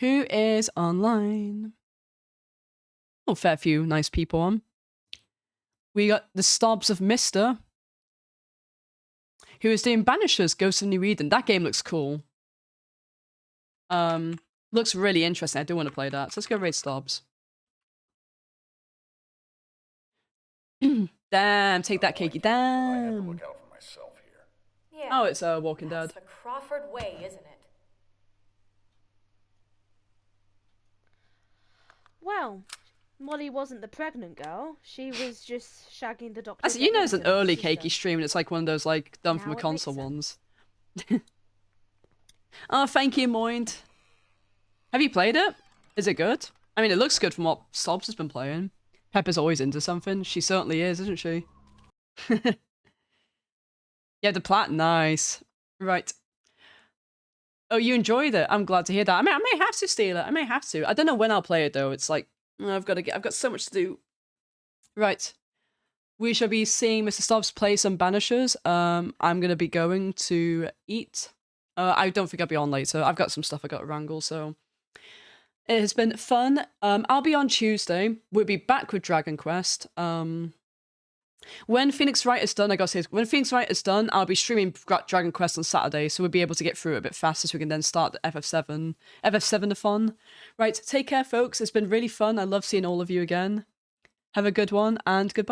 Who is online? Oh, fair few nice people on. We got the Stobs of Mister, who is doing Banishers, Ghosts of New Eden. That game looks cool. Looks really interesting. I do want to play that. So let's go raid Stobs. Damn, take that, Cakey. Damn. Look out for myself here. Yeah. Oh, it's Walking Dead. That's the Crawford way, isn't it? Well, Molly wasn't the pregnant girl. She was just shagging the doctor. You know, it's an early Cakey stream, and it's like one of those like done from Now a it console makes ones. Oh, thank you, Moind. Have you played it? Is it good? I mean, it looks good from what Stobs has been playing. Pepper's always into something. She certainly is, isn't she? Yeah, the plat, nice. Right. Oh, you enjoyed it. I'm glad to hear that. I may have to steal it. I may have to. I don't know when I'll play it though. It's like I've got so much to do. Right. We shall be seeing Mr. Stobbs play some Banishers. I'm gonna be going to eat. I don't think I'll be on later. I've got some stuff I got to wrangle, so it has been fun. I'll be on Tuesday. We'll be back with Dragon Quest. When Phoenix Wright is done, I gotta say, when Phoenix Wright is done, I'll be streaming Dragon Quest on Saturday, so we'll be able to get through it a bit faster so we can then start the FF7-a-thon. Right, take care, folks. It's been really fun. I love seeing all of you again. Have a good one, and goodbye.